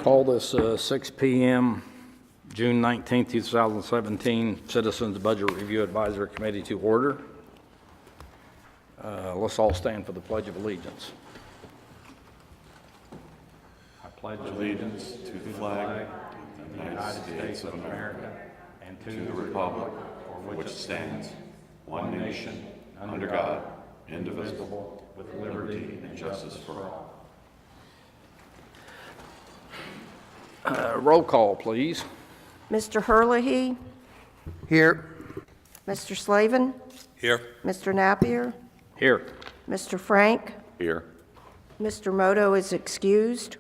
Call this 6 p.m., June 19th, 2017, Citizens Budget Review Advisory Committee to order. Let's all stand for the Pledge of Allegiance. I pledge allegiance to the flag of the United States of America and to the republic for which it stands, one nation, under God, indivisible, with liberty and justice for all. Roll call, please. Mr. Herlihy? Here. Mr. Slavin? Here. Mr. Napier? Here. Mr. Frank? Here. Mr. Moto is excused.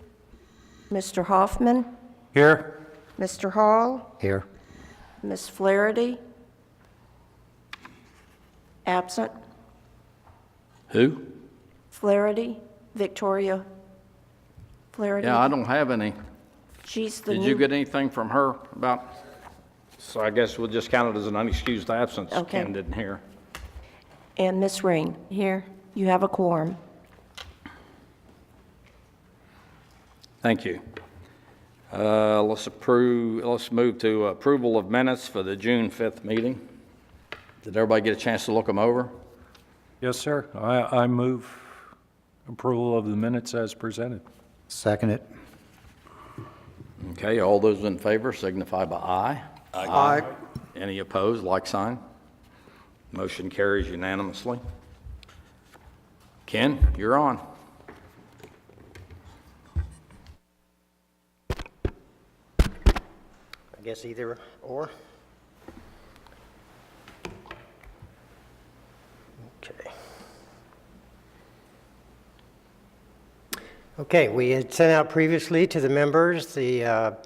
Mr. Hoffman? Here. Mr. Hall? Here. Ms. Flaherty? Absent. Who? Flaherty? Victoria Flaherty? Yeah, I don't have any. She's the Did new... you get anything from her about? So I guess we'll just count it as an unexcused absence. Okay. Ken didn't hear. And Ms. Ring? Here. You have a quorum. Thank you. Let's move to approval of minutes for the June 5th meeting. Did everybody get a chance to look them over? Yes, sir. I move approval of the minutes as presented. Second it. Okay, all those in favor signify by aye. Aye. Any opposed, like sign. Motion carries unanimously. Ken, you're on. I guess either or. Okay. Okay, we had sent out previously to the members the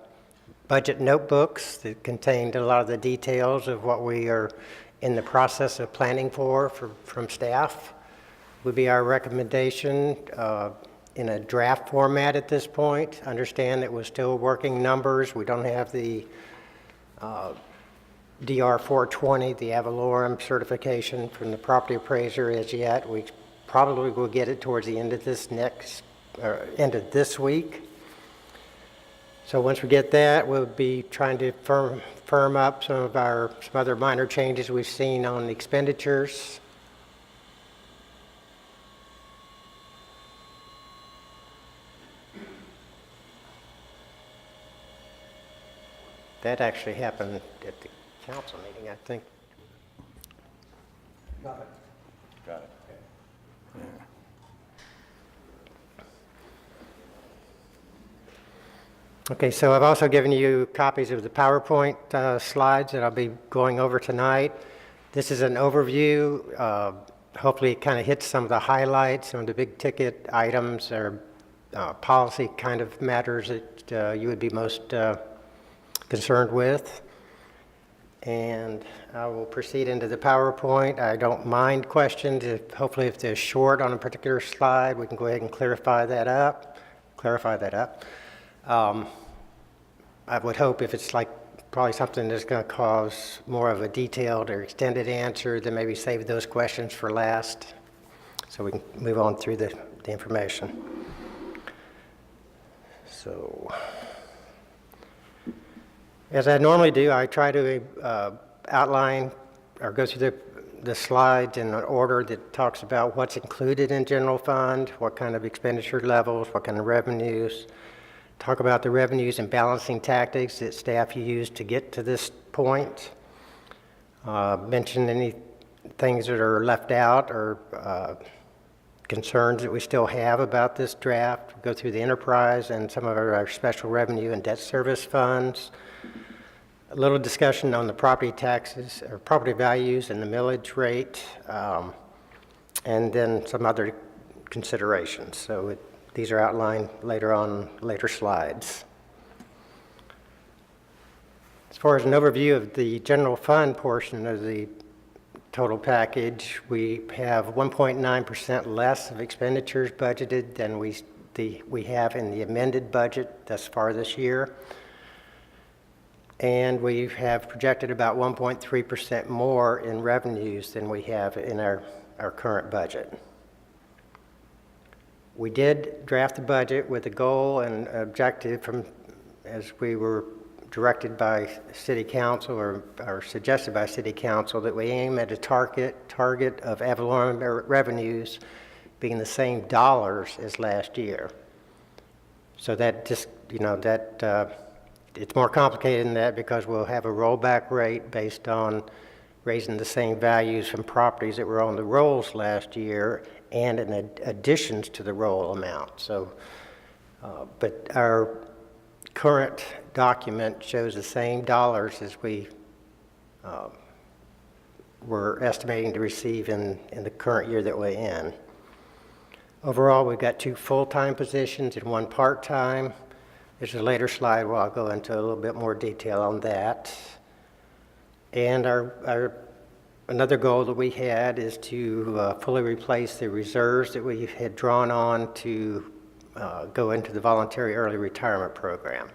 budget notebooks that contained a lot of the details of what we are in the process of planning from staff. Would be our recommendation in a draft format at this point. Understand that we're still working numbers. We don't have the DR 420, the ad valorem certification from the property appraiser as yet. We probably will get it towards the end of end of this week. So once we get that, we'll be trying to firm up some other minor changes we've seen on the expenditures. That actually happened at the council meeting, I think. Got it. Okay, so I've also given you copies of the PowerPoint slides that I'll be going over tonight. This is an overview. Hopefully it kind of hits some of the highlights, some of the big ticket items or policy kind of matters that you would be most concerned with. And I will proceed into the PowerPoint. I don't mind questions. Hopefully if they're short on a particular slide, we can go ahead and clarify that up. I would hope if it's like probably something that's going to cause more of a detailed or extended answer, then maybe save those questions for last so we can move on through the information. So, as I normally do, I try to outline or go through the slides in an order that talks about what's included in general fund, what kind of expenditure levels, what kind of revenues. Talk about the revenues and balancing tactics that staff use to get to this point. Mention any things that are left out or concerns that we still have about this draft. Go through the enterprise and some of our special revenue and debt service funds. A little discussion on the property taxes or property values and the millage rate, and then some other considerations. So these are outlined later on later slides. As far as an overview of the general fund portion of the total package, we have 1.9% less of expenditures budgeted than we have in the amended budget thus far this year. And we have projected about 1.3% more in revenues than we have in our current budget. We did draft the budget with a goal and objective from as we were directed by city council or suggested by city council that we aim at a target of ad valorem revenues being the same dollars as last year. So that just, it's more complicated than that because we'll have a rollback rate based on raising the same values from properties that were on the rolls last year and in additions to the roll amount. So, but our current document shows the same dollars as we were estimating to receive in the current year that we're in. Overall, we've got 2 full-time positions and 1 part-time. There's a later slide where I'll go into a little bit more detail on that. And another goal that we had is to fully replace the reserves that we had drawn on to go into the voluntary early retirement program.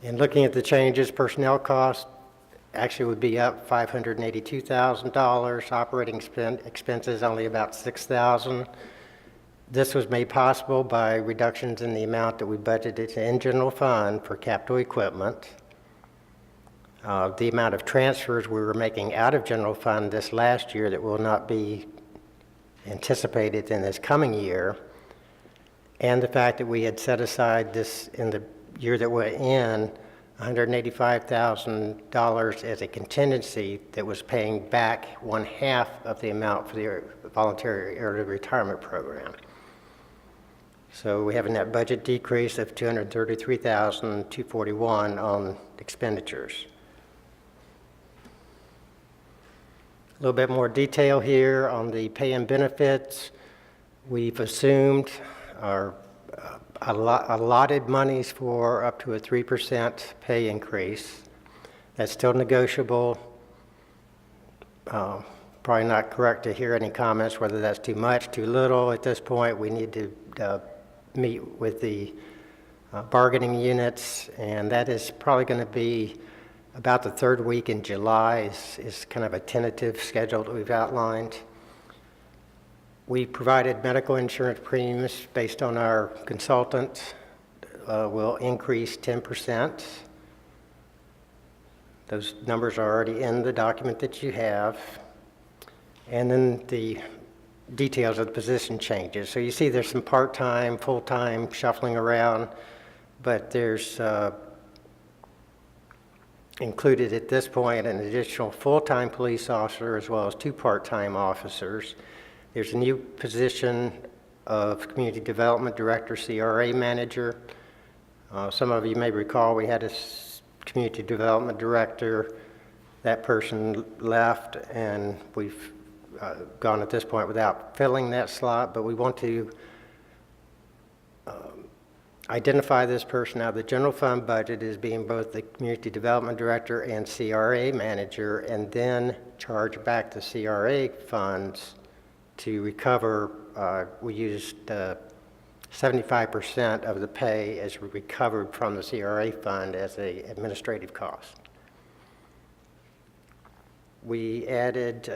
In looking at the changes, personnel costs actually would be up $582,000, operating expenses only about $6,000. This was made possible by reductions in the amount that we budgeted in general fund for capital equipment. The amount of transfers we were making out of general fund this last year that will not be anticipated in this coming year, and the fact that we had set aside this in the year that we're in $185,000 as a contingency that was paying back 1/2 of the amount for the voluntary early retirement program. So we have a net budget decrease of $233,241 on expenditures. A little bit more detail here on the pay and benefits. We've assumed our allotted monies for up to a 3% pay increase. That's still negotiable. Probably not correct to hear any comments whether that's too much, too little. At this point, we need to meet with the bargaining units, and that is probably going to be about the 3rd week in July is kind of a tentative schedule that we've outlined. We provided medical insurance premiums based on our consultant will increase 10%. Those numbers are already in the document that you have. And then the details of the position changes. So you see there's some part-time, full-time shuffling around, but there's included at this point an additional full-time police officer as well as 2 part-time officers. There's a new position of Community Development Director, CRA Manager. Some of you may recall we had a Community Development Director. That person left, and we've gone at this point without filling that slot, but we want to identify this person out of the general fund budget as being both the Community Development Director and CRA Manager, and then charge back the CRA funds to recover. We used 75% of the pay as recovered from the CRA fund as an administrative cost. We added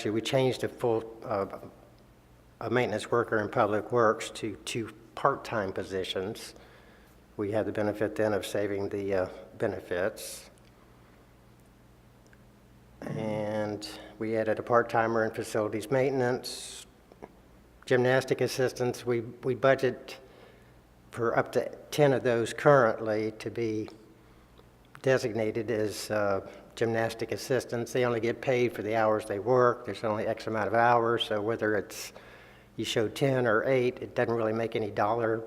we changed a maintenance worker in Public Works to 2 part-time positions. We had the benefit then of saving the benefits. And we added a part-timer in facilities maintenance. Gymnastic assistants, we budget for up to 10 of those currently to be designated as gymnastic assistants. They only get paid for the hours they work. There's only X amount of hours, so whether it's you show 10 or 8, it doesn't really make any dollar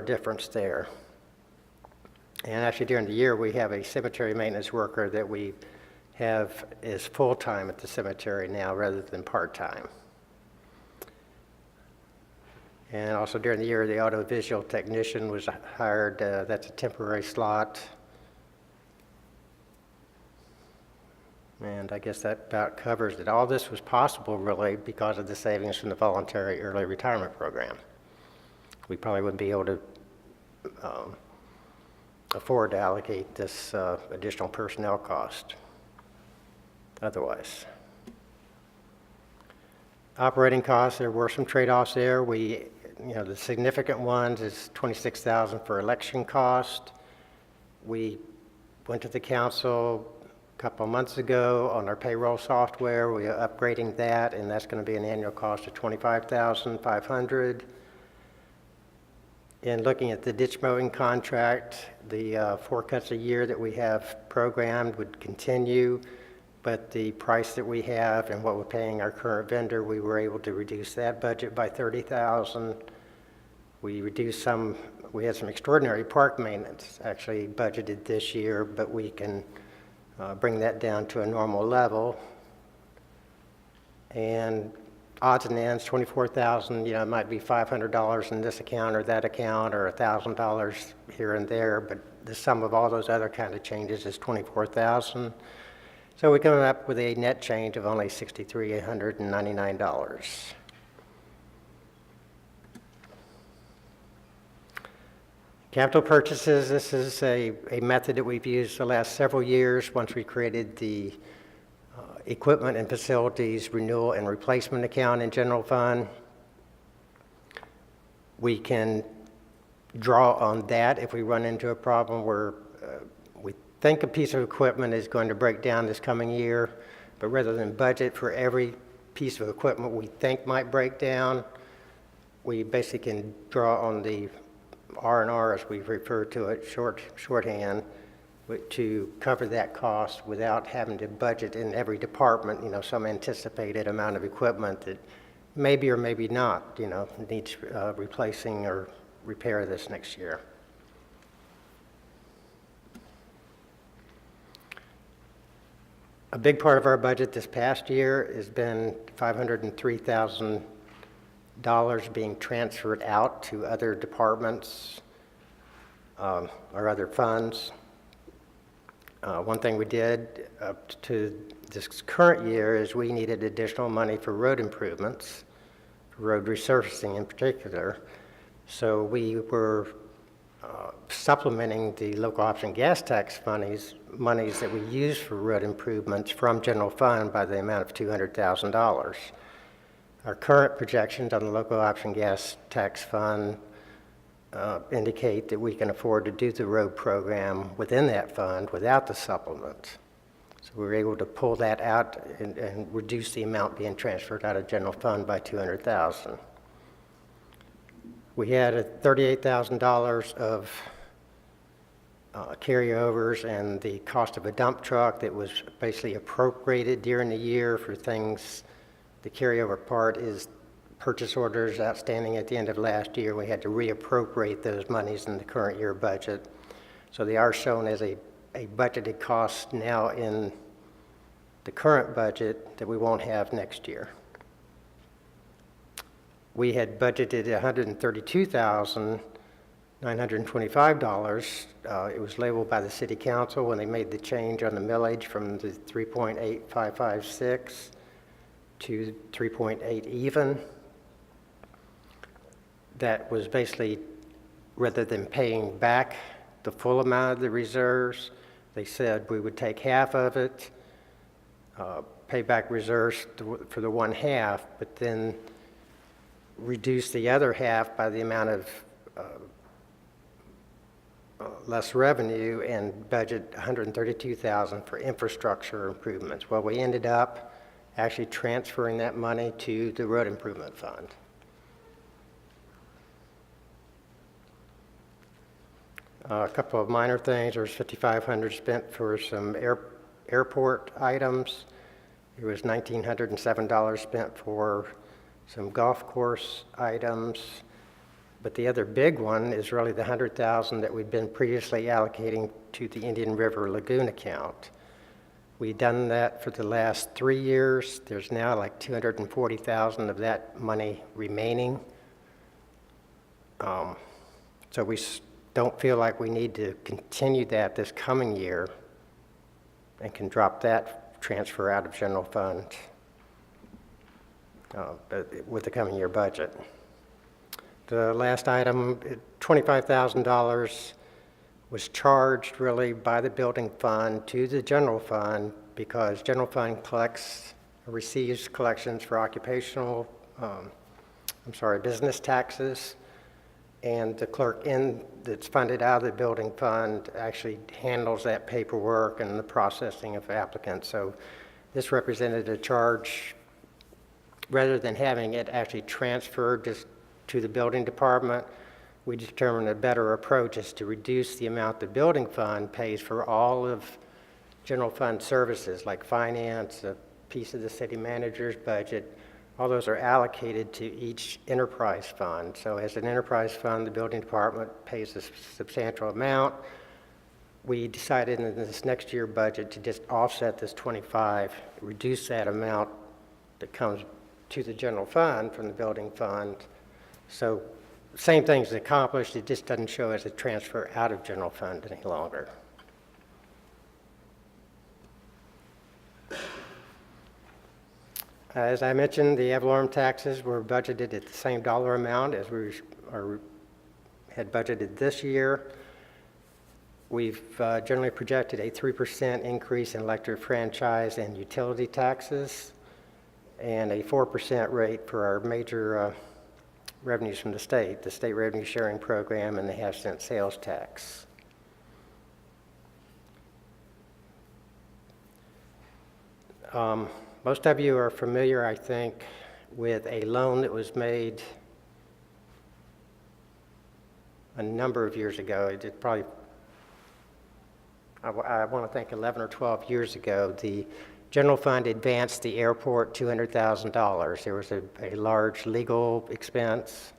difference there. And actually during the year, we have a cemetery maintenance worker that we have is full-time at the cemetery now rather than part-time. And also during the year, the audiovisual technician was hired. That's a temporary slot. And I guess that about covers it. All this was possible really because of the savings from the voluntary early retirement program. We probably wouldn't be able to afford to allocate this additional personnel cost otherwise. Operating costs, there were some trade-offs there. The significant ones is $26,000 for election cost. We went to the council a couple of months ago on our payroll software. We are upgrading that, and that's going to be an annual cost of $25,500. In looking at the ditch mowing contract, the 4 cuts a year that we have programmed would continue, but the price that we have and what we're paying our current vendor, we were able to reduce that budget by $30,000. We had some extraordinary park maintenance actually budgeted this year, but we can bring that down to a normal level. And odds and ends, $24,000, it might be $500 in this account or that account, or $1,000 here and there, but the sum of all those other kind of changes is $24,000. So we're coming up with a net change of only $6,399. Capital purchases, this is a method that we've used the last several years once we created the equipment and facilities renewal and replacement account in general fund. We can draw on that if we run into a problem where we think a piece of equipment is going to break down this coming year, but rather than budget for every piece of equipment we think might break down, we basically can draw on the R&R, as we refer to it, shorthand, to cover that cost without having to budget in every department, some anticipated amount of equipment that maybe or maybe not, needs replacing or repair this next year. A big part of our budget this past year has been $503,000 being transferred out to other departments or other funds. One thing we did up to this current year is we needed additional money for road improvements, for road resurfacing in particular. So we were supplementing the local option gas tax monies that we use for road improvements from general fund by the amount of $200,000. Our current projections on the local option gas tax fund indicate that we can afford to do the road program within that fund without the supplement. So we were able to pull that out and reduce the amount being transferred out of general fund by $200,000. We had $38,000 of carryovers and the cost of a dump truck that was basically appropriated during the year for things. The carryover part is purchase orders outstanding at the end of last year. We had to reappropriate those monies in the current year budget. So they are shown as a budgeted cost now in the current budget that we won't have next year. We had budgeted $132,925. It was labeled by the city council when they made the change on the millage from the 3.8556 to 3.8 even. That was basically, rather than paying back the full amount of the reserves, they said we would take half of it, pay back reserves for the one half, but then reduce the other half by the amount of less revenue and budget $132,000 for infrastructure improvements. Well, we ended up actually transferring that money to the road improvement fund. A couple of minor things. There was $5,500 spent for some airport items. There was $1,907 spent for some golf course items. But the other big one is really the $100,000 that we've been previously allocating to the Indian River Lagoon account. We've done that for the last 3 years. There's now like $240,000 of that money remaining. So we don't feel like we need to continue that this coming year and can drop that transfer out of general fund with the coming year budget. The last item, $25,000 was charged really by the building fund to the general fund because general fund collects receives collections for business taxes, and the clerk that's funded out of the building fund actually handles that paperwork and the processing of applicants. So this represented a charge, rather than having it actually transferred just to the building department. We determined a better approach is to reduce the amount the building fund pays for all of general fund services like finance, a piece of the city manager's budget. All those are allocated to each enterprise fund. So as an enterprise fund, the building department pays a substantial amount. We decided in this next year budget to just offset this 25, reduce that amount that comes to the general fund from the building fund. So same thing's accomplished, it just doesn't show as a transfer out of general fund any longer. As I mentioned, the ad valorem taxes were budgeted at the same dollar amount as we had budgeted this year. We've generally projected a 3% increase in electric franchise and utility taxes, and a 4% rate for our major revenues from the state revenue sharing program, and the half-cent sales tax. Most of you are familiar, I think, with a loan that was made a number of years ago. It did probably, I want to think 11 or 12 years ago. The general fund advanced the airport $200,000. There was a large legal expense.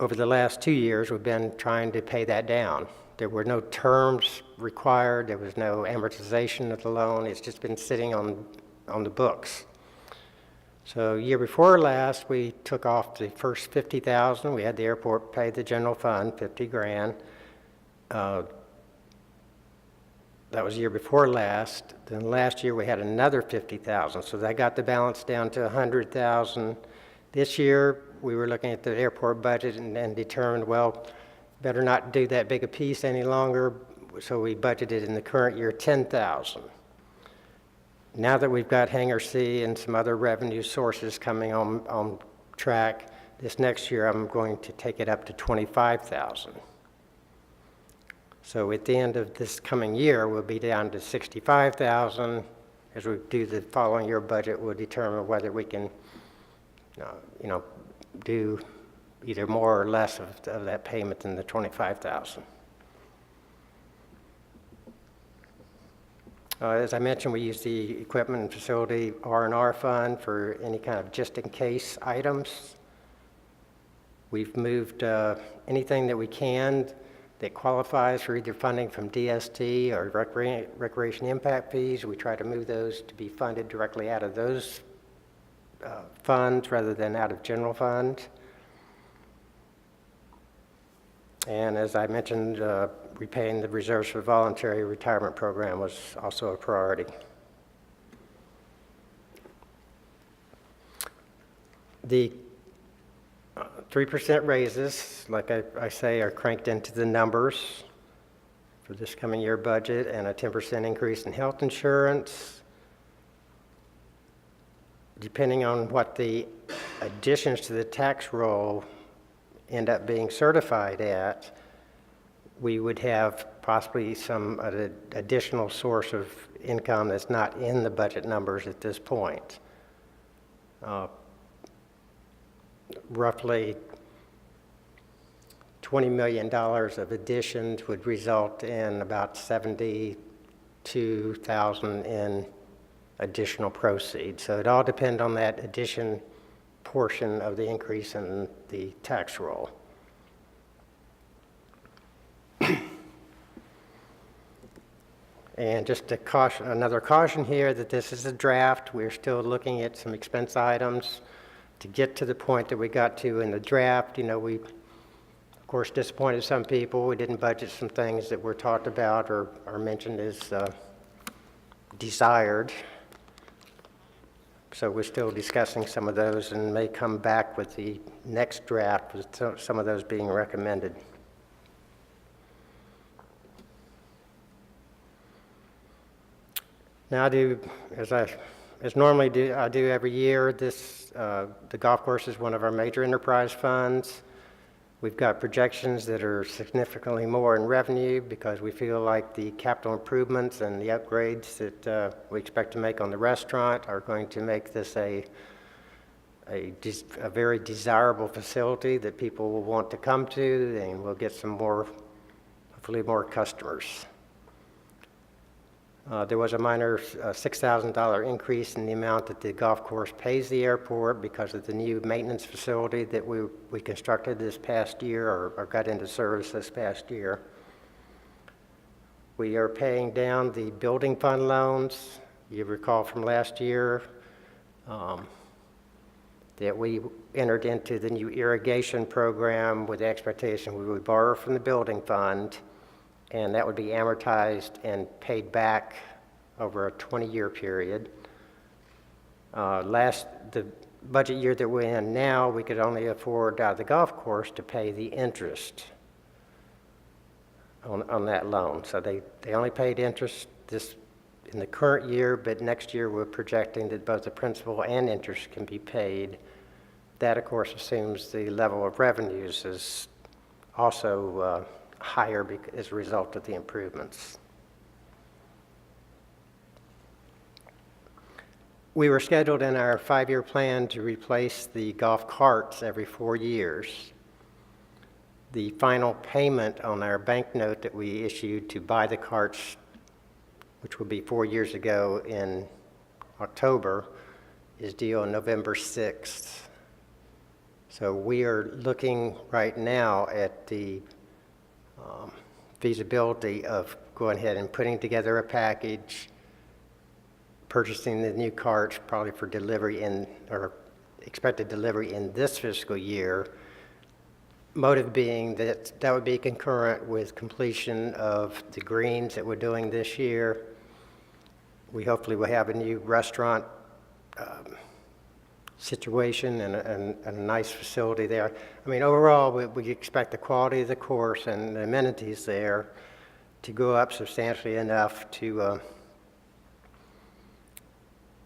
Over the last 2 years, we've been trying to pay that down. There were no terms required. There was no amortization of the loan. It's just been sitting on the books. So year before last, we took off the first $50,000. We had the airport pay the general fund $50 grand. That was year before last. Then last year we had another $50,000. So that got the balance down to $100,000. This year we were looking at the airport budget and determined, well, better not do that big a piece any longer. So we budgeted in the current year $10,000. Now that we've got Hangar C and some other revenue sources coming on track, this next year I'm going to take it up to $25,000. So at the end of this coming year, we'll be down to $65,000. As we do the following year budget, we'll determine whether we can, do either more or less of that payment than the $25,000. As I mentioned, we use the equipment and facility R&R fund for any kind of just-in-case items. We've moved anything that we can that qualifies for either funding from DST or recreation impact fees. We try to move those to be funded directly out of those funds rather than out of general fund. And as I mentioned, repaying the reserves for voluntary retirement program was also a priority. The 3% raises, like I say, are cranked into the numbers for this coming year budget, and a 10% increase in health insurance. Depending on what the additions to the tax roll end up being certified at, we would have possibly some additional source of income that's not in the budget numbers at this point. Roughly $20 million of additions would result in about $72,000 in additional proceeds. So it all depends on that addition portion of the increase in the tax roll. And just a caution, another caution here that this is a draft. We're still looking at some expense items to get to the point that we got to in the draft. We, of course, disappointed some people. We didn't budget some things that were talked about or mentioned as desired. So we're still discussing some of those and may come back with the next draft with some of those being recommended. Now I do, as normally I do every year, the golf course is one of our major enterprise funds. We've got projections that are significantly more in revenue because we feel like the capital improvements and the upgrades that we expect to make on the restaurant are going to make this a very desirable facility that people will want to come to, and we'll get some more, hopefully more customers. There was a minor $6,000 increase in the amount that the golf course pays the airport because of the new maintenance facility that we constructed this past year or got into service this past year. We are paying down the building fund loans. You recall from last year that we entered into the new irrigation program with the expectation we would borrow from the building fund, and that would be amortized and paid back over a 20-year period. The budget year that we're in now, we could only afford out of the golf course to pay the interest on that loan. So they only paid interest in the current year, but next year we're projecting that both the principal and interest can be paid. That, of course, assumes the level of revenues is also higher as a result of the improvements. We were scheduled in our 5-year plan to replace the golf carts every 4 years. The final payment on our bank note that we issued to buy the carts, which will be 4 years ago in October, is due on November 6th. So we are looking right now at the feasibility of going ahead and putting together a package, purchasing the new carts probably for delivery or expected delivery in this fiscal year. Motive being that would be concurrent with completion of the greens that we're doing this year. We hopefully will have a new restaurant situation and a nice facility there. I mean, overall, we expect the quality of the course and the amenities there to go up substantially enough to,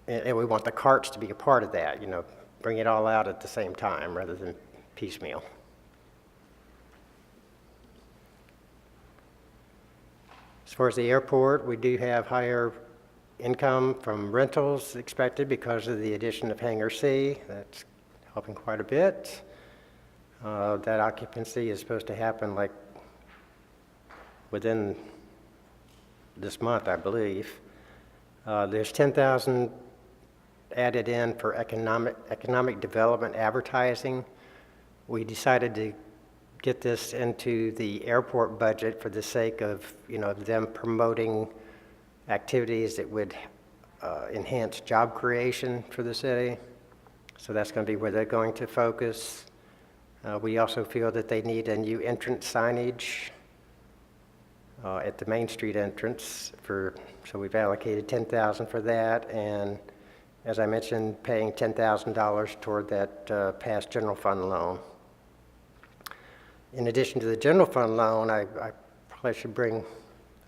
and we want the carts to be a part of that, bring it all out at the same time rather than piecemeal. As far as the airport, we do have higher income from rentals expected because of the addition of Hangar C. That's helping quite a bit. That occupancy is supposed to happen like within this month, I believe. There's $10,000 added in for economic development advertising. We decided to get this into the airport budget for the sake of them promoting activities that would enhance job creation for the city. So that's going to be where they're going to focus. We also feel that they need a new entrance signage at the Main Street entrance, so we've allocated $10,000 for that, and as I mentioned, paying $10,000 toward that past general fund loan. In addition to the general fund loan, I probably should bring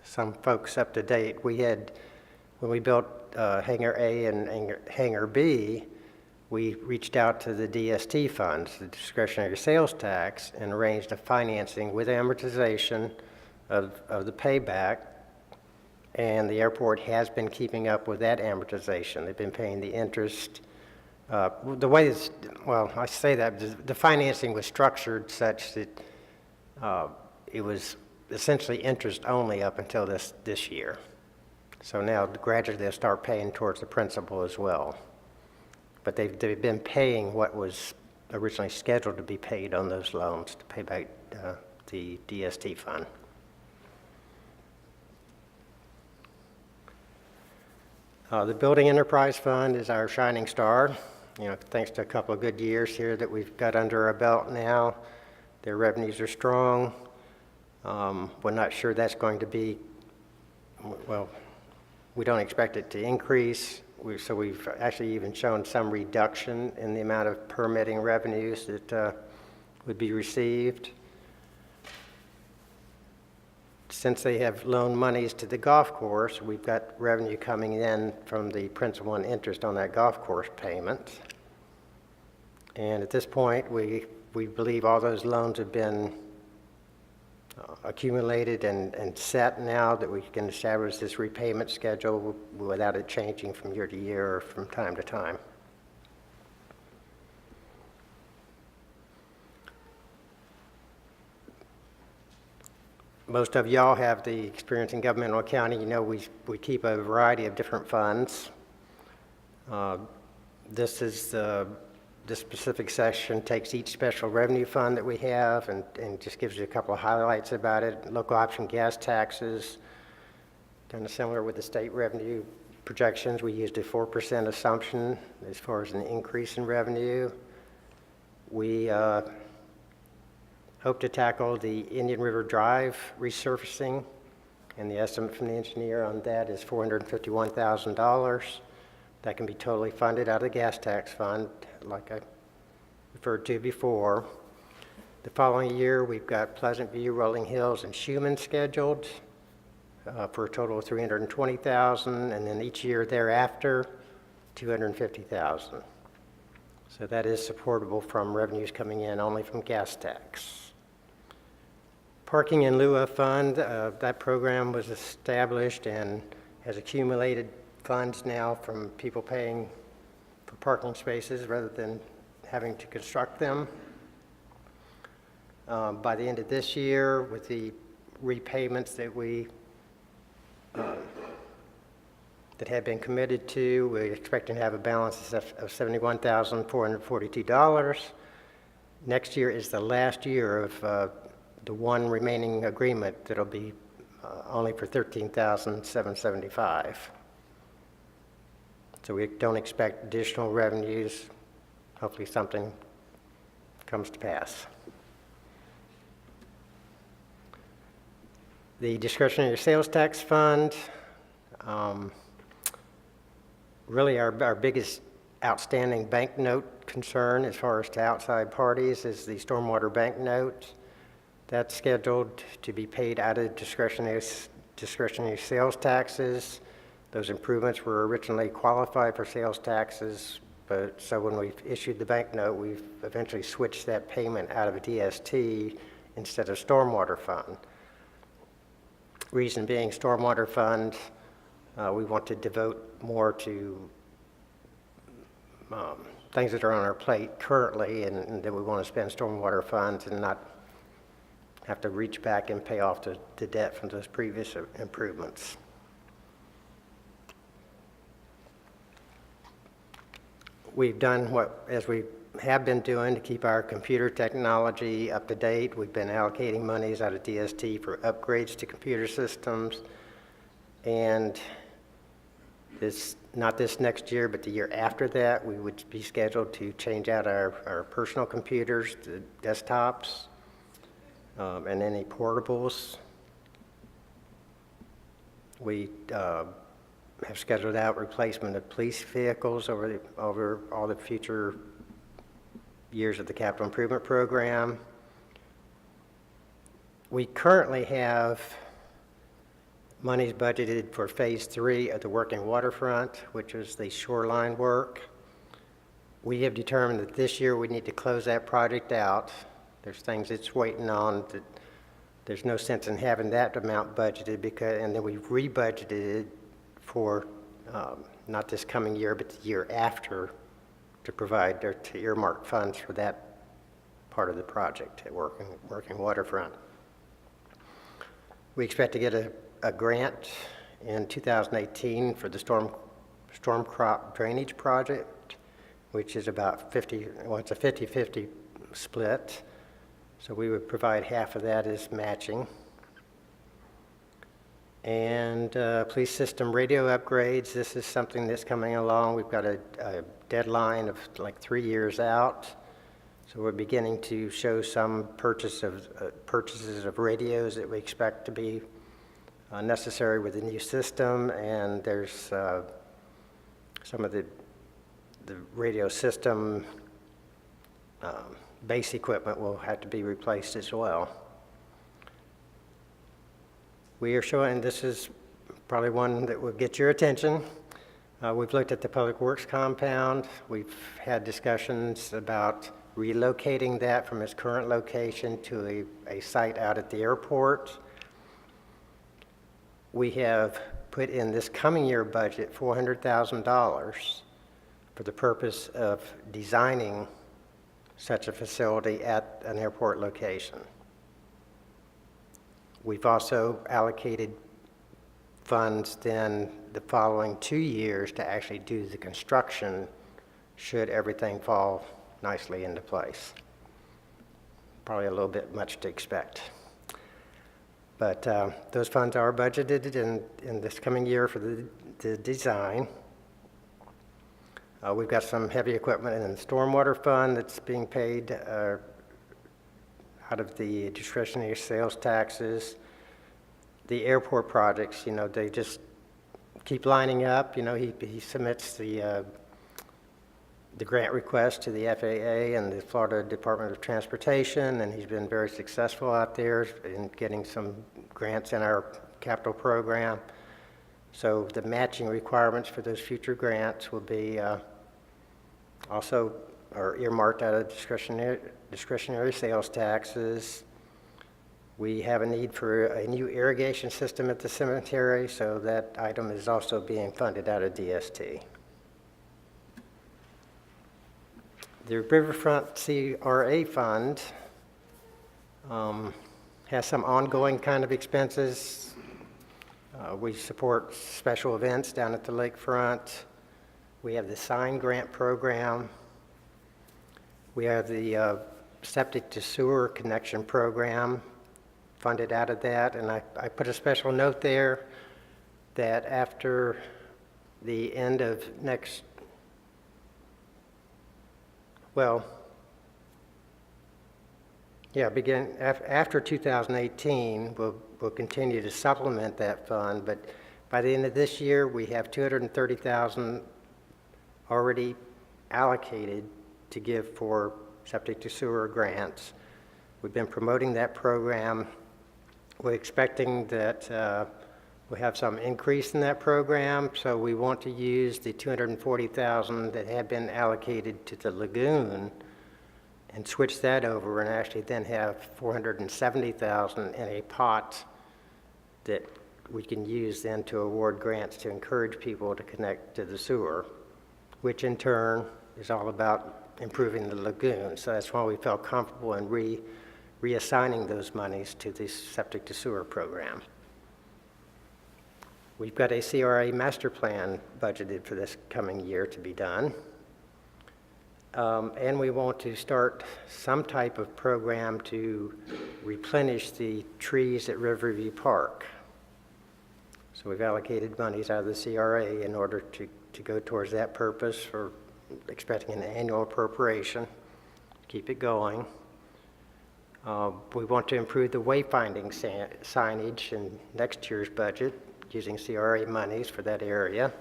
some folks up to date. We had, when we built Hangar A and Hangar B, we reached out to the DST funds, the discretionary sales tax, and arranged a financing with amortization of the payback. And the airport has been keeping up with that amortization. They've been paying the interest. The way it's, well, I say that, the financing was structured such that it was essentially interest only up until this year. So now gradually they'll start paying towards the principal as well. But they've been paying what was originally scheduled to be paid on those loans to pay back the DST fund. The Building Enterprise Fund is our shining star. Thanks to a couple of good years here that we've got under our belt now. Their revenues are strong. We're not sure that's going to be, well, we don't expect it to increase. So we've actually even shown some reduction in the amount of permitting revenues that would be received. since they have loaned monies to the golf course, we've got revenue coming in from the principal and interest on that golf course payment. And at this point, we believe all those loans have been accumulated and set now, that we can establish this repayment schedule without it changing from year to year or from time to time. Most of y'all have the experience in governmental accounting. You know, we keep a variety of different funds. This specific section takes each special revenue fund that we have and just gives you a couple of highlights about it. Local option gas taxes, kind of similar with the state revenue projections. We used a 4% assumption as far as an increase in revenue. We hope to tackle the Indian River Drive resurfacing, and the estimate from the engineer on that is $451,000. That can be totally funded out of the gas tax fund, like I referred to before. The following year, we've got Pleasant View, Rolling Hills, and Schumann scheduled for a total of $320,000, and then each year thereafter, $250,000. So that is supportable from revenues coming in only from gas tax. Parking in lieu of fund, that program was established and has accumulated funds now from people paying for parking spaces rather than having to construct them. By the end of this year, with the repayments that that have been committed to, we're expecting to have a balance of $71,442. Next year is the last year of the one remaining agreement that'll be only for $13,775. So we don't expect additional revenues. Hopefully something comes to pass. The discretionary sales tax fund, really our biggest outstanding banknote concern as far as to outside parties is the stormwater banknote. That's scheduled to be paid out of discretionary sales taxes. Those improvements were originally qualified for sales taxes, but so when we've issued the banknote, we've eventually switched that payment out of a DST instead of stormwater fund. Reason being, stormwater fund, we want to devote more to things that are on our plate currently, and that we want to spend stormwater funds and not have to reach back and pay off the debt from those previous improvements. We've done as we have been doing to keep our computer technology up to date. We've been allocating monies out of DST for upgrades to computer systems. And not this next year, but the year after that, we would be scheduled to change out our personal computers, the desktops, and any portables. We have scheduled out replacement of police vehicles over all the future years of the capital improvement program. We currently have monies budgeted for phase 3 of the working waterfront, which is the shoreline work. We have determined that this year we need to close that project out. There's things it's waiting on that there's no sense in having that amount budgeted, and then we've rebudgeted for not this coming year, but the year after, to provide or to earmark funds for that part of the project at working waterfront. We expect to get a grant in 2018 for the storm crop drainage project, which is about it's a 50-50 split. So we would provide half of that as matching. And police system radio upgrades, this is something that's coming along. We've got a deadline of like 3 years out. So we're beginning to show some purchases of radios that we expect to be necessary with the new system. And there's some of the radio system base equipment will have to be replaced as well. We are showing, this is probably one that will get your attention. We've looked at the Public Works compound. We've had discussions about relocating that from its current location to a site out at the airport. We have put in this coming year budget $400,000 for the purpose of designing such a facility at an airport location. We've also allocated funds then the following 2 years to actually do the construction should everything fall nicely into place. Probably a little bit much to expect. But those funds are budgeted in this coming year for the design. We've got some heavy equipment in the stormwater fund that's being paid out of the discretionary sales taxes. The airport projects, you know, they just keep lining up. You know, he submits the grant request to the FAA and the Florida Department of Transportation, and he's been very successful out there in getting some grants in our capital program. So the matching requirements for those future grants will be also are earmarked out of discretionary sales taxes. We have a need for a new irrigation system at the cemetery, so that item is also being funded out of DST. The Riverfront CRA Fund has some ongoing kind of expenses. We support special events down at the lakefront. We have the sign grant program. We have the septic to sewer connection program funded out of that. And I put a special note there that after the end of next, well, yeah, after 2018, we'll continue to supplement that fund, but by the end of this year, we have $230,000 already allocated to give for septic to sewer grants. We've been promoting that program. We're expecting that we'll have some increase in that program, so we want to use the $240,000 that had been allocated to the lagoon and switch that over and actually then have $470,000 in a pot that we can use then to award grants to encourage people to connect to the sewer, which in turn is all about improving the lagoon. So that's why we felt comfortable in reassigning those monies to the septic to sewer program. We've got a CRA master plan budgeted for this coming year to be done. And we want to start some type of program to replenish the trees at Riverview Park. So we've allocated monies out of the CRA in order to go towards that purpose, for expecting an annual appropriation, keep it going. We want to improve the wayfinding signage in next year's budget using CRA monies for that area.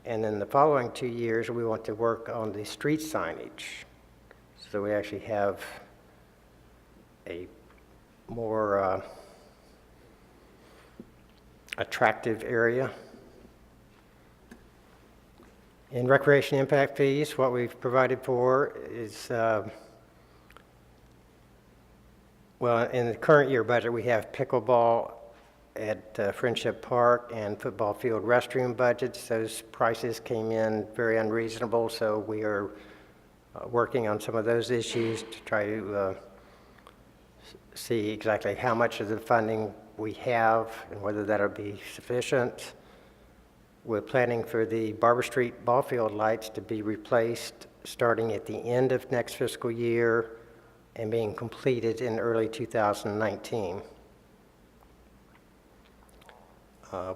And in the following 2 years, we want to work on the street signage, so we actually have a more attractive area. In recreation impact fees, what we've provided for is, well, in the current year budget, we have pickleball at Friendship Park and football field restroom budgets. Those prices came in very unreasonable, so we are working on some of those issues to try to see exactly how much of the funding we have and whether that'll be sufficient. We're planning for the Barber Street ball field lights to be replaced starting at the end of next fiscal year and being completed in early 2019.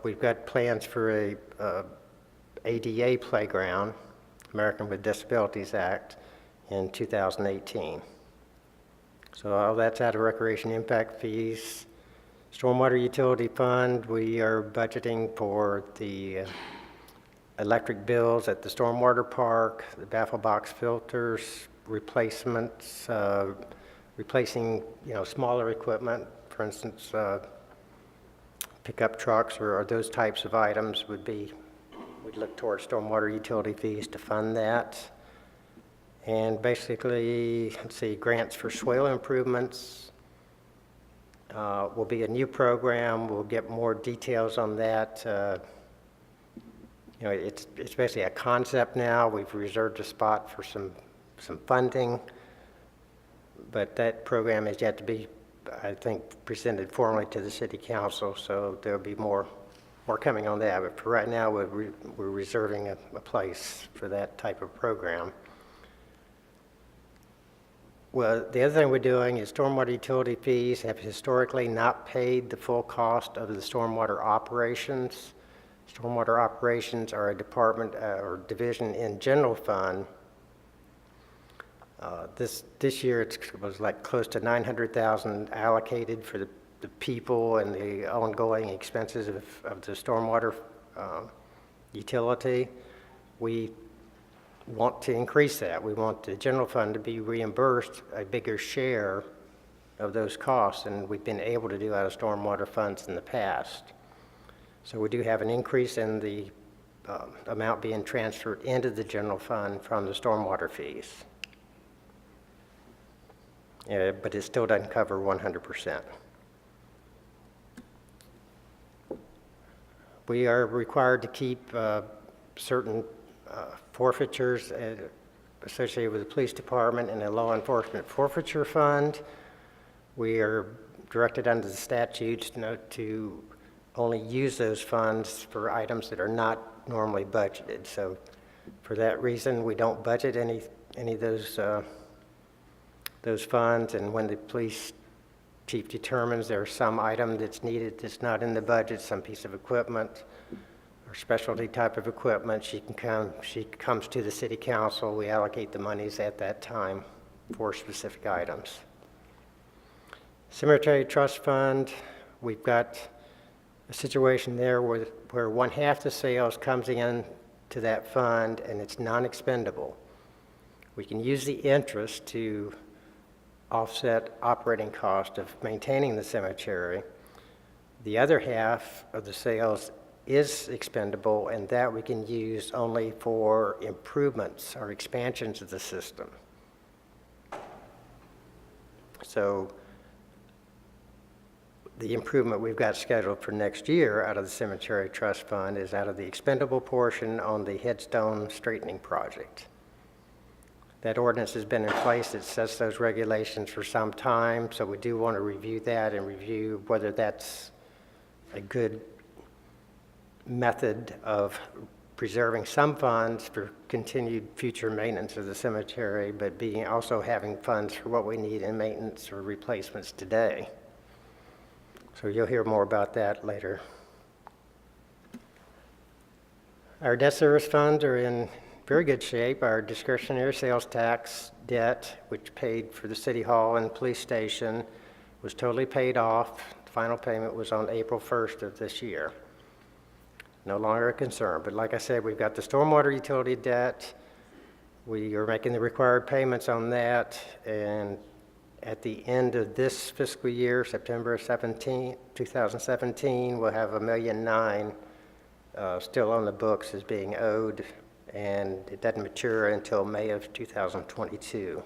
We've got plans for a ADA playground, American with Disabilities Act, in 2018. So all that's out of recreation impact fees. Stormwater utility fund, we are budgeting for the electric bills at the stormwater park, the baffle box filters, replacements, replacing smaller equipment, for instance, pickup trucks or those types of items we'd look towards stormwater utility fees to fund that. And basically, let's see, grants for swale improvements will be a new program. We'll get more details on that. It's basically a concept now. We've reserved a spot for some funding, but that program is yet to be, I think, presented formally to the city council, so there'll be more coming on that. But for right now, we're reserving a place for that type of program. Well, the other thing we're doing is stormwater utility fees have historically not paid the full cost of the stormwater operations. Stormwater operations are a department or division in general fund. This year it was like close to $900,000 allocated for the people and the ongoing expenses of the stormwater utility. We want to increase that. We want the general fund to be reimbursed a bigger share of those costs than we've been able to do out of stormwater funds in the past. So we do have an increase in the amount being transferred into the general fund from the stormwater fees. But it still doesn't cover 100%. We are required to keep certain forfeitures associated with the police department and the law enforcement forfeiture fund. We are directed under the statutes to only use those funds for items that are not normally budgeted. So for that reason, we don't budget any of those funds, and when the police chief determines there's some item that's needed that's not in the budget, some piece of equipment or specialty type of equipment, she comes to the city council. We allocate the monies at that time for specific items. Cemetery Trust Fund, we've got a situation there where 1/2 the sales comes in to that fund and it's non-expendable. We can use the interest to offset operating cost of maintaining the cemetery. The other half of the sales is expendable, and that we can use only for improvements or expansions of the system. So the improvement we've got scheduled for next year out of the Cemetery Trust Fund is out of the expendable portion on the headstone straightening project. That ordinance has been in place. It sets those regulations for some time, so we do want to review that and review whether that's a good method of preserving some funds for continued future maintenance of the cemetery, but also having funds for what we need in maintenance or replacements today. So you'll hear more about that later. Our debt service funds are in very good shape. Our discretionary sales tax debt, which paid for the city hall and police station, was totally paid off. The final payment was on April 1st of this year. No longer a concern. But like I said, we've got the stormwater utility debt. We are making the required payments on that. And at the end of this fiscal year, September 17, 2017, we'll have $1.9 million still on the books as being owed, and it doesn't mature until May of 2022.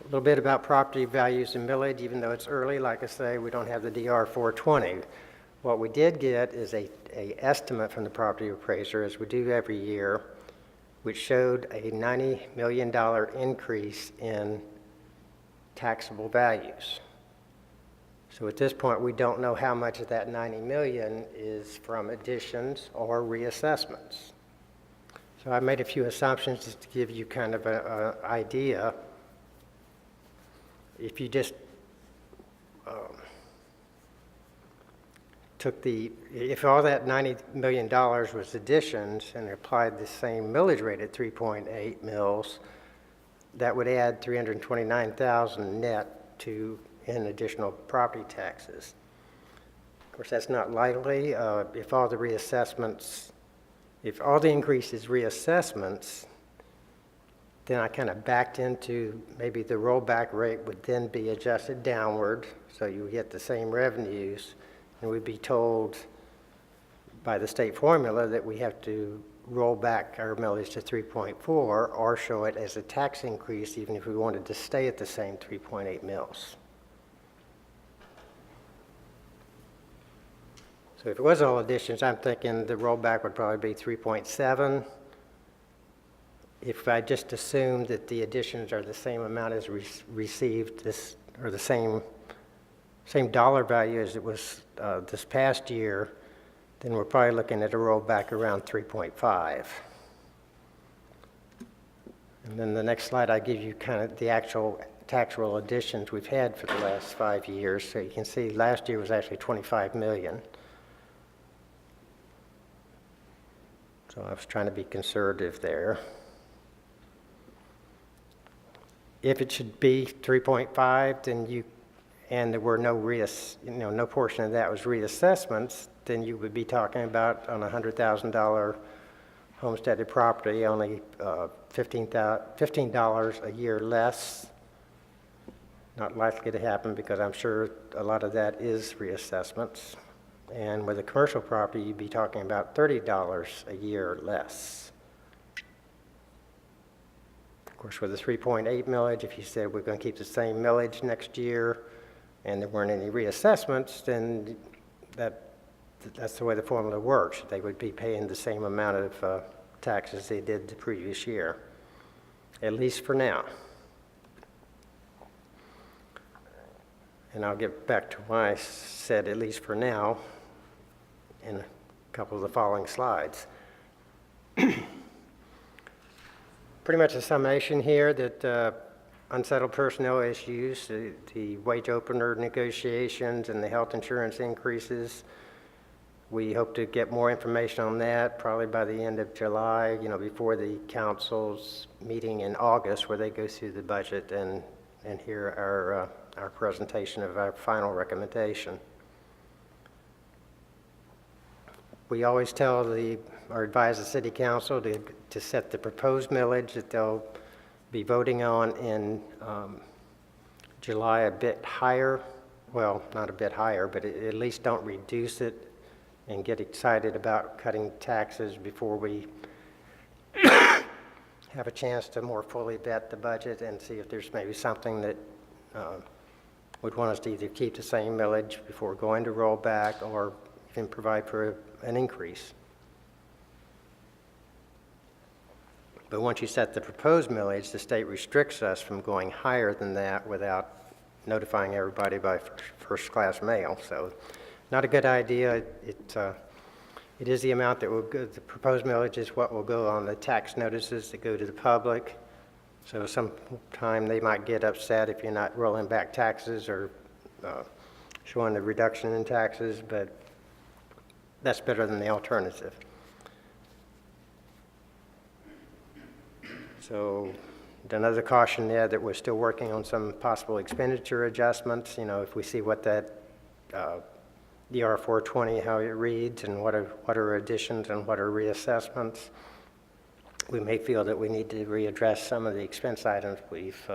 A little bit about property values and millage. Even though it's early, like I say, we don't have the DR 420. What we did get is a estimate from the property appraiser, as we do every year, which showed a $90 million increase in taxable values. So at this point, we don't know how much of that $90 million is from additions or reassessments. So I made a few assumptions just to give you kind of an idea. If you just if all that $90 million was additions and applied the same millage rate at 3.8 mils, that would add $329,000 net in additional property taxes. Of course, that's not likely. If all the increase is reassessments, then I kind of backed into maybe the rollback rate would then be adjusted downward, so you would get the same revenues, and we'd be told by the state formula that we have to roll back our millage to 3.4 or show it as a tax increase even if we wanted to stay at the same 3.8 mils. So if it was all additions, I'm thinking the rollback would probably be 3.7. If I just assumed that the additions are the same amount as received this, or the same dollar value as it was this past year, then we're probably looking at a rollback around 3.5. And then the next slide, I give you kind of the actual tax roll additions we've had for the last 5 years. So you can see last year was actually 25 million. So I was trying to be conservative there. If it should be 3.5, then and there were no no portion of that was reassessments, then you would be talking about on a $100,000 homesteaded property, only $15 a year less. Not likely to happen because I'm sure a lot of that is reassessments. And with a commercial property, you'd be talking about $30 a year less. Of course, with a 3.8 millage, if you said we're going to keep the same millage next year and there weren't any reassessments, then that's the way the formula works. They would be paying the same amount of taxes they did the previous year, at least for now. And I'll get back to why I said at least for now in a couple of the following slides. Pretty much a summation here that unsettled personnel issues, the wage opener negotiations and the health insurance increases. We hope to get more information on that probably by the end of July, before the council's meeting in August where they go through the budget and hear our presentation of our final recommendation. We always tell or advise the city council to set the proposed millage that they'll be voting on in July a bit higher. Well, not a bit higher, but at least don't reduce it and get excited about cutting taxes before we have a chance to more fully vet the budget and see if there's maybe something that would want us to either keep the same millage before going to rollback or even provide for an increase. But once you set the proposed millage, the state restricts us from going higher than that without notifying everybody by first-class mail. So not a good idea. It is the amount that will go, the proposed millage is what will go on the tax notices that go to the public. So sometime they might get upset if you're not rolling back taxes or showing the reduction in taxes, but that's better than the alternative. So another caution there that we're still working on some possible expenditure adjustments. If we see what that DR 420, how it reads, and what are additions and what are reassessments, we may feel that we need to readdress some of the expense items we've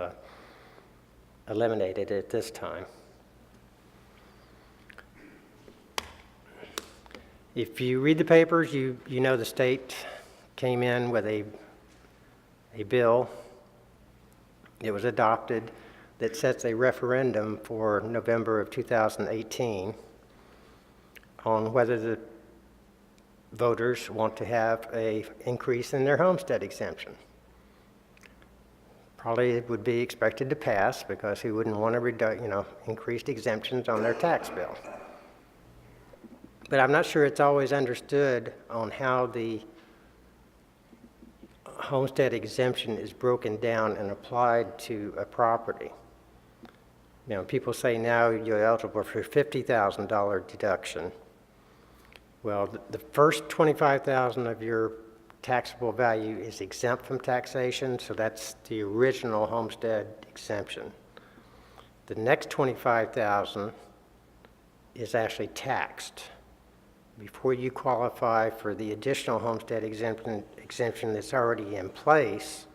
eliminated at this time. If you read the papers, you know the state came in with a bill. It was adopted that sets a referendum for November of 2018 on whether the voters want to have an increase in their homestead exemption. Probably it would be expected to pass because who wouldn't want to increased exemptions on their tax bill. But I'm not sure it's always understood on how the homestead exemption is broken down and applied to a property. People say now you're eligible for a $50,000 deduction. Well, the first $25,000 of your taxable value is exempt from taxation, so that's the original homestead exemption. The next $25,000 is actually taxed. Before you qualify for the additional homestead exemption that's already in place,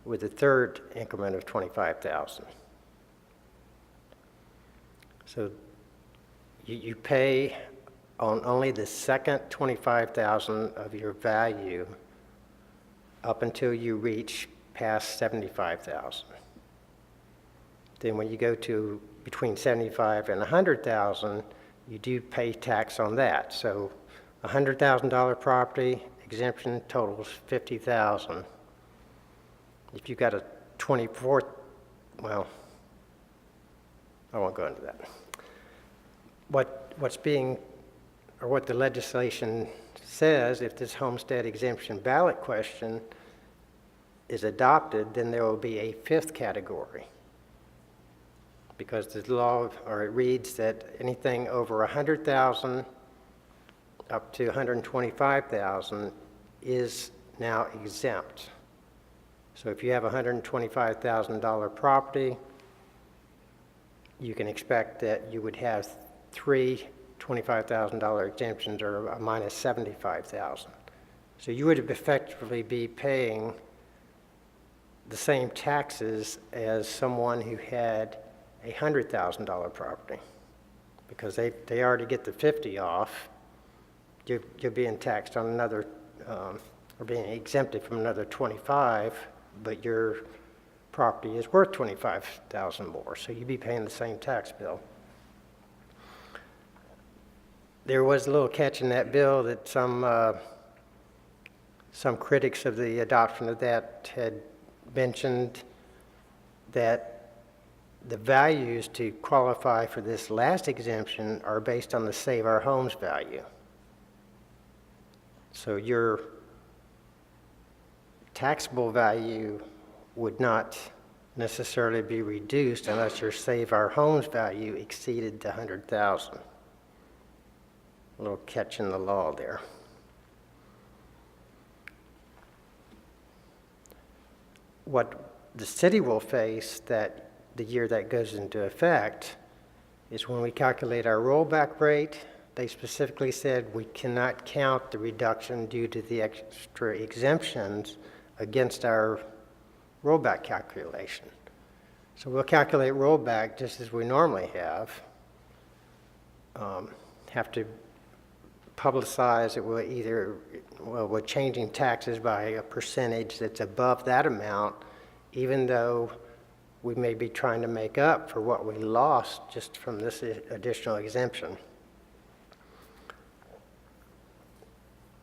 with the third increment of 25,000. So you pay on only the second 25,000 of your value up until you reach past 75,000. Then when you go to between 75 and 100,000, you do pay tax on that. So a $100,000 property exemption totals 50,000. If you've got a 24, well, I won't go into that. What's being, or what the legislation says, if this homestead exemption ballot question is adopted, then there will be a fifth category. Because the law, or it reads that anything over 100,000 up to 125,000 is now exempt. So if you have a $125,000 property, you can expect that you would have three $25,000 exemptions, or a minus 75,000. So you would effectively be paying the same taxes as someone who had a $100,000 property, because they already get the 50 off. You're being taxed on another, or being exempted from another 25, but your property is worth 25,000 more, so you'd be paying the same tax bill. There was a little catch in that bill that some critics of the adoption of that had mentioned, that the values to qualify for this last exemption are based on the Save Our Homes value. So your taxable value would not necessarily be reduced unless your Save Our Homes value exceeded the 100,000. A little catch in the law there. What the city will face that the year that goes into effect is when we calculate our rollback rate, they specifically said we cannot count the reduction due to the extra exemptions against our rollback calculation. So we'll calculate rollback just as we normally have to publicize it. We'll either, well, we're changing taxes by a percentage that's above that amount, even though we may be trying to make up for what we lost just from this additional exemption.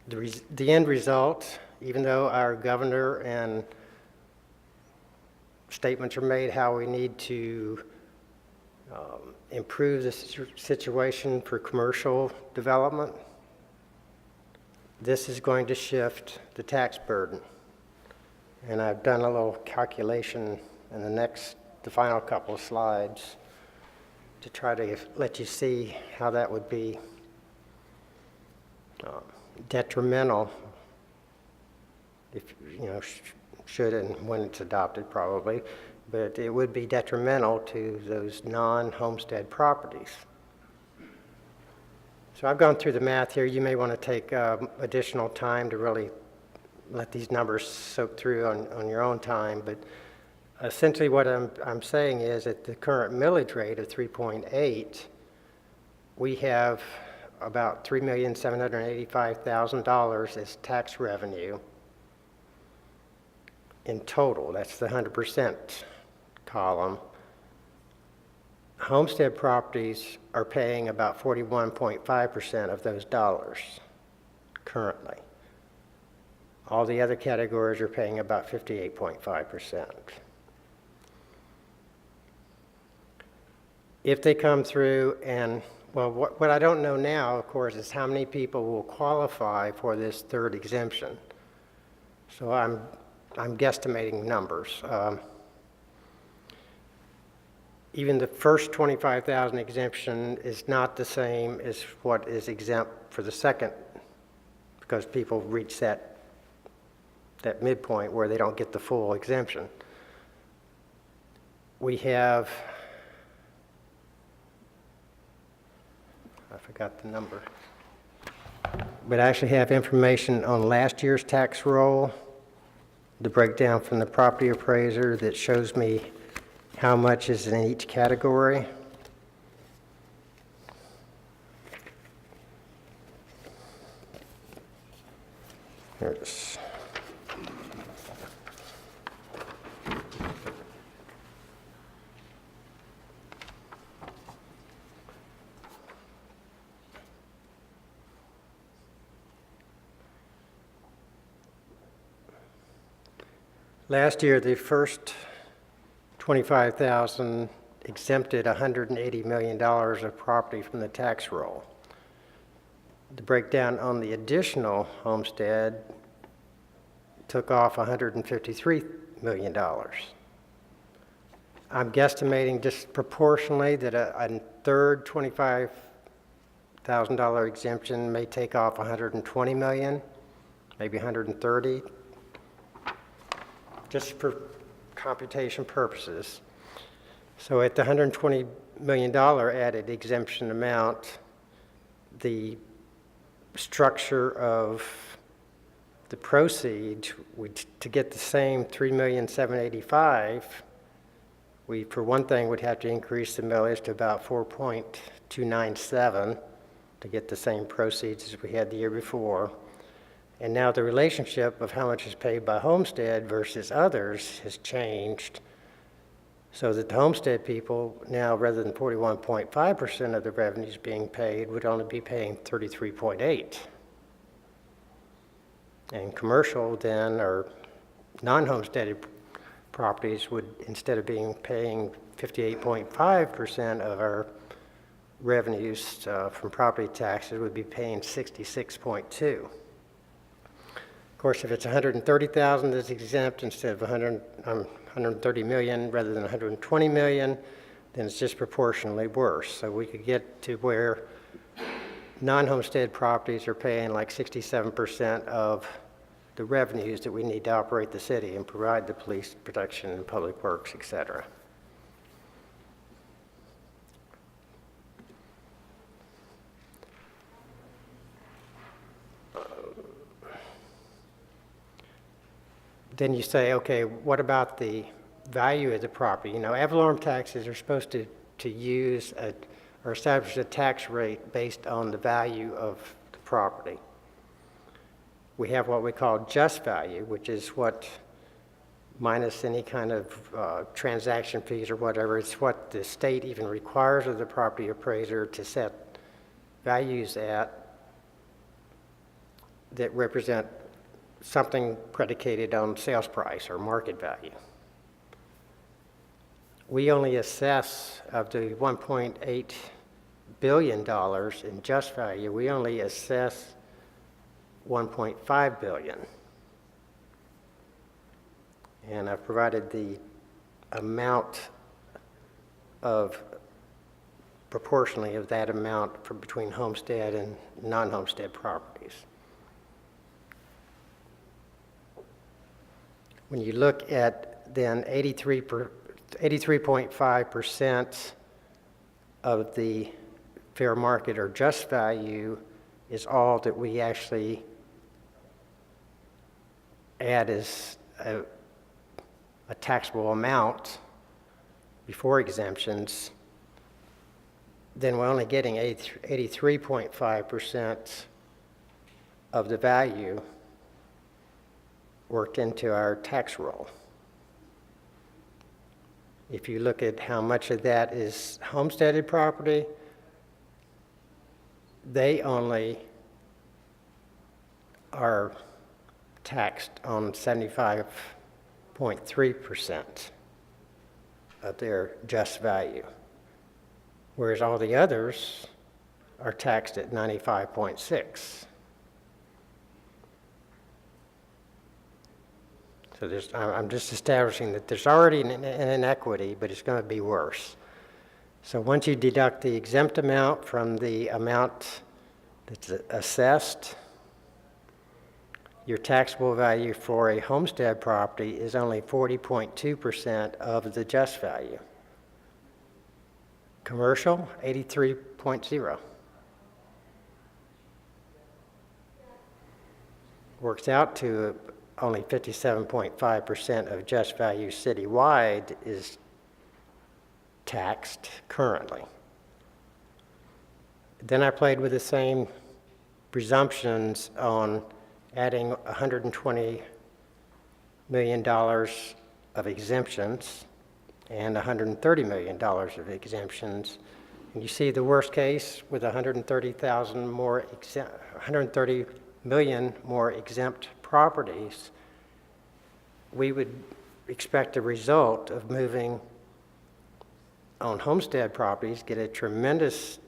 The end result, even though our governor and statements are made how we need to improve the situation for commercial development, this is going to shift the tax burden. And I've done a little calculation in the final couple of slides to try to let you see how that would be detrimental, if you know, should and when it's adopted probably, but it would be detrimental to those non-homestead properties. So I've gone through the math here. You may want to take additional time to really let these numbers soak through on your own time, but essentially what I'm saying is at the current millage rate of 3.8, we have about $3,785,000 as tax revenue in total. That's the 100% column. Homestead properties are paying about 41.5% of those dollars currently. All the other categories are paying about 58.5%. If they come through and, well, what I don't know now, of course, is how many people will qualify for this third exemption. So I'm guesstimating numbers. Even the first 25,000 exemption is not the same as what is exempt for the second, because people reach that midpoint where they don't get the full exemption. We have, I forgot the number, but I actually have information on last year's tax roll the breakdown from the property appraiser that shows me how much is in each category. Here it is. Last year, the first 25,000 exempted $180 million of property from the tax roll. The breakdown on the additional homestead took off $153 million. I'm guesstimating disproportionately that a third $25,000 exemption may take off $120 million, maybe $130, just for computation purposes. So at the $120 million added exemption amount, the structure of the proceeds, to get the same $3,785,000, we, for one thing, would have to increase the millage to about 4.297 to get the same proceeds as we had the year before. And now the relationship of how much is paid by homestead versus others has changed, so that the homestead people now, rather than 41.5% of the revenues being paid, would only be paying 33.8%. And commercial then, or non-homesteaded properties would, instead of paying 58.5% of our revenues from property taxes, would be paying 66.2%. Of course, if it's 130,000 that's exempt instead of 130 million rather than 120 million, then it's disproportionately worse. So we could get to where non-homestead properties are paying like 67% of the revenues that we need to operate the city and provide the police protection and public works, et cetera. Then you say, okay, what about the value of the property? You know, ad valorem taxes are supposed to use or establish a tax rate based on the value of the property. We have what we call just value, which is what, minus any kind of transaction fees or whatever, it's what the state even requires of the property appraiser to set values at that represent something predicated on sales price or market value. We only assess, of the $1.8 billion in just value, we only assess $1.5 billion. And I've provided the amount of, proportionally of that amount for between homestead and non-homestead properties. When you look at then 83.5% of the fair market or just value is all that we actually add as a taxable amount before exemptions, then we're only getting 83.5% of the value worked into our tax roll. If you look at how much of that is homesteaded property, they only are taxed on 75.3% of their just value, whereas all the others are taxed at 95.6%. So I'm just establishing that there's already an inequity, but it's going to be worse. So once you deduct the exempt amount from the amount that's assessed, your taxable value for a homestead property is only 40.2% of the just value. Commercial, 83.0%. Works out to only 57.5% of just value citywide is taxed currently. Then I played with the same presumptions on adding $120 million of exemptions and $130 million of exemptions. And you see the worst case with 130 million more exempt properties, we would expect a result of moving on homestead properties, get a tremendous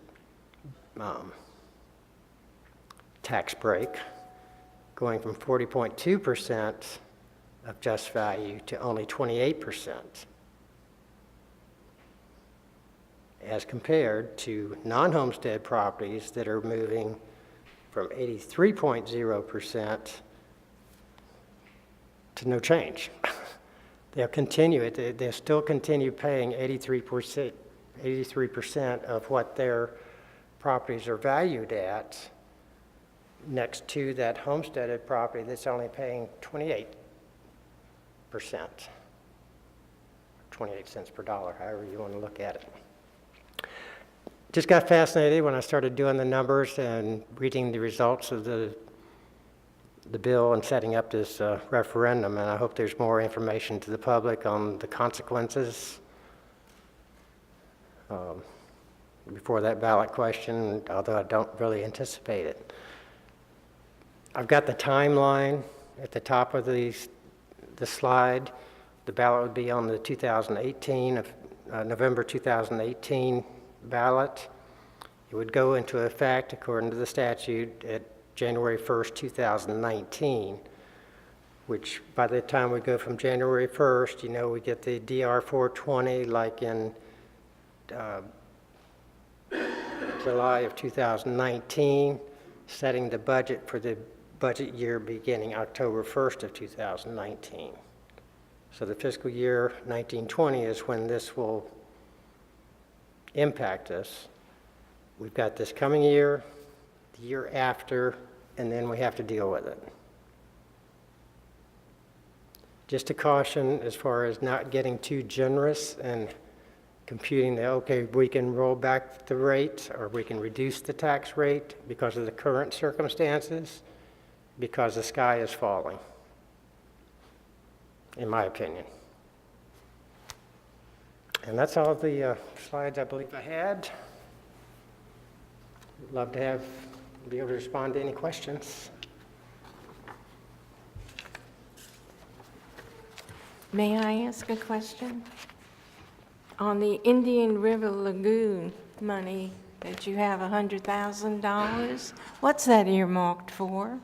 tax break, going from 40.2% of just value to only 28%, as compared to non-homestead properties that are moving from 83.0% to no change. They'll continue it. They'll still continue paying 83% of what their properties are valued at, next to that homesteaded property that's only paying 28%, 28 cents per dollar, however you want to look at it. Just got fascinated when I started doing the numbers and reading the results of the bill and setting up this referendum, and I hope there's more information to the public on the consequences before that ballot question, although I don't really anticipate it. I've got the timeline at the top of the slide. The ballot would be on the 2018, November 2018 ballot. It would go into effect, according to the statute, at January 1st, 2019, which by the time we go from January 1st, you know, we get the DR 420 like in July of 2019, setting the budget for the budget year beginning October 1st of 2019. So the fiscal year 1920 is when this will impact us. We've got this coming year, the year after, and then we have to deal with it. Just a caution as far as not getting too generous and computing that, okay, we can roll back the rate or we can reduce the tax rate because of the current circumstances, because the sky is falling, in my opinion. And that's all the slides I believe I had. Love to be able to respond to any questions. May I ask a question? On the Indian River Lagoon money that you have $100,000, what's that earmarked for?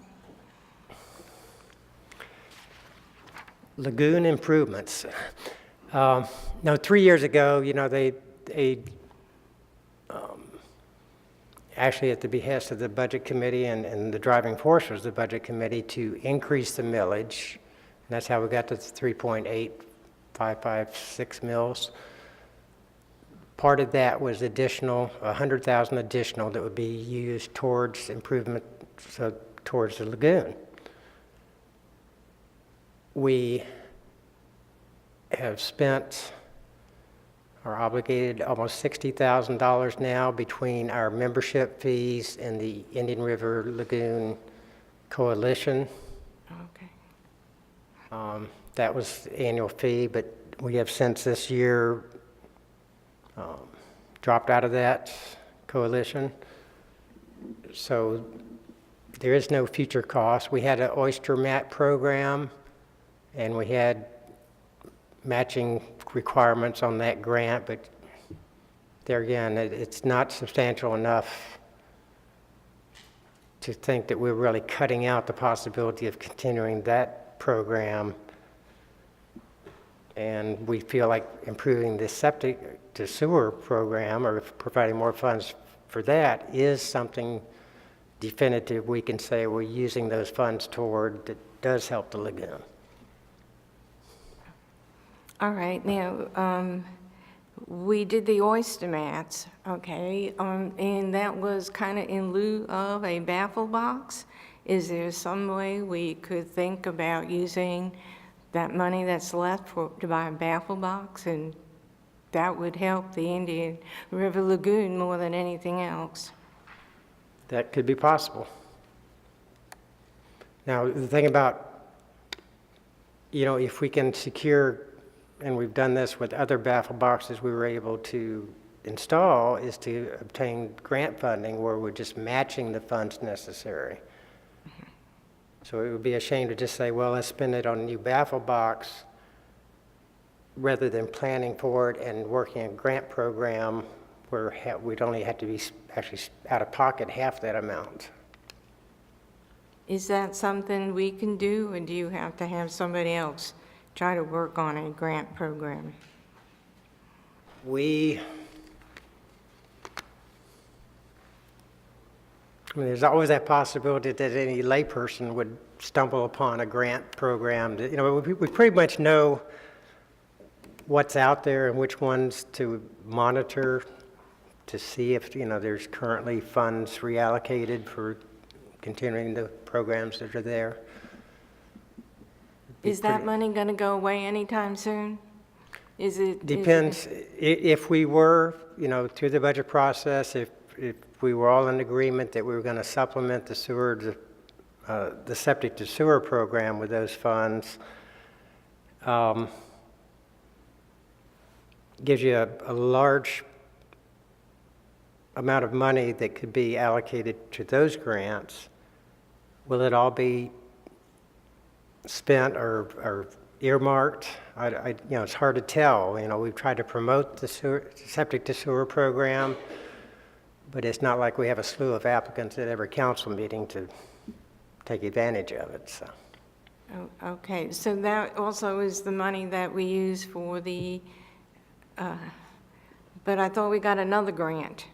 Lagoon improvements. No, 3 years ago, you know, they actually at the behest of the Budget Committee and the driving force was the Budget Committee to increase the millage. And that's how we got to 3.8556 mils. Part of that was additional, 100,000 additional that would be used towards improvement, so towards the lagoon. We have spent or obligated almost $60,000 now between our membership fees and the Indian River Lagoon Coalition. Okay. That was the annual fee, but we have since this year dropped out of that coalition. So there is no future cost. We had an oyster mat program, and we had matching requirements on that grant, but there again, it's not substantial enough to think that we're really cutting out the possibility of continuing that program. And we feel like improving the septic to sewer program or providing more funds for that is something definitive we can say we're using those funds toward that does help the lagoon. All right, now, we did the oyster mats, okay, and that was kind of in lieu of a baffle box. Is there some way we could think about using that money that's left to buy a baffle box? And that would help the Indian River Lagoon more than anything else. That could be possible. Now, the thing about, if we can secure, and we've done this with other baffle boxes we were able to install, is to obtain grant funding where we're just matching the funds necessary. So it would be a shame to just say, well, let's spend it on a new baffle box rather than planning for it and working a grant program where we'd only have to be actually out of pocket half that amount. Is that something we can do, or do you have to have somebody else try to work on a grant program? There's always that possibility that any layperson would stumble upon a grant program. We pretty much know what's out there and which ones to monitor to see if, there's currently funds reallocated for continuing the programs that are there. Is that money going to go away anytime soon? Depends. If we were, through the budget process, if we were all in agreement that we were going to supplement the septic to sewer program with those funds, gives you a large amount of money that could be allocated to those grants. Will it all be spent or earmarked? It's hard to tell. We've tried to promote the septic to sewer program, but it's not like we have a slew of applicants at every council meeting to take advantage of it. So. Oh, okay, so that also is the money that we use for the, but I thought we got another grant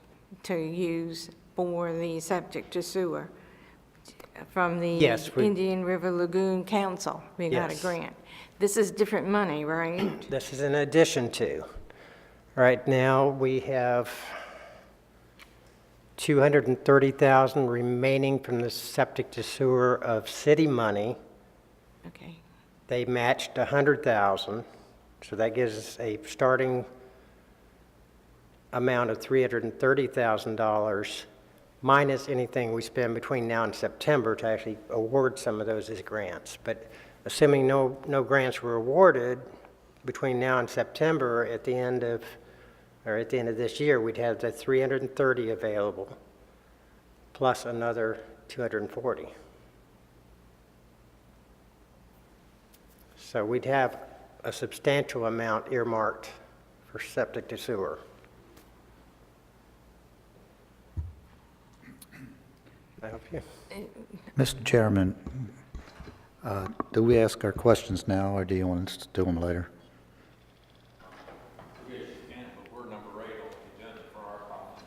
to use for the septic to sewer from the Indian River Lagoon Council. We got a grant. This is different money, right? This is in addition to. Right now, we have $230,000 remaining from the septic to sewer of city money. Okay. They matched $100,000, so that gives us a starting amount of $330,000 minus anything we spend between now and September to actually award some of those as grants. But assuming no grants were awarded between now and September, at the end of this year, we'd have the 330 available plus another 240. So we'd have a substantial amount earmarked for septic to sewer. I help you? Mr. Chairman, do we ask our questions now, or do you want us to do them later? Yes, you can, but we're number 8 on the agenda for our comments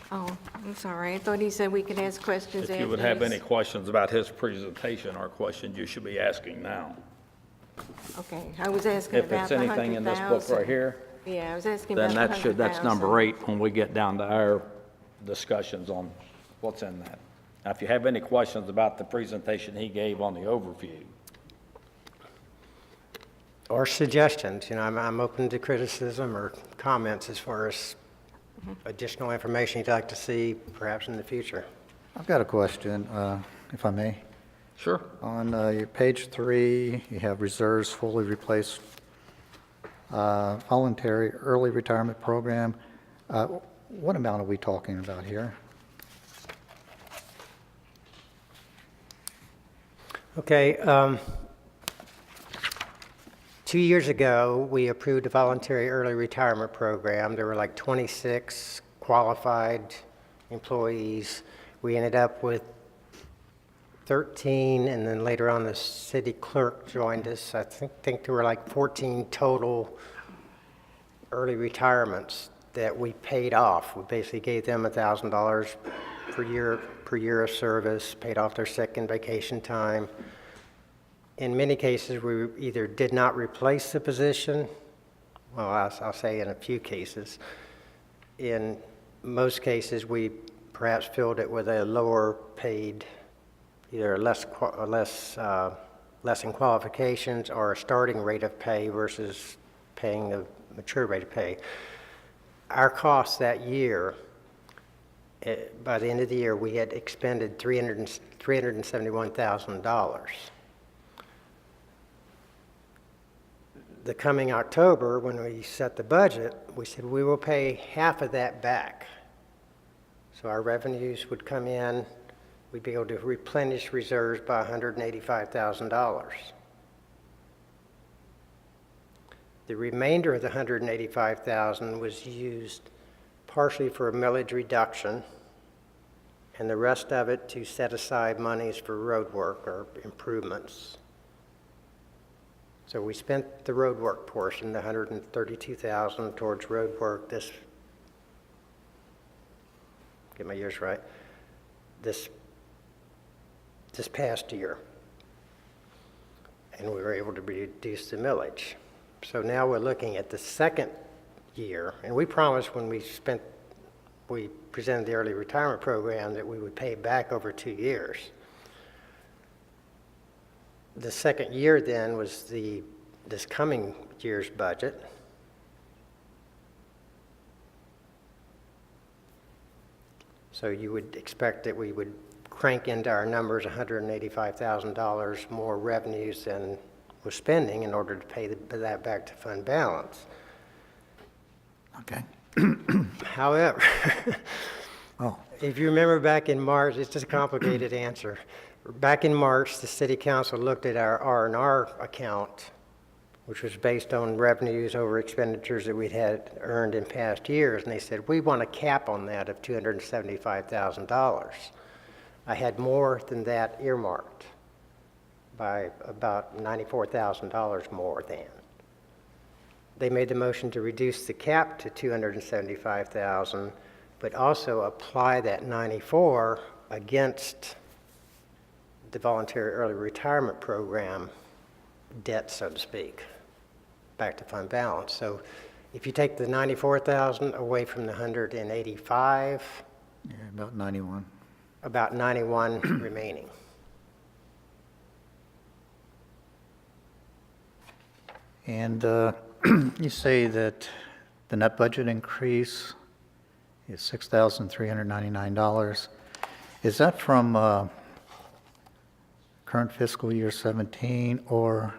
and questions. Oh, I'm sorry. I thought he said we could ask questions If you would have any questions about his presentation or questions, you should be asking now. Okay, I was asking If about it's the anything in this book right here, Yeah, I was asking about then the that's 100,000. number 8 when we get down to our discussions on what's in that. Now, if you have any questions about the presentation he gave on the overview, Or suggestions, I'm open to criticism or comments as far as additional information you'd like to see perhaps in the future. I've got a question, if I may. sure. On your page 3, you have reserves fully replaced, voluntary early retirement program. What amount are we talking about here? Okay, 2 years ago, we approved a voluntary early retirement program. There were like 26 qualified employees. We ended up with 13, and then later on the city clerk joined us. I think there were like 14 total early retirements that we paid off. We basically gave them $1,000 per year of service, paid off their sick and vacation time. In many cases, we either did not replace the position, well, I'll say in a few cases. In most cases, we perhaps filled it with a lower paid either less in qualifications or a starting rate of pay versus paying the mature rate of pay. Our costs that year, by the end of the year, we had expended $371,000. The coming October, when we set the budget, we said we will pay half of that back. So our revenues would come in, we'd be able to replenish reserves by $185,000. The remainder of the $185,000 was used partially for a millage reduction, and the rest of it to set aside monies for road work or improvements. So we spent the road work portion, the $132,000 towards road work this, get my years right, this past year. And we were able to reduce the millage. So now we're looking at the second year, and we promised when we presented the early retirement program that we would pay back over 2 years. The second year then was this coming year's budget. So you would expect that we would crank into our numbers $185,000 more revenues than we're spending in order to pay that back to fund balance. Okay. However, Oh, if you remember back in March, it's just a complicated answer. Back in March, the city council looked at our R&R account, which was based on revenues over expenditures that we'd had earned in past years, and they said, we want a cap on that of $275,000. I had more than that earmarked by about $94,000 more than. They made the motion to reduce the cap to $275,000, but also apply that 94 against the voluntary early retirement program debt, so to speak, back to fund balance. So if you take the 94,000 away from the 185, yeah, about 91. about 91 remaining. And you say that the net budget increase is $6,399. Is that from current fiscal year 17 or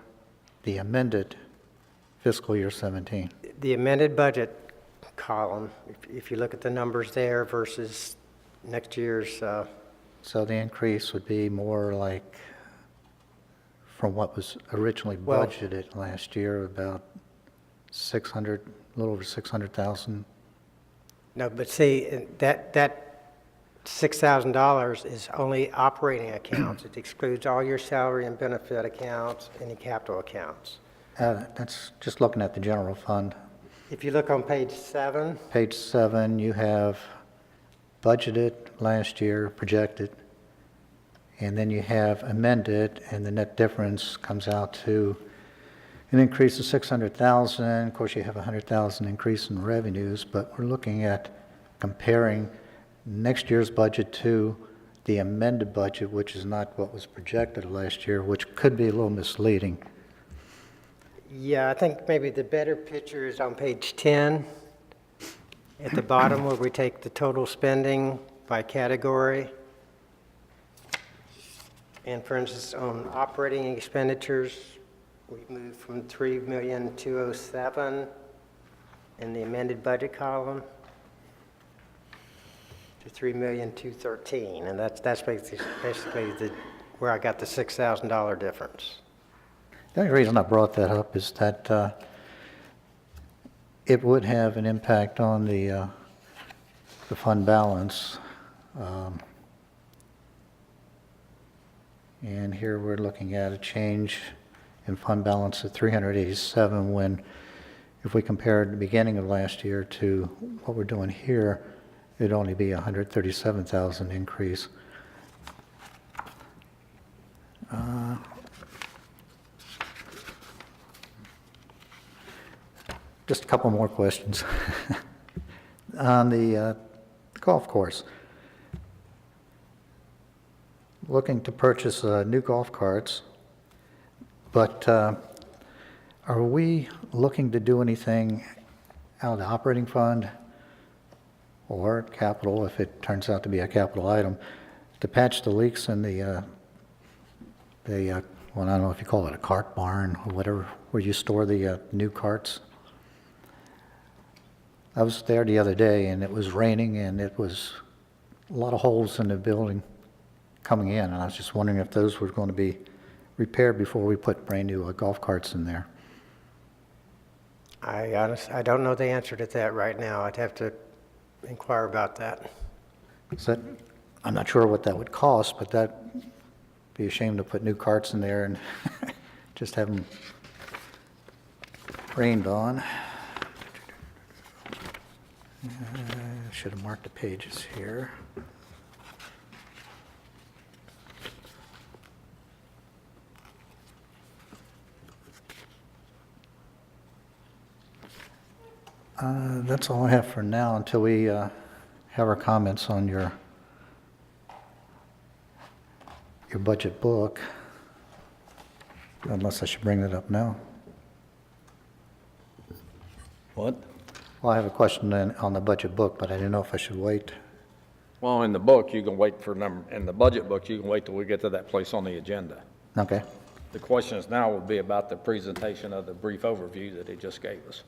the amended fiscal year 17? The amended budget column, if you look at the numbers there versus next year's, So the increase would be more like from what was originally Well- budgeted last year, about 600, a little over 600,000. no, but see, that $6,000 is only operating accounts. It excludes all your salary and benefit accounts, any capital accounts. That's just looking at the general fund. If you look on page 7, Page 7, you have budgeted last year, projected, and then you have amended, and the net difference comes out to an increase of 600,000. Of course, you have a 100,000 increase in revenues, but we're looking at comparing next year's budget to the amended budget, which is not what was projected last year, which could be a little misleading. yeah, I think maybe the better picture is on page 10, at the bottom where we take the total spending by category. And for instance, on operating expenditures, we moved from 3,207,000 in the amended budget column to 3,213,000, and that's basically where I got the $6,000 difference. The only reason I brought that up is that it would have an impact on the fund balance. And here we're looking at a change in fund balance at 387 when, if we compare the beginning of last year to what we're doing here, it'd only be a 137,000 increase. Just a couple more questions. On the golf course, looking to purchase new golf carts, but are we looking to do anything out of the operating fund or capital, if it turns out to be a capital item, to patch the leaks in the well, I don't know if you call it a cart barn or whatever, where you store the new carts? I was there the other day, and it was raining, and it was a lot of holes in the building coming in, and I was just wondering if those were going to be repaired before we put brand-new golf carts in there. I don't know the answer to that right now. I'd have to inquire about that. So I'm not sure what that would cost, but that'd be a shame to put new carts in there and just have them rained on. Should have marked the pages here. That's all I have for now until we have our comments on your budget book, unless I should bring that up now. What? Well, I have a question on the budget book, but I didn't know if I should wait. Well, in the book, you can wait for in the budget book, you can wait till we get to that place on the agenda. Okay. The questions now will be about the presentation of the brief overview that he just gave us.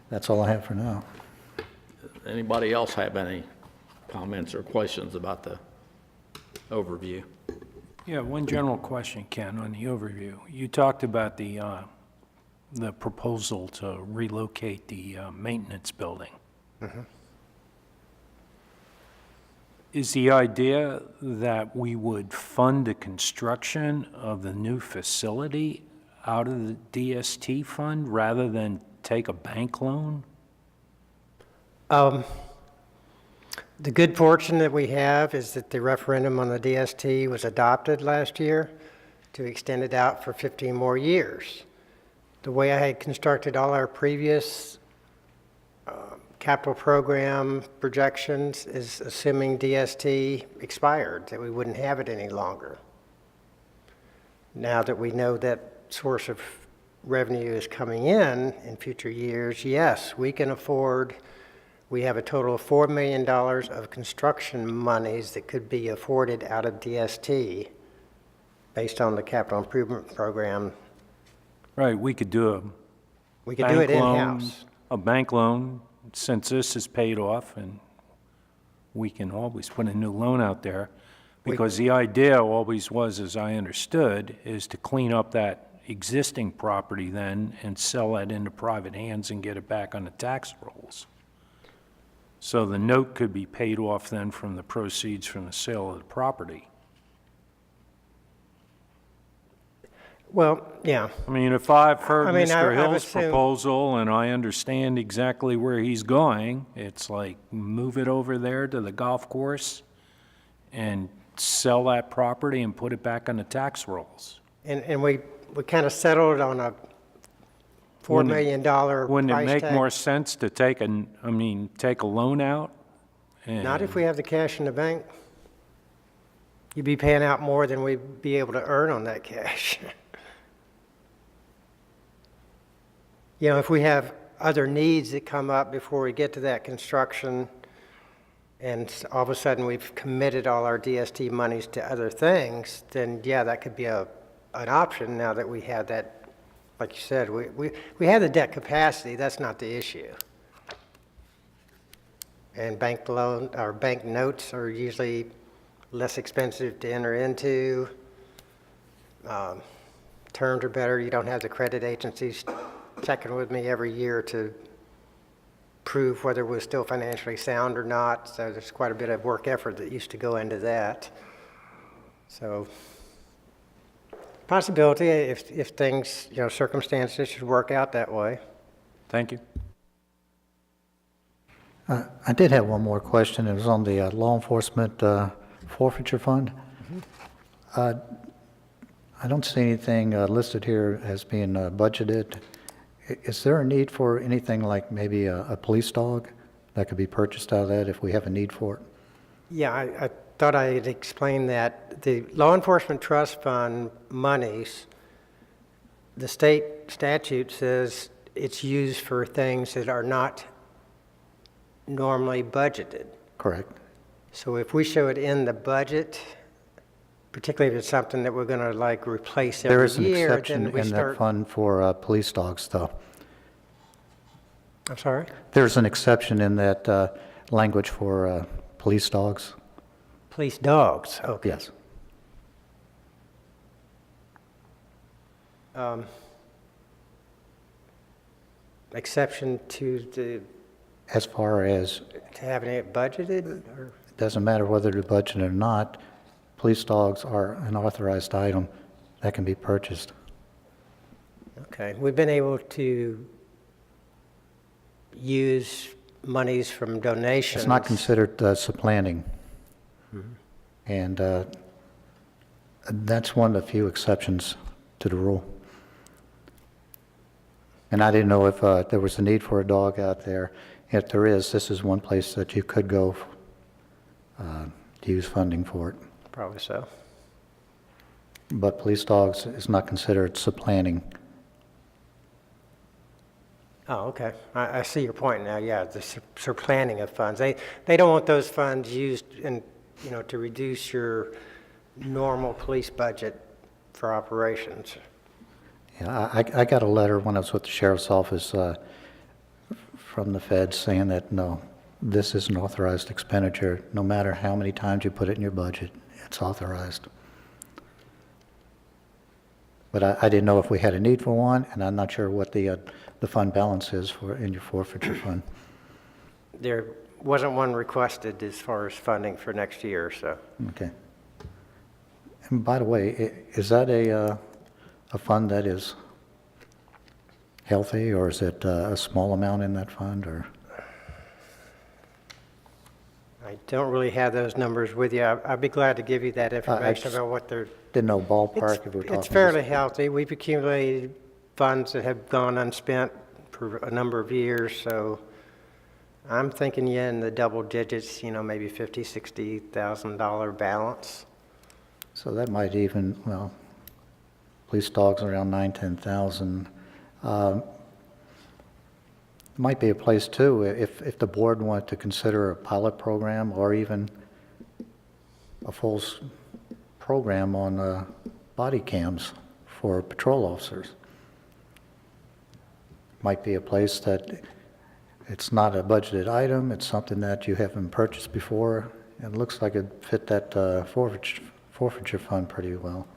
That's all I have for now. Anybody else have any comments or questions about the overview? Yeah, one general question, Ken, on the overview. You talked about the proposal to relocate the maintenance building. Is the idea that we would fund the construction of the new facility out of the DST fund rather than take a bank loan? The good fortune that we have is that the referendum on the DST was adopted last year to extend it out for 15 more years. The way I had constructed all our previous capital program projections is assuming DST expired, that we wouldn't have it any longer. Now that we know that source of revenue is coming in future years, yes, we can afford. We have a total of $4 million of construction monies that could be afforded out of DST based on the capital improvement program. Right, we could do a We could do it bank loan, in-house. a bank loan, since this is paid off, and we can always put a new loan out there. Because the idea always was, as I understood, is to clean up that existing property then and sell that into private hands and get it back on the tax rolls. So the note could be paid off then from the proceeds from the sale of the property. Well, yeah. I mean, if I've heard I mean, Mr. I've Hill's assumed- proposal and I understand exactly where he's going, it's like move it over there to the golf course and sell that property and put it back on the tax rolls. And we kind of settled on a $4 million Wouldn't it price make tag. more sense to take take a loan out? Not if we have the cash in the bank. You'd be paying out more than we'd be able to earn on that cash. You know, if we have other needs that come up before we get to that construction, and all of a sudden we've committed all our DST monies to other things, then yeah, that could be an option now that we have that. Like you said, we have the debt capacity, that's not the issue. And bank loan, or bank notes are usually less expensive to enter into. Terms are better, you don't have the credit agencies checking with me every year to prove whether we're still financially sound or not. So there's quite a bit of work effort that used to go into that. So possibility if things, you know, circumstances should work out that way. Thank you. I did have one more question. It was on the law enforcement forfeiture fund. I don't see anything listed here as being budgeted. Is there a need for anything like maybe a police dog that could be purchased out of that if we have a need for it? Yeah, thought I had explained that the law enforcement trust fund monies, the state statute says it's used for things that are not normally budgeted. Correct. So if we show it in the budget, particularly if it's something that we're going to like replace There every is an year, exception then we in that start. fund for police dogs, though. I'm sorry? There's an exception in that language for police dogs. Police dogs, okay. Yes. Exception to As far as, having it budgeted, or? it doesn't matter whether they're budgeted or not, police dogs are an authorized item that can be purchased. Okay, we've been able to use monies from donations. It's not considered supplanting. And that's one of the few exceptions to the rule. And I didn't know if there was a need for a dog out there. If there is, this is one place that you could go to use funding for it. Probably so. But police dogs is not considered supplanting. Oh, okay. I see your point now, yeah, the supplanting of funds. They don't want those funds used in, to reduce your normal police budget for operations. Yeah, I got a letter when I was with the sheriff's office from the feds saying that, no, this is an authorized expenditure. No matter how many times you put it in your budget, it's authorized. But I didn't know if we had a need for one, and I'm not sure what the fund balance is in your forfeiture fund. There wasn't one requested as far as funding for next year, so. Okay. And by the way, is that a fund that is healthy, or is it a small amount in that fund, or? I don't really have those numbers with you. I'd be glad to give you that information just about what they're. Didn't know ballpark if we're talking. It's fairly healthy. We've accumulated funds that have gone unspent for a number of years, so I'm thinking, yeah, in the double digits, maybe $50,000, $60,000 balance. So that might even, well, police dogs around 10,000. Might be a place too, if the board wanted to consider a pilot program or even a full program on body cams for patrol officers. Might be a place that it's not a budgeted item, it's something that you haven't purchased before. It looks like it fit that forfeiture fund pretty well.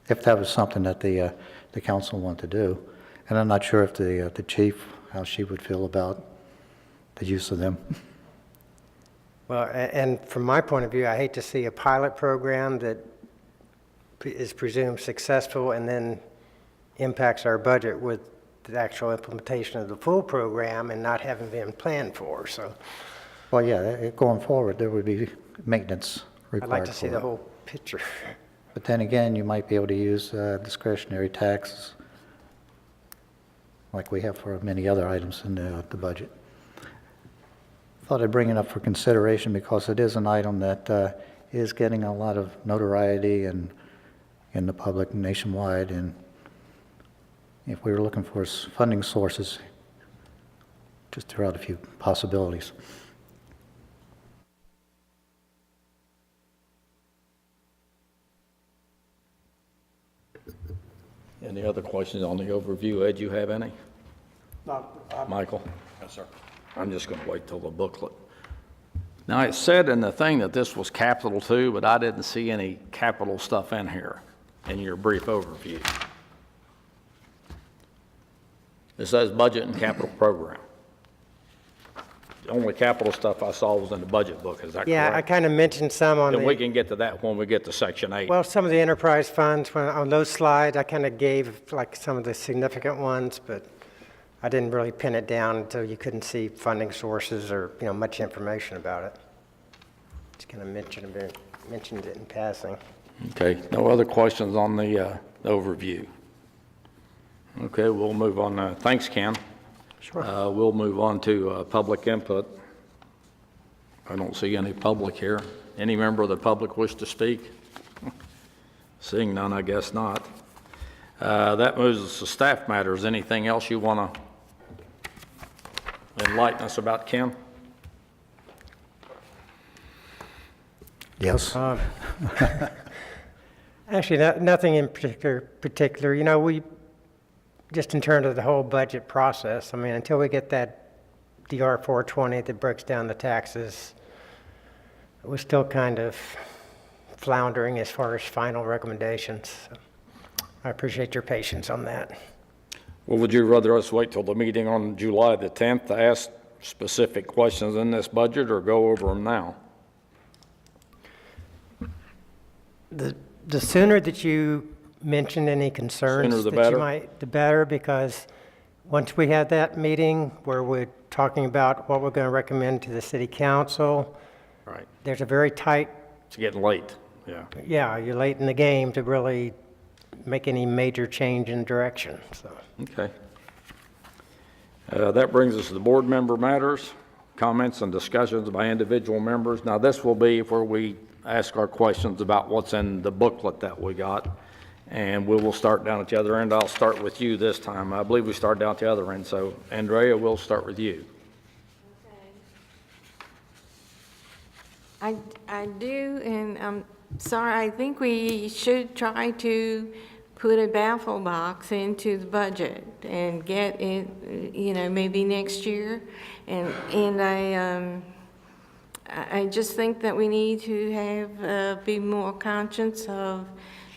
If that was something that the council wanted to do. And I'm not sure if the chief, how she would feel about the use of them. Well, and from my point of view, I hate to see a pilot program that is presumed successful and then impacts our budget with the actual implementation of the full program and not having been planned for, so. Well, yeah, going forward, there would be maintenance required. I'd like to see for the it. whole picture. But then again, you might be able to use discretionary taxes like we have for many other items in the budget. Thought I'd bring it up for consideration because it is an item that is getting a lot of notoriety in the public nationwide, and if we were looking for funding sources, just throw out a few possibilities. Any other questions on the overview? Ed, you have any? Michael? Yes, sir. I'm just going to wait till the booklet. Now, it said in the thing that this was capital too, but I didn't see any capital stuff in here in your brief overview. It says budget and capital program. The only capital stuff I saw was in the budget book, is that correct? Yeah, I kind of mentioned some on Then we the, can get to that when we get to section 8. well, some of the enterprise funds, on those slides, I kind of gave like some of the significant ones, but I didn't really pin it down until you couldn't see funding sources or, much information about it. Just kind of mentioned it in passing. Okay, no other questions on the overview? Okay, we'll move on. Thanks, Ken. Sure. We'll move on to public input. I don't see any public here. Any member of the public wish to speak? Seeing none, I guess not. That moves us to staff matters. Anything else you want to enlighten us about, Ken? Yes? Actually, nothing in particular. You know, we, just in terms of the whole budget process, I mean, until we get that DR 420 that breaks down the taxes, we're still kind of floundering as far as final recommendations. So I appreciate your patience on that. Well, would you rather us wait till the meeting on July the 10th to ask specific questions in this budget, or go over them now? The sooner that you mention any concerns Sooner the that better. you might, the better, because once we have that meeting where we're talking about what we're going to recommend to the city council, Right. there's a very tight, It's getting late, yeah. yeah, you're late in the game to really make any major change in direction, so. Okay. That brings us to the board member matters, comments and discussions by individual members. Now, this will be where we ask our questions about what's in the booklet that we got, and we will start down at the other end. I'll start with you this time. I believe we started down at the other end, so Andrea, we'll start with you. I do, and I'm sorry, I think we should try to put a baffle box into the budget and get it, you know, maybe next year. And I just think that we need to have, be more conscious of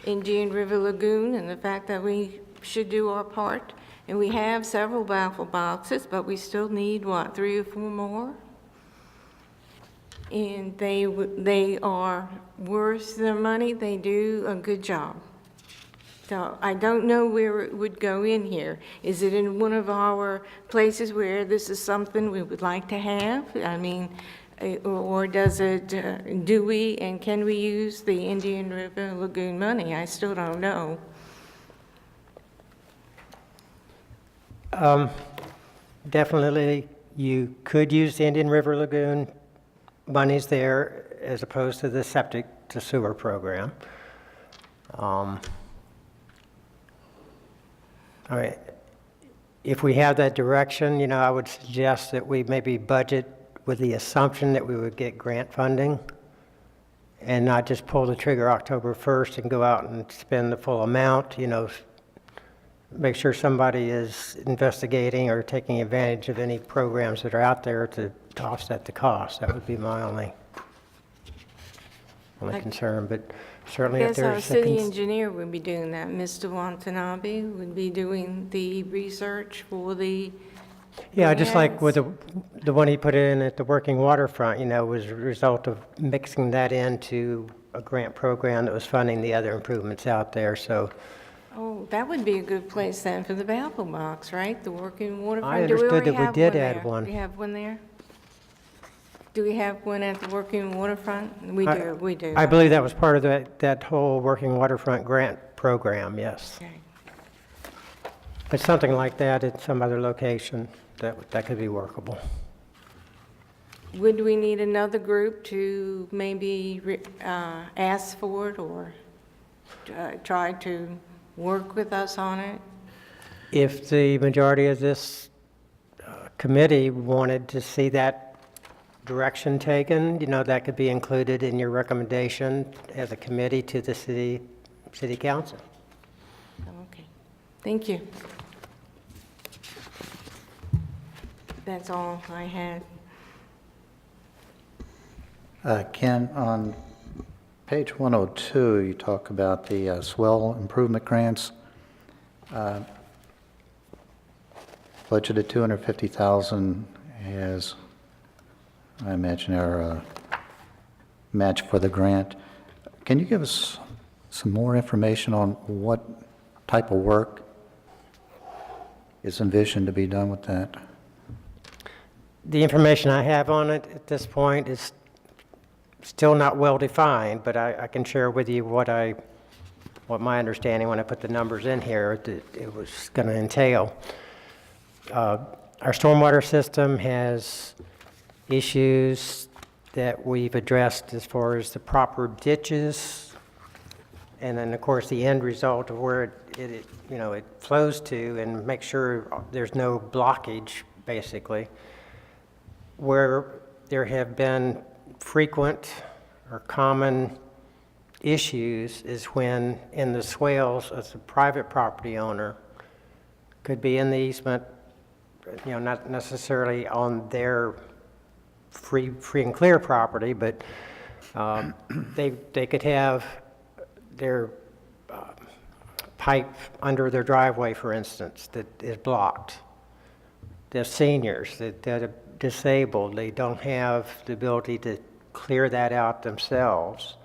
Indian River Lagoon and the fact that we should do our part. And we have several baffle boxes, but we still need, what, 3 or 4 more? And they are worth their money. They do a good job. So I don't know where it would go in here. Is it in one of our places where this is something we would like to have? I mean, or does it, do we and can we use the Indian River Lagoon money? I still don't know. Definitely, you could use the Indian River Lagoon monies there as opposed to the septic to sewer program. All right. If we have that direction, you know, I would suggest that we maybe budget with the assumption that we would get grant funding and not just pull the trigger October 1st and go out and spend the full amount, you know, make sure somebody is investigating or taking advantage of any programs that are out there to offset the cost. That would be my only concern, but certainly I if guess our there's city engineer would be doing that. Mr. Watanabe would be doing the research for the yeah, just like with grants. the one he put in at the working waterfront, you know, was a result of mixing that into a grant program that was funding the other improvements out there, so. Oh, that would be a good place then for the baffle box, right? The working waterfront. I Do understood already that we have did one add there? one. We have one there? Do we have one at the working waterfront? We do, we do. I believe that was part of that whole working waterfront grant program, yes. Okay. But something like that at some other location, that could be workable. Would we need another group to maybe ask for it or try to work with us on it? If the majority of this committee wanted to see that direction taken, you know, that could be included in your recommendation as a committee to the city council. Okay, thank you. That's all I had. Ken, on page 102, you talk about the swell improvement grants. Budgeted $250,000 as, I imagine, our match for the grant. Can you give us some more information on what type of work is envisioned to be done with that? The information I have on it at this point is still not well-defined, but I can share with you what my understanding when I put the numbers in here that it was going to entail. Our stormwater system has issues that we've addressed as far as the proper ditches, and then, of course, the end result of where it flows to, and make sure there's no blockage, basically. Where there have been frequent or common issues is when in the swales, as a private property owner, could be in the easement, not necessarily on their free and clear property, but they could have their pipe under their driveway, for instance, that is blocked. They're seniors, that are disabled, they don't have the ability to clear that out themselves.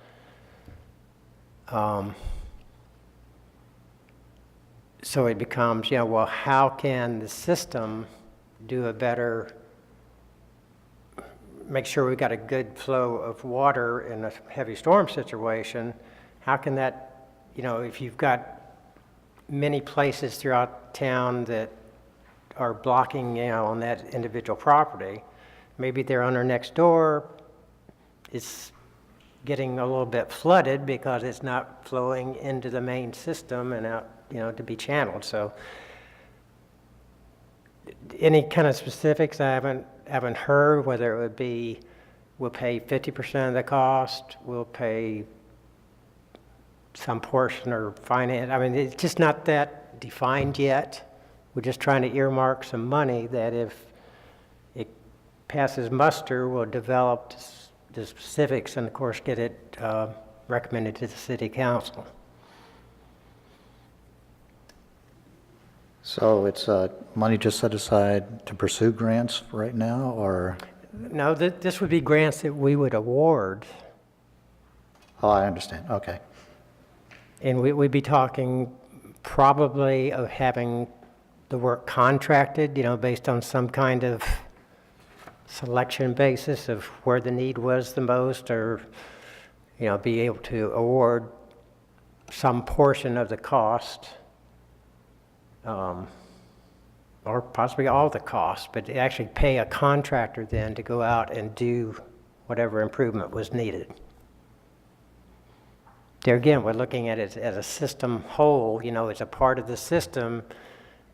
So it becomes, well, how can the system do a better, make sure we've got a good flow of water in a heavy storm situation? How can that, if you've got many places throughout town that are blocking, on that individual property, maybe their owner next door is getting a little bit flooded because it's not flowing into the main system and out, to be channeled. So any kind of specifics I haven't heard, whether it would be we'll pay 50% of the cost, we'll pay some portion or finance. I mean, it's just not that defined yet. We're just trying to earmark some money that if it passes muster, we'll develop the specifics and, of course, get it recommended to the city council. So it's money just set aside to pursue grants right now, or? No, this would be grants that we would award. Oh, I understand, okay. And we'd be talking probably of having the work contracted, based on some kind of selection basis of where the need was the most, or, be able to award some portion of the cost, or possibly all the cost, but actually pay a contractor then to go out and do whatever improvement was needed. There again, we're looking at it as a system whole, it's a part of the system,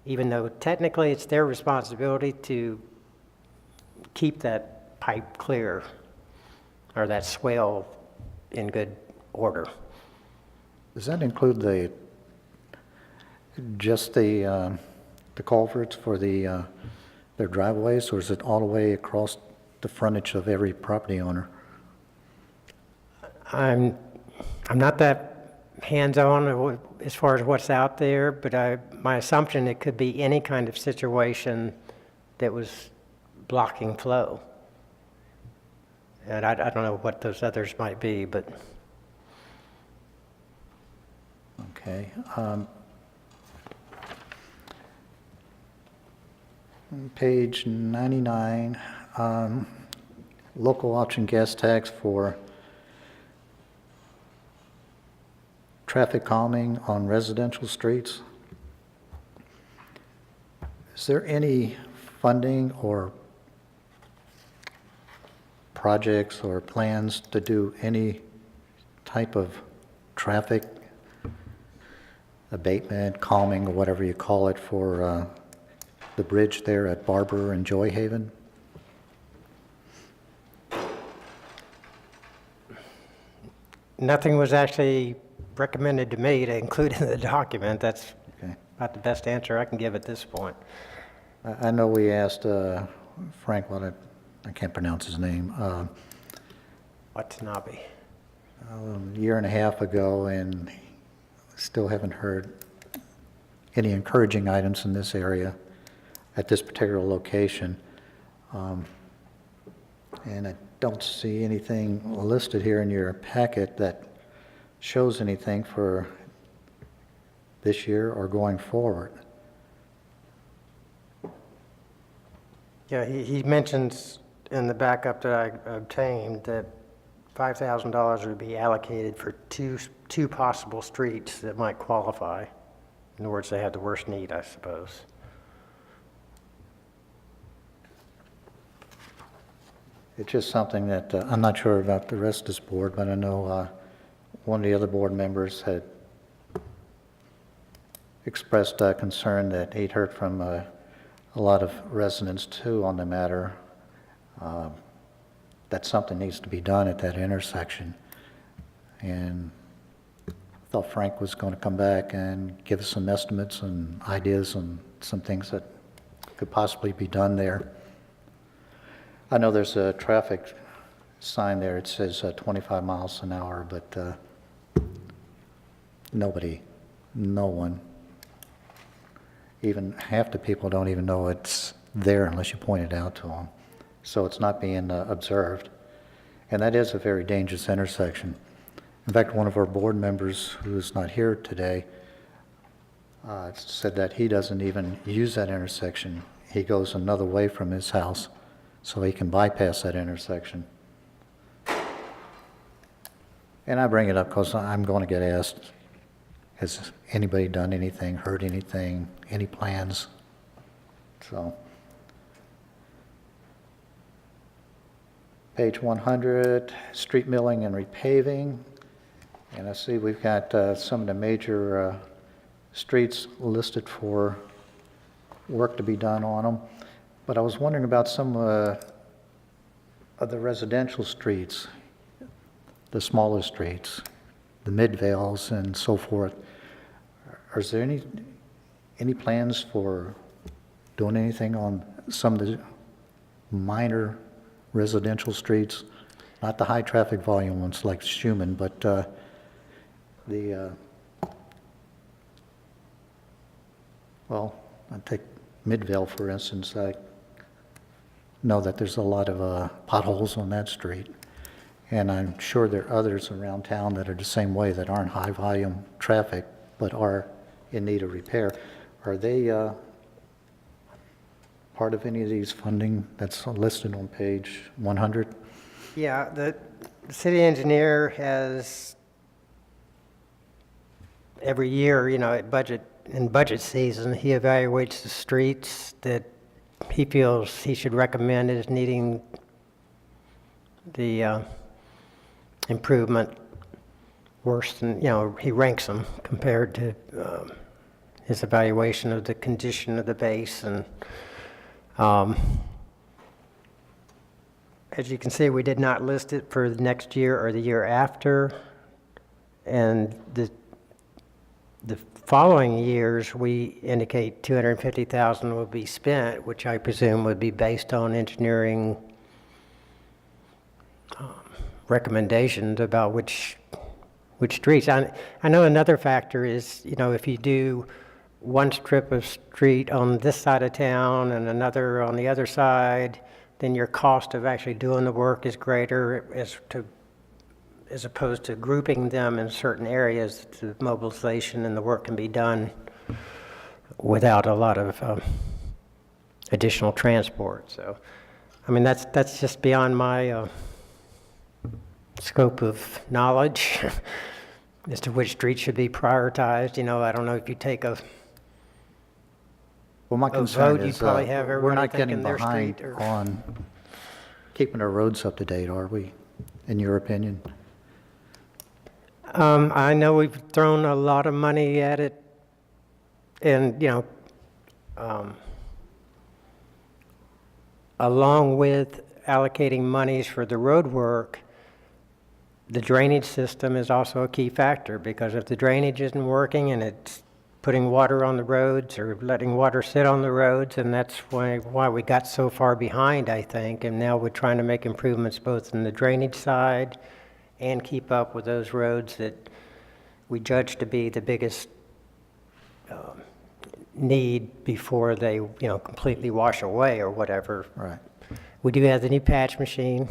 even though technically it's their responsibility to keep that pipe clear or that swale in good order. Does that include just the culverts for their driveways, or is it all the way across the frontage of every property owner? I'm not that hands-on as far as what's out there, but my assumption it could be any kind of situation that was blocking flow. And I don't know what those others might be, but. Okay. Page 99, local option gas tax for traffic calming on residential streets. Is there any funding or projects or plans to do any type of traffic abatement, calming, or whatever you call it, for the bridge there at Barber and Joy Haven? Nothing was actually recommended to me to include in the document. That's Okay. about the best answer I can give at this point. I know we asked Frank, I can't pronounce his name, Watanabe. a year and a half ago, and still haven't heard any encouraging items in this area at this particular location. And I don't see anything listed here in your packet that shows anything for this year or going forward. Yeah, he mentions in the backup that I obtained that $5,000 would be allocated for two possible streets that might qualify. In other words, they have the worst need, I suppose. It's just something that, I'm not sure about the rest of this board, but I know one of the other board members had expressed concern that he'd heard from a lot of residents too on the matter, that something needs to be done at that intersection. And I thought Frank was going to come back and give us some estimates and ideas on some things that could possibly be done there. I know there's a traffic sign there, it says 25 miles an hour, but no one, even half the people don't even know it's there unless you point it out to them. So it's not being observed. And that is a very dangerous intersection. In fact, one of our board members who's not here today said that he doesn't even use that intersection. He goes another way from his house so he can bypass that intersection. And I bring it up because I'm going to get asked, has anybody done anything, heard anything, any plans? So, page 100, street milling and repaving. And I see we've got some of the major streets listed for work to be done on them. But I was wondering about some of the residential streets, the smaller streets, the mid-vales and so forth. Is there any plans for doing anything on some of the minor residential streets? Not the high traffic volume ones like Schumann, but well, I take Midvale for instance. I know that there's a lot of potholes on that street, and I'm sure there are others around town that are the same way, that aren't high volume traffic but are in need of repair. Are they part of any of these funding that's listed on page 100? Yeah, the city engineer has, every year, in budget season, he evaluates the streets that he feels he should recommend as needing the improvement worse than, he ranks them compared to his evaluation of the condition of the base. And as you can see, we did not list it for the next year or the year after. And the following years, we indicate $250,000 will be spent, which I presume would be based on engineering recommendations about which streets. I know another factor is, if you do one strip of street on this side of town and another on the other side, then your cost of actually doing the work is greater as opposed to grouping them in certain areas. The mobilization and the work can be done without a lot of additional transport. So, that's just beyond my scope of knowledge as to which streets should be prioritized. I don't know if you take a Well, my concern vote, is you'd probably have we're everybody not getting thinking their behind street or- on keeping our roads up to date, are we, in your opinion? I know we've thrown a lot of money at it, and, along with allocating monies for the road work, the drainage system is also a key factor, because if the drainage isn't working and it's putting water on the roads or letting water sit on the roads, and that's why we got so far behind, I think. And now we're trying to make improvements both in the drainage side and keep up with those roads that we judge to be the biggest need before they, completely wash away or whatever. Right. We do have the new patch machine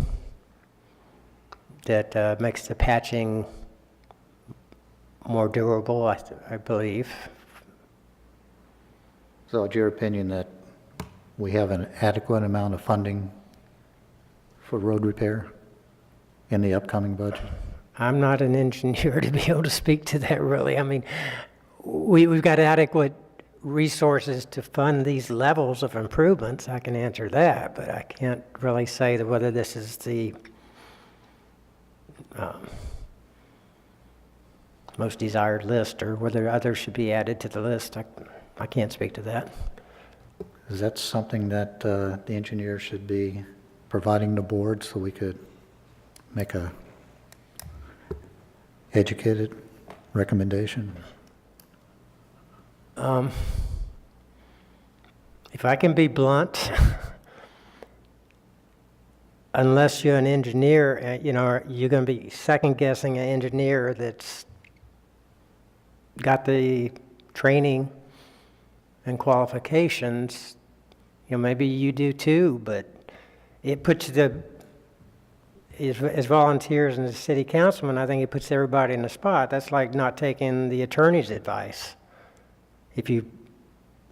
that makes the patching more durable, I believe. So it's your opinion that we have an adequate amount of funding for road repair in the upcoming budget? I'm not an engineer to be able to speak to that, really. We've got adequate resources to fund these levels of improvements, I can answer that, but I can't really say that whether this is the most desired list or whether others should be added to the list. I can't speak to that. Is that something that the engineer should be providing the board so we could make a educated recommendation? If I can be blunt, unless you're an engineer, you're going to be second guessing an engineer that's got the training and qualifications. Maybe you do too, but it puts as volunteers and as city councilmen, I think it puts everybody in the spot. That's like not taking the attorney's advice. If you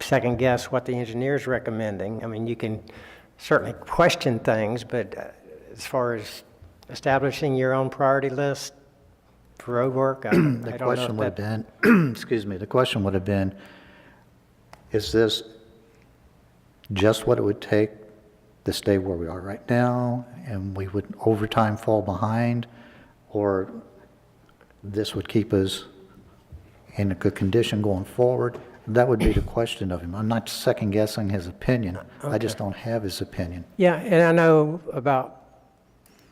second guess what the engineer's recommending, I mean, you can certainly question things, but as far as establishing your own priority list for road work, I don't know The if question would that- have been, excuse me, the question would have been, is this just what it would take to stay where we are right now, and we would over time fall behind, or this would keep us in a good condition going forward? That would be the question of him. I'm not second guessing his opinion. I just don't have his opinion. Yeah, and I know about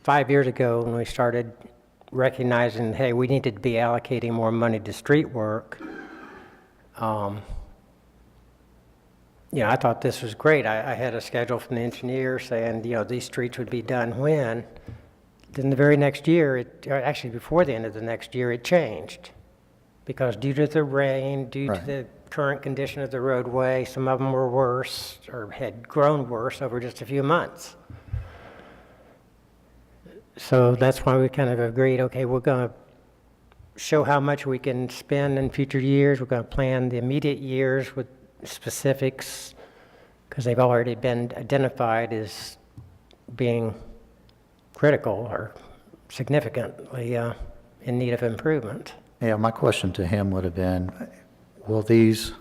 5 years ago when we started recognizing, hey, we needed to be allocating more money to street work, I thought this was great. I had a schedule from the engineer saying, these streets would be done when. Then the very next year, actually before the end of the next year, it changed. Because due to the rain, due to Right. the current condition of the roadway, some of them were worse or had grown worse over just a few months. So that's why we kind of agreed, okay, we're going to show how much we can spend in future years. We're going to plan the immediate years with specifics because they've already been identified as being critical or significantly in need of improvement. Yeah, my question to him would have been, will these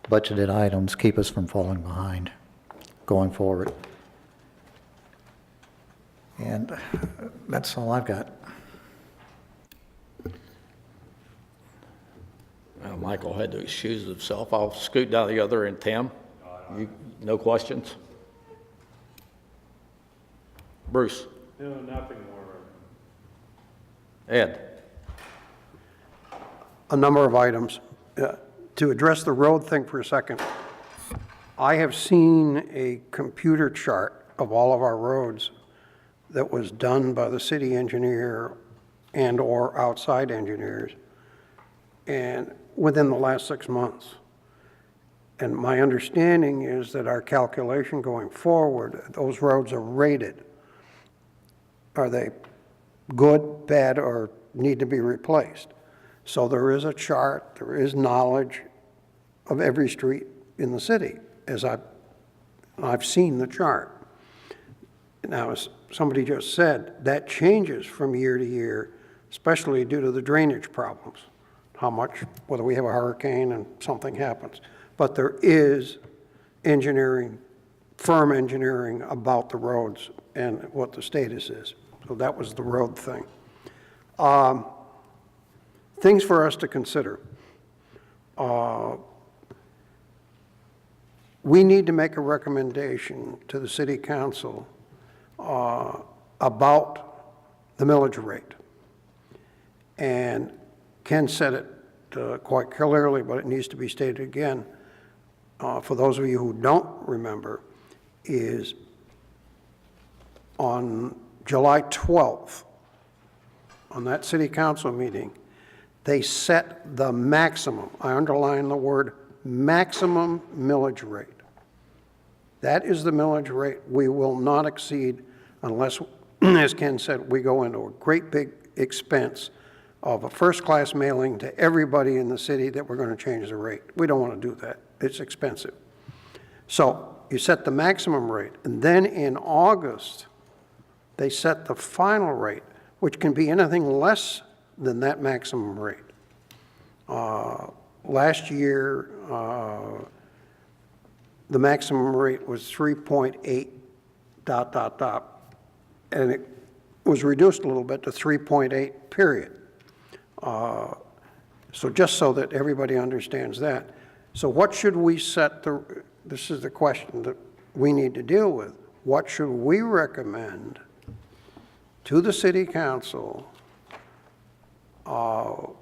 budgeted items keep us from falling behind going forward? And that's all I've got. Well, Michael had to excuse himself. I'll scoot down the other end. Tim, no questions? Bruce? No, nothing more. Ed? A number of items. To address the road thing for a second, I have seen a computer chart of all of our roads that was done by the city engineer and/or outside engineers, and within the last 6 months. And my understanding is that our calculation going forward, those roads are rated. Are they good, bad, or need to be replaced? So there is a chart, there is knowledge of every street in the city, as I've seen the chart. Now, as somebody just said, that changes from year to year, especially due to the drainage problems. How much, whether we have a hurricane and something happens. But there is engineering, firm engineering about the roads and what the status is. So that was the road thing. Things for us to consider. We need to make a recommendation to the city council about the millage rate. And Ken said it quite clearly, but it needs to be stated again. For those of you who don't remember, is on July 12th, on that city council meeting, they set the maximum, I underline the word maximum millage rate. That is the millage rate we will not exceed unless, as Ken said, we go into a great big expense of a first-class mailing to everybody in the city that we're going to change the rate. We don't want to do that. It's expensive. So you set the maximum rate, and then in August, they set the final rate, which can be anything less than that maximum rate. last year, the maximum rate was 3.8 ... and it was reduced a little bit to 3.8, period. So just so that everybody understands that. So what should we set this is the question that we need to deal with. What should we recommend to the city council on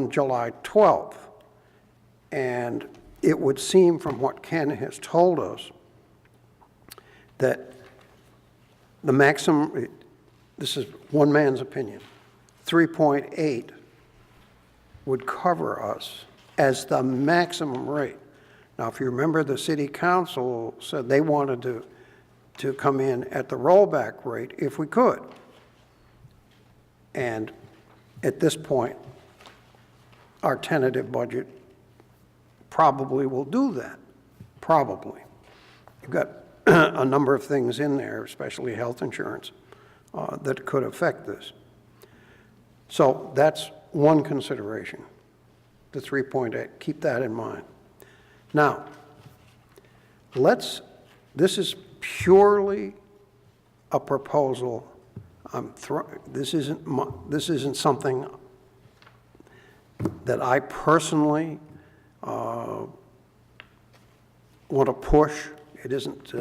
July 12th? And it would seem from what Ken has told us that the maximum, this is one man's opinion, 3.8 would cover us as the maximum rate. Now, if you remember, the city council said they wanted to come in at the rollback rate if we could. And at this point, our tentative budget probably will do that, probably. You've got a number of things in there, especially health insurance, that could affect this. So that's one consideration, the 3.8. Keep that in mind. Now, this is purely a proposal. This isn't something that I personally want to push. It isn't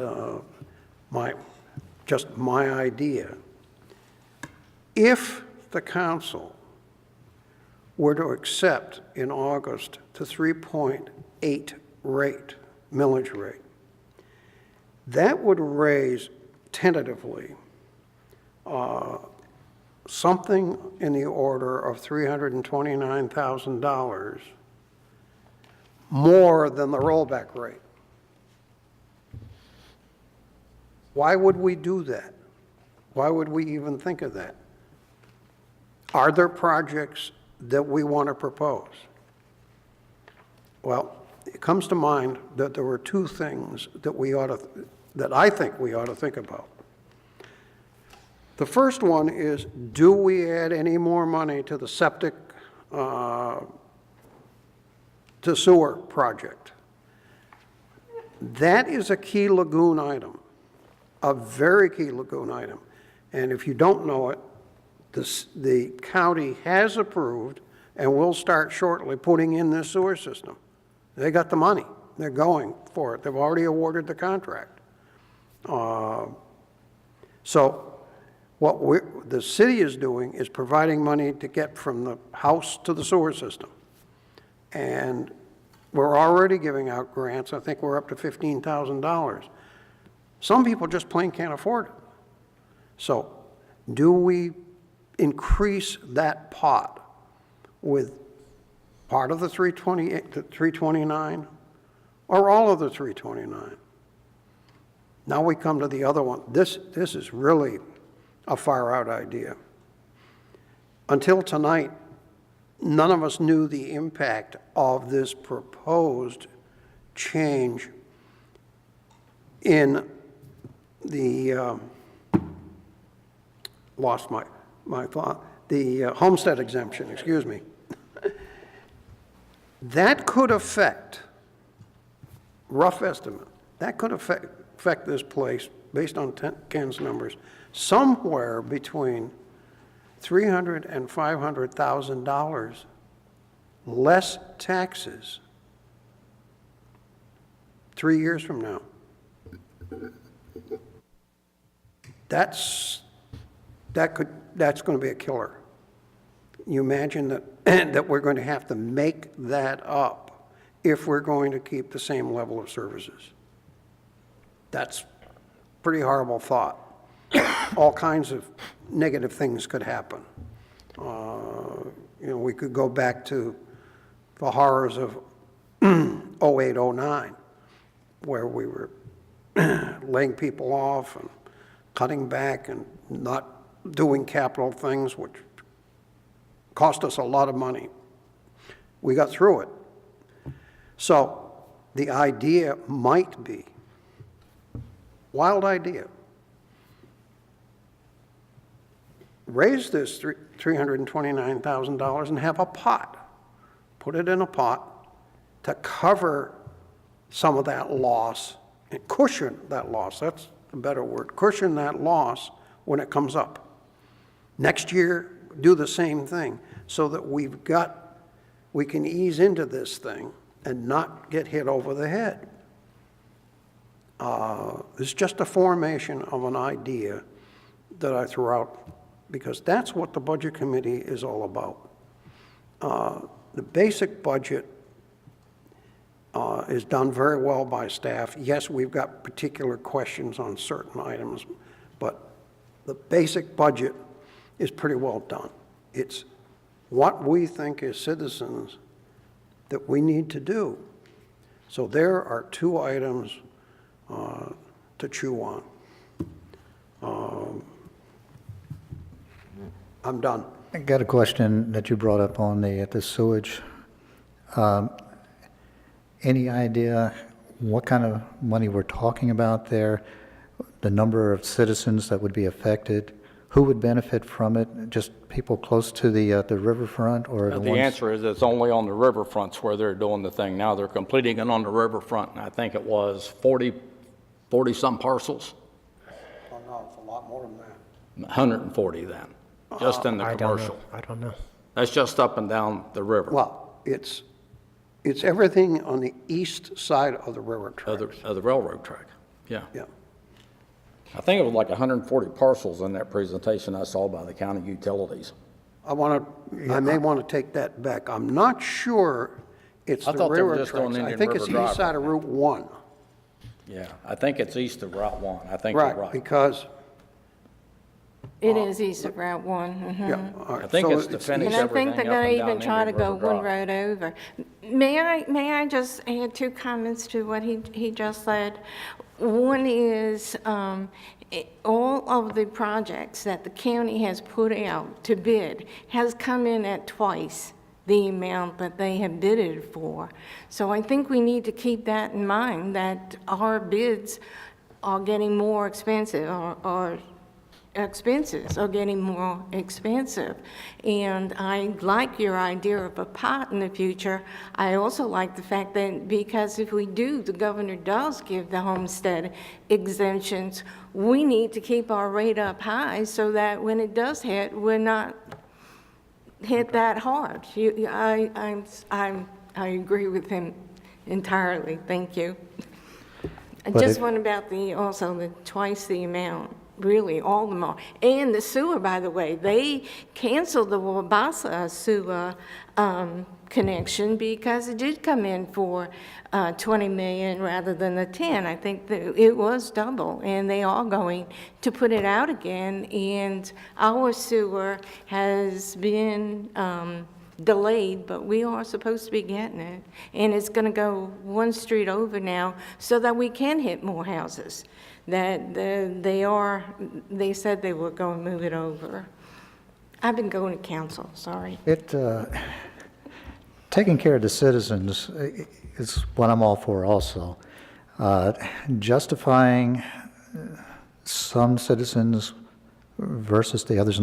just my idea. If the council were to accept in August the 3.8 rate, millage rate, that would raise tentatively something in the order of $329,000 more than the rollback rate. Why would we do that? Why would we even think of that? Are there projects that we want to propose? Well, it comes to mind that there were two things that I think we ought to think about. The first one is, do we add any more money to the septic to sewer project? That is a key lagoon item, a very key lagoon item. And if you don't know it, the county has approved and will start shortly putting in this sewer system. They got the money. They're going for it. They've already awarded the contract. So what the city is doing is providing money to get from the house to the sewer system. And we're already giving out grants. I think we're up to $15,000. Some people just plain can't afford it. So do we increase that pot with part of the 328, the 329, or all of the 329? Now we come to the other one. This is really a far-out idea. Until tonight, none of us knew the impact of this proposed change in the, lost my thought, the homestead exemption, excuse me. That could affect, rough estimate, that could affect this place, based on Ken's numbers, somewhere between $300,000 and $500,000 less taxes 3 years from now. That's going to be a killer. You imagine that we're going to have to make that up if we're going to keep the same level of services. That's a pretty horrible thought. All kinds of negative things could happen. We could go back to the horrors of 08, 09, where we were laying people off and cutting back and not doing capital things, which cost us a lot of money. We got through it. So the idea might be, wild idea, raise this $329,000 and have a pot put it in a pot to cover some of that loss and cushion that loss. That's a better word, cushion that loss when it comes up. Next year, do the same thing so that we can ease into this thing and not get hit over the head. It's just a formation of an idea that I threw out because that's what the Budget Committee is all about. The basic budget is done very well by staff. Yes, we've got particular questions on certain items, but the basic budget is pretty well done. It's what we think as citizens that we need to do. So there are two items to chew on. I'm done. I got a question that you brought up on the sewage. Any idea what kind of money we're talking about there? The number of citizens that would be affected? Who would benefit from it? Just people close to the riverfront or the The ones? answer is it's only on the riverfronts where they're doing the thing. Now they're completing it on the riverfront, and I think it was 40-some parcels, Oh, no, it's a lot more than that. 140 then, just in the commercial. I don't know. That's just up and down the river, Well, it's everything on the east side of the railroad tracks. of the railroad track, yeah. Yeah. I think it was like 140 parcels in that presentation I saw by the county utilities. I may want to take that back. I'm not sure it's I the thought they were railroad just on tracks. I Indian think River it's Drive east side of right now. Route 1. Yeah, I think it's east of Route 1. I think you're Right, right. because, It is east of Route 1. yeah. mhm. all right, I think so it's to finish And I everything think they're up going and to down even try to Indian go River one Drive. road over. May I just add two comments to what he just said? One is, all of the projects that the county has put out to bid has come in at twice the amount that they have bidded for. So I think we need to keep that in mind, that our bids are getting more expensive, or expenses are getting more expensive. And I like your idea of a pot in the future. I also like the fact that, because if we do, the governor does give the homestead exemptions, we need to keep our rate up high so that when it does hit, we're not hit that hard. I agree with him entirely. Thank you. But Just it- one about also the twice the amount, really, all the more. And the sewer, by the way, they canceled the Wabasa sewer connection because it did come in for 20 million rather than the 10. I think that it was double, and they are going to put it out again. And our sewer has been delayed, but we are supposed to be getting it. And it's going to go one street over now so that we can hit more houses. That they said they were going to move it over. I've been going to council, sorry. Taking care of the citizens is what I'm all for also. Justifying some citizens versus the others,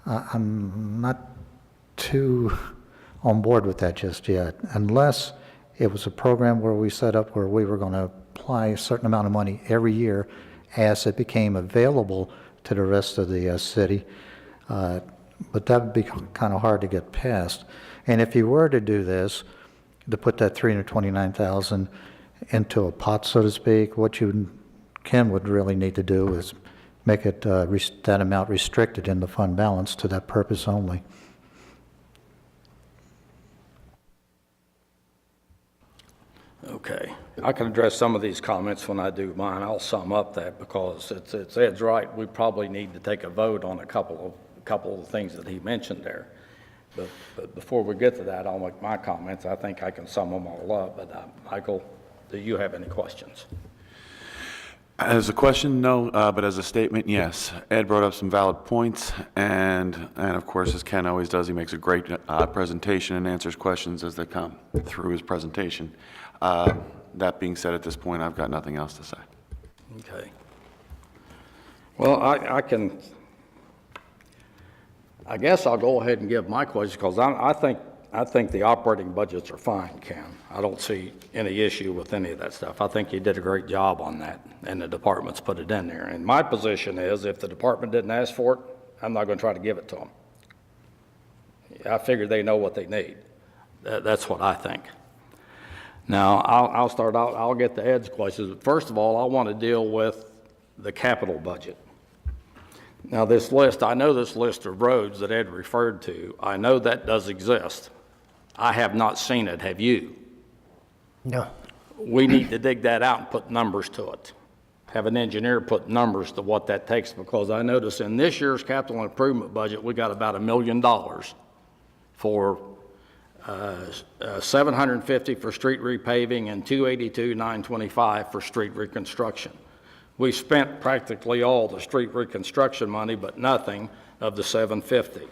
I'm not too on board with that just yet, unless it was a program where we set up where we were going to apply a certain amount of money every year as it became available to the rest of the city. But that would be kind of hard to get past. And if you were to do this, to put that $329,000 into a pot, so to speak, what Ken would really need to do is make it that amount restricted in the fund balance to that purpose only. Okay, I can address some of these comments when I do mine. I'll sum up that because it's Ed's right. We probably need to take a vote on a couple of the things that he mentioned there. But before we get to that, I'll make my comments. I think I can sum them all up. But Michael, do you have any questions? As a question, no, but as a statement, yes. Ed brought up some valid points, and of course, as Ken always does, he makes a great presentation and answers questions as they come through his presentation. That being said, at this point, I've got nothing else to say. Okay. Well, I guess I'll go ahead and give my question because I I think the operating budgets are fine, Ken. I don't see any issue with any of that stuff. I think you did a great job on that, and the departments put it in there. And my position is, if the department didn't ask for it, I'm not going to try to give it to them. I figure they know what they need. That's what I think. Now, I'll start out, I'll get to Ed's questions. But first of all, I want to deal with the capital budget. Now, this list, I know this list of roads that Ed referred to, I know that does exist. I have not seen it, have you? No. We need to dig that out and put numbers to it. Have an engineer put numbers to what that takes, because I notice in this year's capital improvement budget, we got about $1 million for $750 for street repaving and $282,925 for street reconstruction. We spent practically all the street reconstruction money, but nothing of the $750.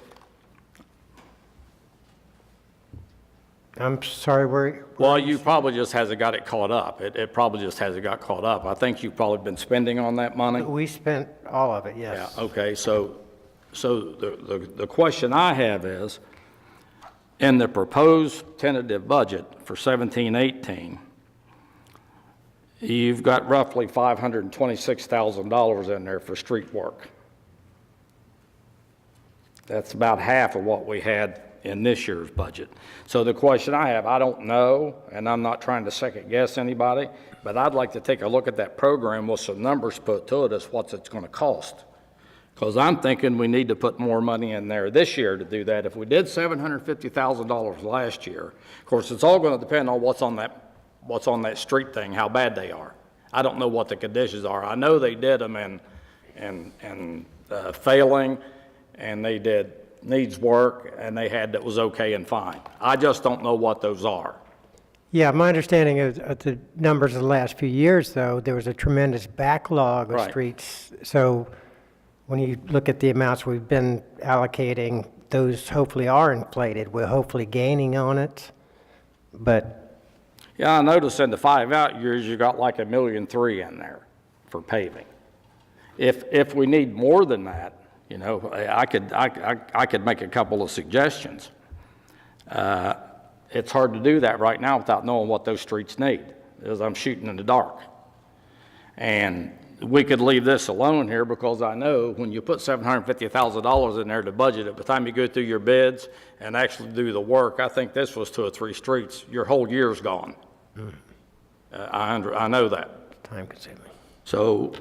I'm sorry, where? Well, you probably just hasn't got it caught up. It probably just hasn't got caught up. I think you've probably been spending on that money. We spent all of it, Yeah, yes. okay, so the question I have is, in the proposed tentative budget for 17-18, you've got roughly $526,000 in there for street work. That's about half of what we had in this year's budget. So the question I have, I don't know, and I'm not trying to second guess anybody, but I'd like to take a look at that program with some numbers put to it as what it's going to cost. Because I'm thinking we need to put more money in there this year to do that. If we did $750,000 last year, of course, it's all going to depend on what's on that street thing, how bad they are. I don't know what the conditions are. I know they did them in failing, and they did needs work, and they had that was okay and fine. I just don't know what those are. Yeah, my understanding of the numbers of the last few years, though, there was a tremendous backlog of Right. streets. So when you look at the amounts we've been allocating, those hopefully are inflated. We're hopefully gaining on it, but Yeah, I noticed in the 5 out years, you got like $1.3 million in there for paving. If we need more than that, you know, I could make a couple of suggestions. It's hard to do that right now without knowing what those streets need, as I'm shooting in the dark. And we could leave this alone here, because I know when you put $750,000 in there to budget it, by the time you go through your bids and actually do the work, I think this was 2 or 3 streets, your whole year's gone. I know that. time consuming. So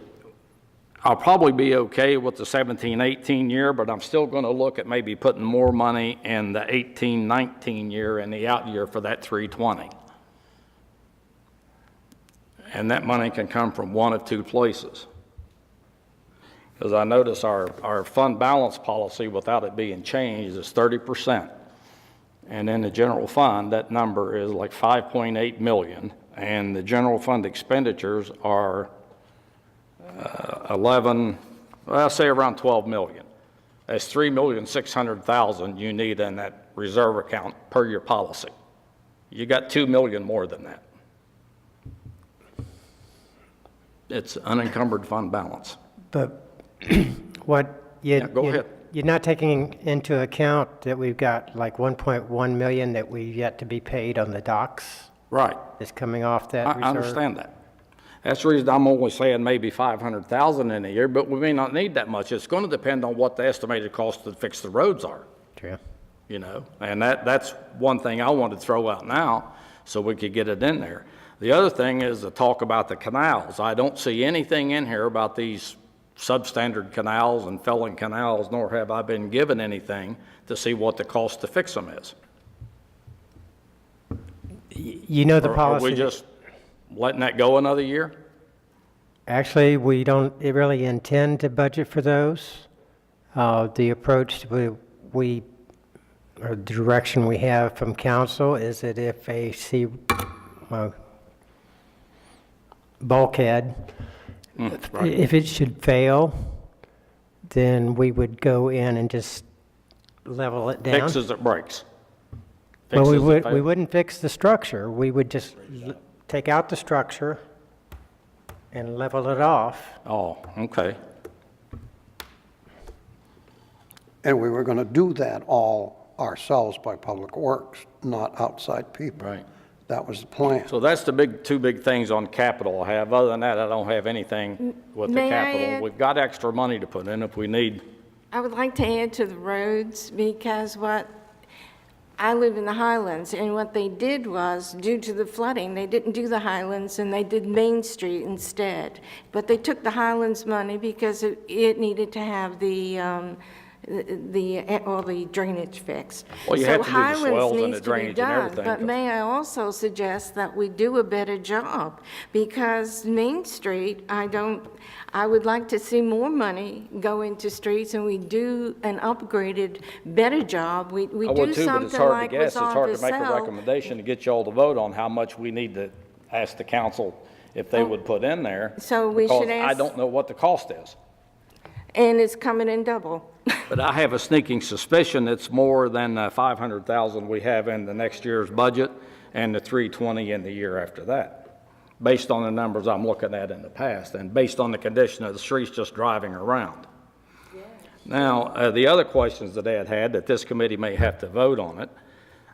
I'll probably be okay with the 17-18 year, but I'm still going to look at maybe putting more money in the 18-19 year and the out year for that 320. And that money can come from one of 2 places. Because I notice our fund balance policy, without it being changed, is 30%. And in the general fund, that number is like 5.8 million, and the general fund expenditures are 11, well, I'll say around 12 million. That's 3,600,000 you need in that reserve account per your policy. You got 2 million more than that. It's unencumbered fund balance. But what you... Yeah, go ahead. You're not taking into account that we've got like 1.1 million that we've yet to be paid on the docks Right. that's coming off that reserve? I understand that. That's the reason I'm only saying maybe 500,000 in a year, but we may not need that much. It's going to depend on what the estimated cost to fix the roads are, True. you know? And that's one thing I want to throw out now so we could get it in there. The other thing is to talk about the canals. I don't see anything in here about these substandard canals and failing canals, nor have I been given anything to see what the cost to fix them is. You know the Or policy... Are we just letting that go another year? Actually, we don't really intend to budget for those. The approach or the direction we have from council is that if a bulkhead, Right. if it should fail, then we would go in and just level it down. Fix as it breaks. Well, Fix as it we fails. wouldn't fix the structure. We would just take out the structure and level it off. Oh, okay. And we were going to do that all ourselves by Public Works, not outside people. Right. That was the plan. So that's the two big things on capital I have. Other than that, I don't have anything with the May I capital. add? We've got extra money to put in if we need. I would like to add to the roads, because I live in the Highlands, and what they did was, due to the flooding, they didn't do the Highlands, and they did Main Street instead. But they took the Highlands money because it needed to have all the drainage fixed. Well, you have to do the swells and the So Highlands needs to be drainage and done, everything. but may I also suggest that we do a better job? Because Main Street, I would like to see more money go into streets, and we do an upgraded, better job. We I do would too, but it's something hard like to guess. was It's on hard to make a Vasell. recommendation to get you all to vote on how much we need to ask the council if they would put in there. So we should Because I ask- don't know what the cost is. And it's coming in double. But I have a sneaking suspicion it's more than 500,000 we have in the next year's budget and the 320 in the year after that, based on the numbers I'm looking at in the past and based on the condition of the streets just driving around. Now, the other questions that Ed had, that this committee may have to vote on it,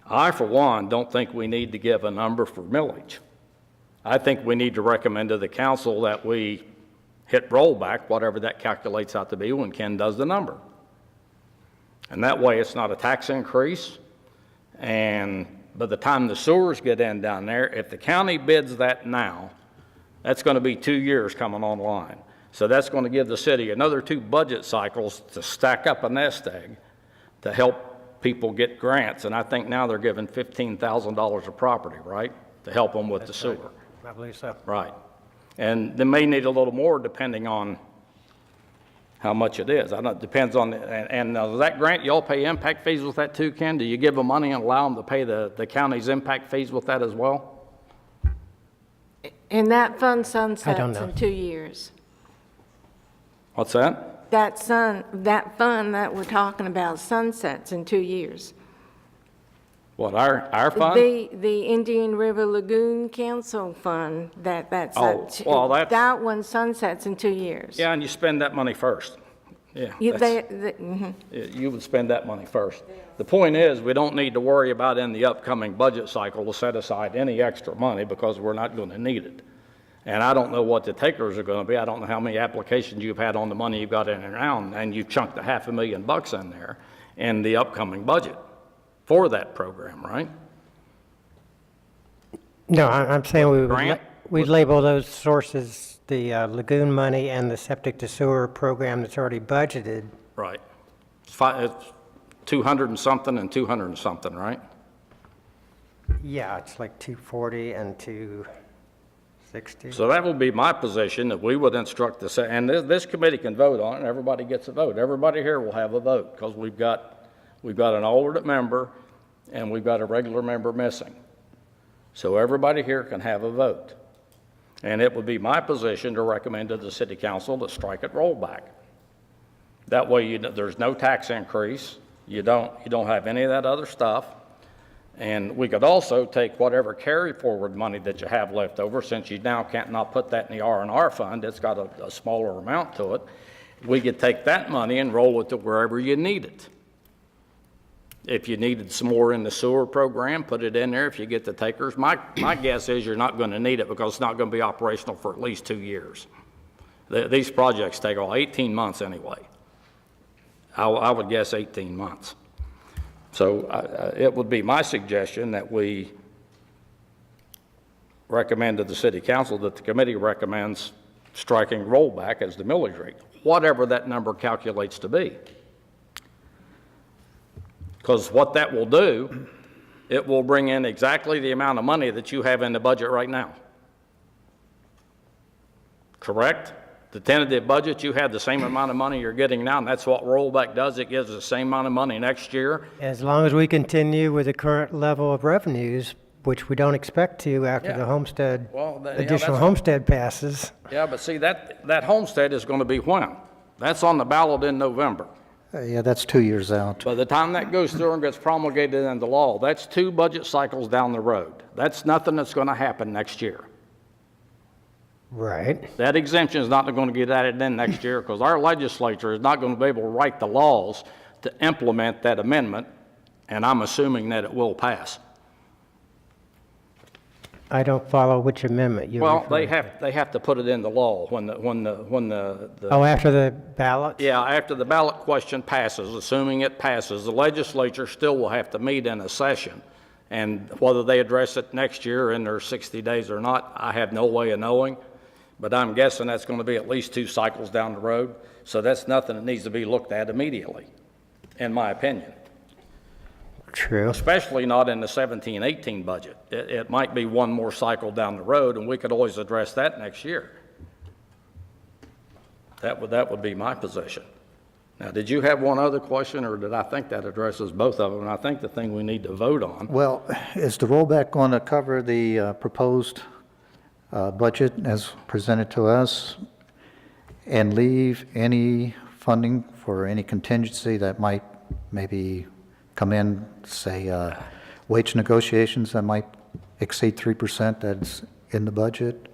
I, for one, don't think we need to give a number for millage. I think we need to recommend to the council that we hit rollback, whatever that calculates out to be when Ken does the number. And that way, it's not a tax increase, and by the time the sewers get in down there, if the county bids that now, that's going to be 2 years coming online. So that's going to give the city another 2 budget cycles to stack up a nest egg to help people get grants, and I think now they're giving $15,000 a property, right, to help them with the sewer. I believe so. Right. And they may need a little more depending on how much it is. I don't, it depends on, and that grant, y'all pay impact fees with that too, Ken? Do you give them money and allow them to pay the county's impact fees with that as well? And that fund sunsets know. in 2 years. What's that? That fund that we're talking about sunsets in 2 years. What, our fund? The Indian River Lagoon Council Fund, that's, Oh, well, that's- that one sunsets in 2 years. Yeah, and you spend that money first. Yeah. You, that's- mhm. You would spend that money first. The point is, we don't need to worry about in the upcoming budget cycle to set aside any extra money because we're not going to need it. And I don't know what the takers are going to be. I don't know how many applications you've had on the money you've got in and around, and you've chunked $500,000 in there in the upcoming budget for that program, right? No, I'm saying we would, Grant? we'd label those sources, the lagoon money and the septic to sewer program that's already budgeted. Right. It's 200 and something and 200 and something, right? Yeah, it's like 240 and 260. So that would be my position, that we would instruct the, and this committee can vote on it, and everybody gets a vote. Everybody here will have a vote, because we've got an alternate member, and we've got a regular member missing. So everybody here can have a vote. And it would be my position to recommend to the city council to strike it rollback. That way, there's no tax increase, you don't have any of that other stuff. And we could also take whatever carry forward money that you have left over, since you now can't not put that in the R&R fund, it's got a smaller amount to it. We could take that money and roll it to wherever you need it. If you needed some more in the sewer program, put it in there if you get the takers. My guess is you're not going to need it because it's not going to be operational for at least 2 years. These projects take 18 months anyway. I would guess 18 months. So it would be my suggestion that we recommend to the city council that the committee recommends striking rollback as the millage rate, whatever that number calculates to be. Because what that will do, it will bring in exactly the amount of money that you have in the budget right now. Correct? The tentative budget, you have the same amount of money you're getting now, and that's what rollback does. It gives the same amount of money next year. As long as we continue with the current level of revenues, which we don't expect to after Yeah. the homestead, Well, yeah, additional that's- homestead passes. Yeah, but see, that homestead is going to be when? That's on the ballot in November. Yeah, that's 2 years out. By the time that goes through and gets promulgated into law, that's 2 budget cycles down the road. That's nothing that's going to happen next year. Right. That exemption is not going to get added in next year because our legislature is not going to be able to write the laws to implement that amendment and I'm assuming that it will pass. I don't follow which amendment you're Well, referring to. they have to put it into law when the Oh, after the ballot? yeah, after the ballot question passes, assuming it passes, the legislature still will have to meet in a session. And whether they address it next year in their 60 days or not, I have no way of knowing. But I'm guessing that's going to be at least 2 cycles down the road. So that's nothing that needs to be looked at immediately, in my opinion. True. Especially not in the 17-18 budget. It might be one more cycle down the road, and we could always address that next year. That would be my position. Now, did you have one other question, or did I think that addresses both of them? And I think the thing we need to vote on. Well, is the rollback going to cover the proposed budget as presented to us and leave any funding for any contingency that might maybe come in, say, wage negotiations that might exceed 3% that's in the budget?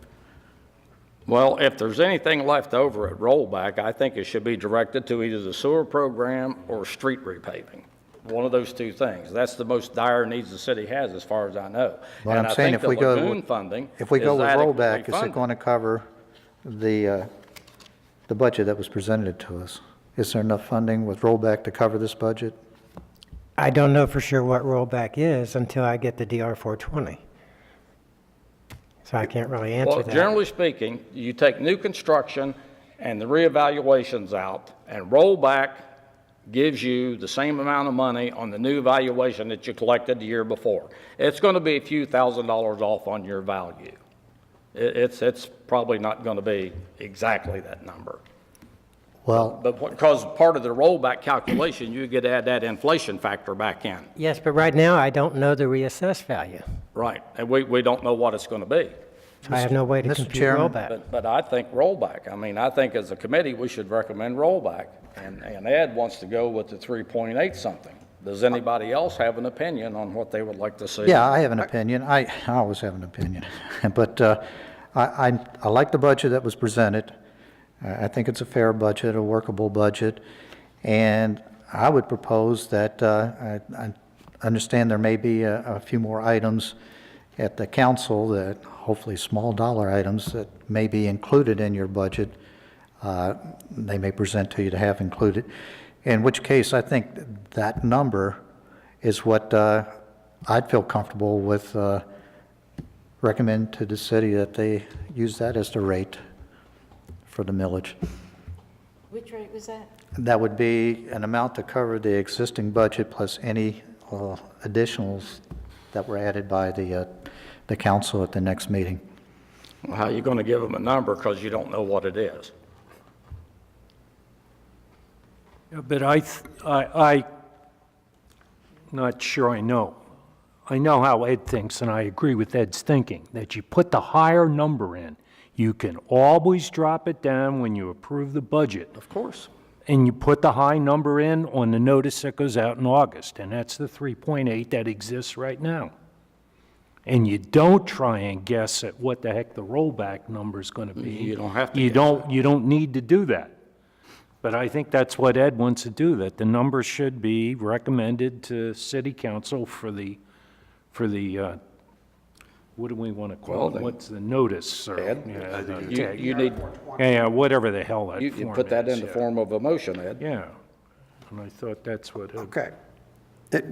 Well, if there's anything left over at rollback, I think it should be directed to either the sewer program or street repaving. One of those 2 things. That's the most dire needs the city has, as far as I know. Well, And I'm I saying think if we go, lagoon funding if we go is with adequately rollback, is it funded. going to cover the budget that was presented to us? Is there enough funding with rollback to cover this budget? I don't know for sure what rollback is until I get the DR 420. So I can't really answer Well, that. generally speaking, you take new construction and the reevaluations out, and rollback gives you the same amount of money on the new valuation that you collected the year before. It's going to be a few $1,000s off on your value. It's probably not going to be exactly that number. Well, But because part of the rollback calculation, you get to add that inflation factor back in. Yes, but right now I don't know the reassessed value. Right, and we don't know what it's going to be. So I have no way to Mr. compute Chairman, rollback. But I think rollback. I mean, I think as a committee, we should recommend rollback. And Ed wants to go with the 3.8 something. Does anybody else have an opinion on what they would like to see? yeah, I have an opinion. I always have an opinion. But I like the budget that was presented. I think it's a fair budget, a workable budget. And I would propose that, I understand there may be a few more items at the council that, hopefully small dollar items, that may be included in your budget. They may present to you to have included, in which case I think that number is what I'd feel comfortable with, recommend to the city that they use that as the rate for the millage. Which rate was that? That would be an amount to cover the existing budget plus any additionals that were added by the council at the next meeting. Well, how are you going to give them a number because you don't know what it is? Yeah, but I not sure I know. I know how Ed thinks, and I agree with Ed's thinking, that you put the higher number in. You can always drop it down when you approve the budget. Of course. And you put the high number in on the notice that goes out in August, and that's the 3.8 that exists right now. And you don't try and guess at what the heck the rollback number is going to be. You don't have to You guess you don't need to do that. But I think that's what Ed wants to do, that the number should be recommended to city council for the, what do we want to call Well, it? then- What's the notice? Or, Ed, yeah, the you tag. need, Yeah, whatever the hell that you form put that is, in the yeah. form of a motion, Ed. Yeah, and I thought that's what Ed. Okay.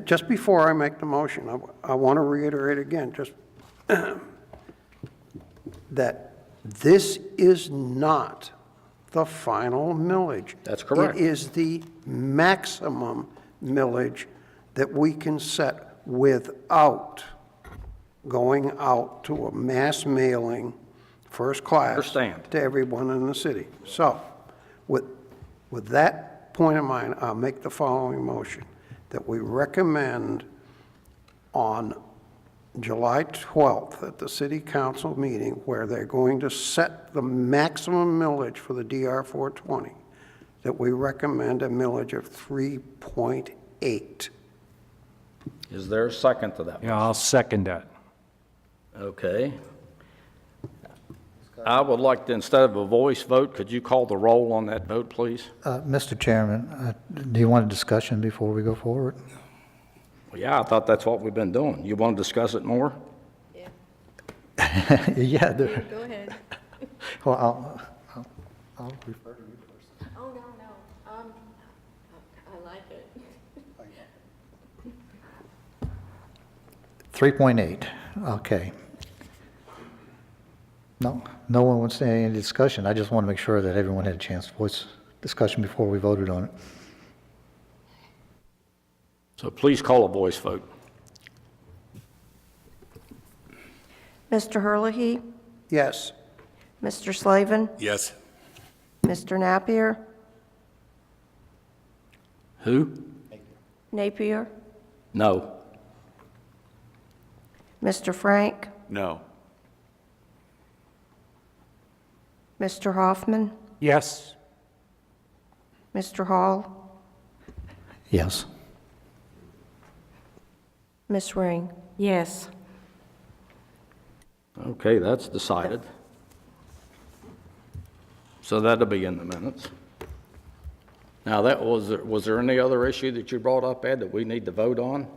Just before I make the motion, I want to reiterate again, just that this is not the final millage. That's correct. It is the maximum millage that we can set without going out to a mass mailing, first class. Understand. To everyone in the city. So, with that point in mind, I'll make the following motion, that we recommend on July 12th at the city council meeting, where they're going to set the maximum millage for the DR 420, that we recommend a millage of 3.8. Is there a second to that? Yeah, I'll second that. Okay. I would like to, instead of a voice vote, could you call the roll on that vote, please? Mr. Chairman, do you want a discussion before we go forward? Yeah, I thought that's what we've been doing. You want to discuss it more? Yeah, Go ahead. well, I'll refer to you first. Oh, no. I like it. 3.8, okay. No one wants any discussion. I just want to make sure that everyone had a chance to voice discussion before we voted on it. So please call a voice vote. Mr. Herlihy, Yes. Mr. Slavin, Yes. Mr. Napier, Who? Napier, No. Mr. Frank, No. Mr. Hoffman, Yes. Mr. Hall, Yes. Ms. Ring. Yes. Okay, that's decided. So that'll be in the minutes. Now, was there any other issue that you brought up, Ed, that we need to vote on?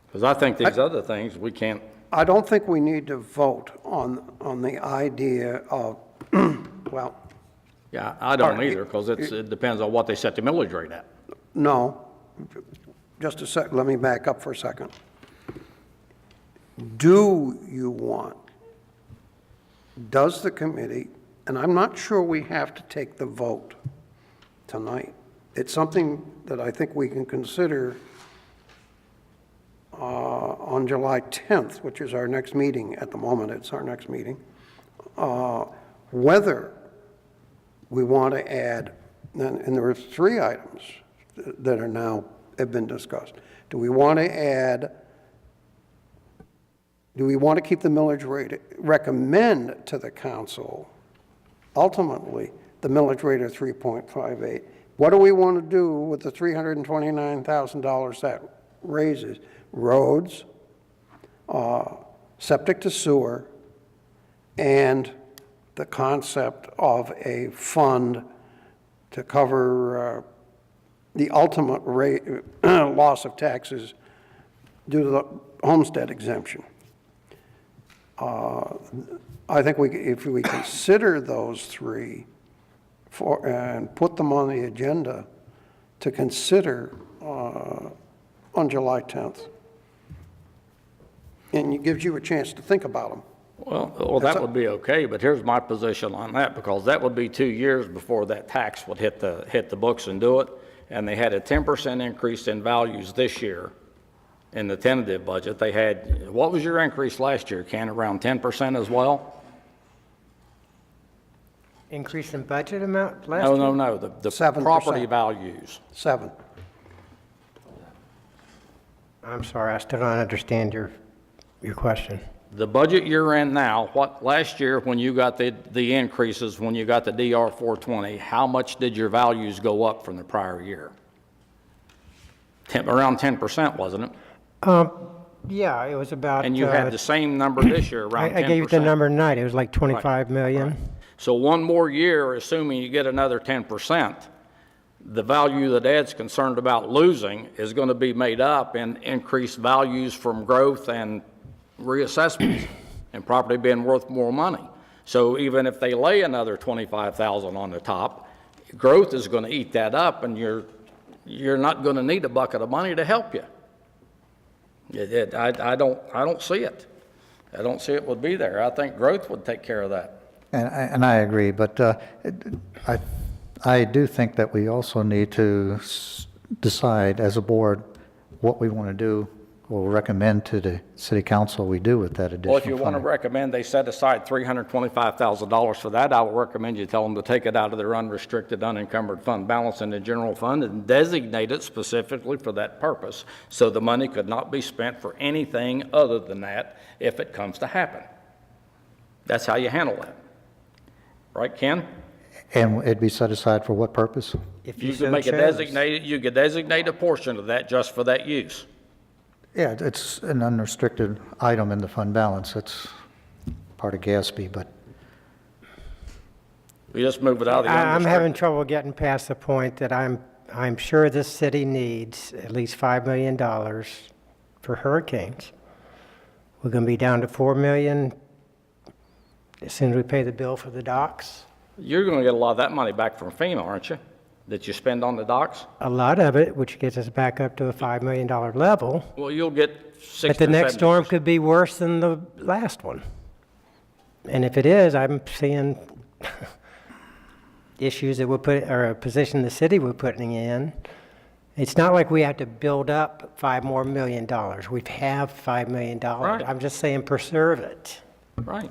Because I think these other things, we can't, I don't think we need to vote on the idea of, well, yeah, I don't All right. either, because it depends on what they set the millage rate at. no. Just a sec, let me back up for a second. Does the committee, and I'm not sure we have to take the vote tonight. It's something that I think we can consider on July 10th, which is our next meeting. At the moment, it's our next meeting. Whether we want to add, and there are 3 items that are now have been discussed. Do we want to keep the millage rate, recommend to the council, ultimately, the millage rate of 3.58? What do we want to do with the $329,000 that raises? Roads, septic to sewer, and the concept of a fund to cover the ultimate rate, loss of taxes due to the homestead exemption. I think if we consider those 3 and put them on the agenda to consider on July 10th, and it gives you a chance to think about them. Well, that would be okay, but here's my position on that, because that would be 2 years before that tax would hit the books and do it. And they had a 10% increase in values this year in the tentative budget. They had, what was your increase last year, Ken, around 10% as well? Increase in budget amount last year? No, the 7%. property values. 7. I'm sorry, I still don't understand your question. The budget you're in now, what, last year when you got the increases, when you got the DR 420, how much did your values go up from the prior year? Around 10%, wasn't it? Yeah, it was about. And you had the same number this year, around 10%. I gave you the number tonight, it was like 25 million. So one more year, assuming you get another 10%, the value that Ed's concerned about losing is going to be made up in increased values from growth and reassessments and property being worth more money. So even if they lay another 25,000 on the top, growth is going to eat that up, and you're not going to need a bucket of money to help you. I don't see it. I don't see it would be there. I think growth would take care of that. And I agree, but I do think that we also need to decide as a board what we want to do or recommend to the city council we do with that additional Well, if you want to funding. recommend they set aside $325,000 for that, I would recommend you tell them to take it out of their unrestricted, unencumbered fund balance in the general fund and designate it specifically for that purpose, so the money could not be spent for anything other than that if it comes to happen. That's how you handle that. Right, Ken? And it'd be set aside for what purpose? If You so could make a chose. you could designate a portion of that just for that use. Yeah, it's an unrestricted item in the fund balance. It's part of GASB, but We just move it out of the I'm having unrestricted. trouble getting past the point that I'm I'm sure this city needs at least $5 million for hurricanes. We're going to be down to $4 million as soon as we pay the bill for the docks. You're going to get a lot of that money back from FEMA, aren't you? That you spend on the docks? A lot of it, which gets us back up to a $5 million level. Well, you'll get 60 But the or next 70%. storm could be worse than the last one. And if it is, I'm seeing issues that we're putting, or a position the city we're putting in. It's not like we have to build up $5 more million. We have $5 million. Right. I'm just saying preserve it. Right.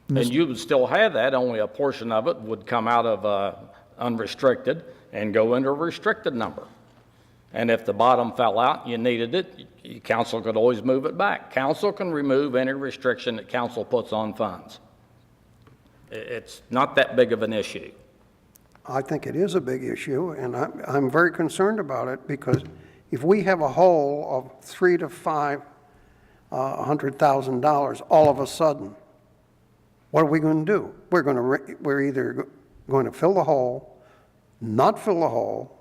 And you would still have that, only a portion of it would come out of unrestricted and go into a restricted number. And if the bottom fell out, you needed it, council could always move it back. Council can remove any restriction that council puts on funds. It's not that big of an issue. I think it is a big issue, and I'm very concerned about it, because if we have a hole of $300,000 to $500,000 all of a sudden, what are we going to do? We're either going to fill the hole, not fill the hole.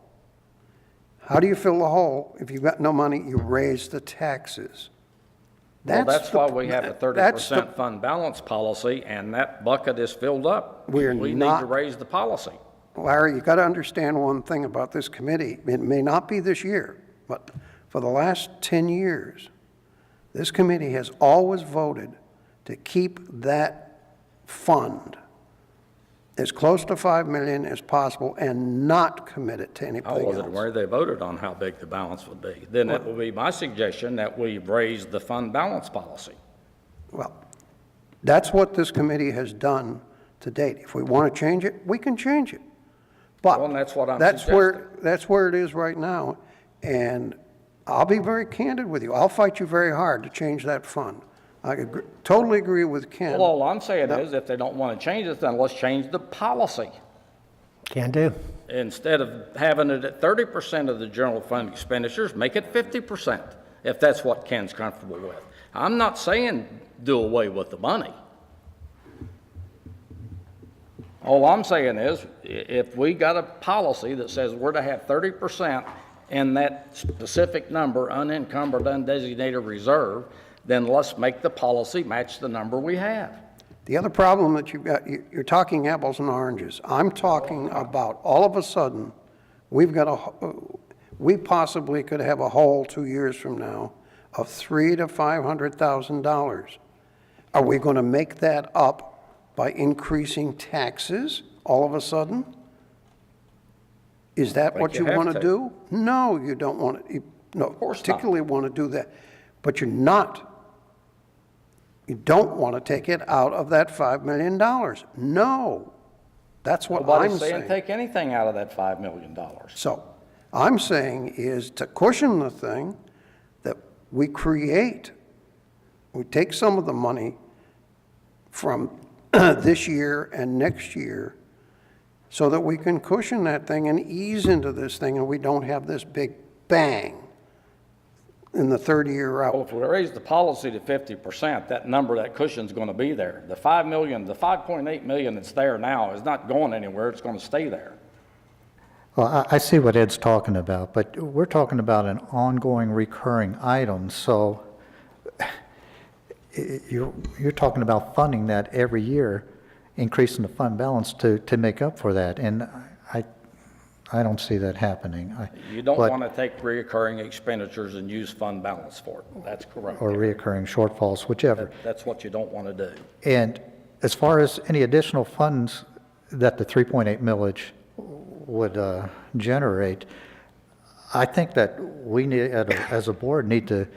How do you fill the hole? If you've got no money, you raise the taxes. Well, that's why we have a 30% fund balance policy, and that bucket is filled up. We need to raise the policy. Larry, you got to understand one thing about this committee. It may not be this year, but for the last 10 years, this committee has always voted to keep that fund as close to $5 million as possible and not commit it to anything else. I wasn't aware they voted on how big the balance would be. Then it will be my suggestion that we raise the fund balance policy. Well, that's what this committee has done to date. If we want to change it, we can change it. But Well, and that's what I'm that's where it is right now, and I'll be very candid with you. I'll fight you very hard to change that fund. I totally agree with Ken. Well, all I'm saying is if they don't want to change it, then let's change the policy. Can do. Instead of having it at 30% of the general fund expenditures, make it 50%, if that's what Ken's comfortable with. I'm not saying do away with the money. All I'm saying is, if we got a policy that says we're to have 30% in that specific number, unencumbered, undesignated reserve, then let's make the policy match the number we have. The other problem that you've got, you're talking apples and oranges. I'm talking about all of a sudden, we possibly could have a hole 2 years from now of $300,000 to $500,000. Are we going to make that up by increasing taxes all of a sudden? Is that what you want to do? No, you don't want to. No, particularly want to do that. But you don't want to take it out of that $5 million. No, that's what I'm saying. Nobody's saying take anything out of that $5 million. So I'm saying is to cushion the thing that we take some of the money from this year and next year so that we can cushion that thing and ease into this thing, and we don't have this big bang in the third year out. Well, if we raise the policy to 50%, that number, that cushion's going to be there. The $5 million, the $5.8 million that's there now is not going anywhere. It's going to stay there. Well, I see what Ed's talking about, but we're talking about an ongoing recurring item, so you're talking about funding that every year, increasing the fund balance to make up for that, and I don't see that happening. You don't want to take reoccurring expenditures and use fund balance for it. That's correct. Or reoccurring shortfalls, whichever. That's what you don't want to do. And as far as any additional funds that the 3.8 millage would generate, I think that we need, as a board, need to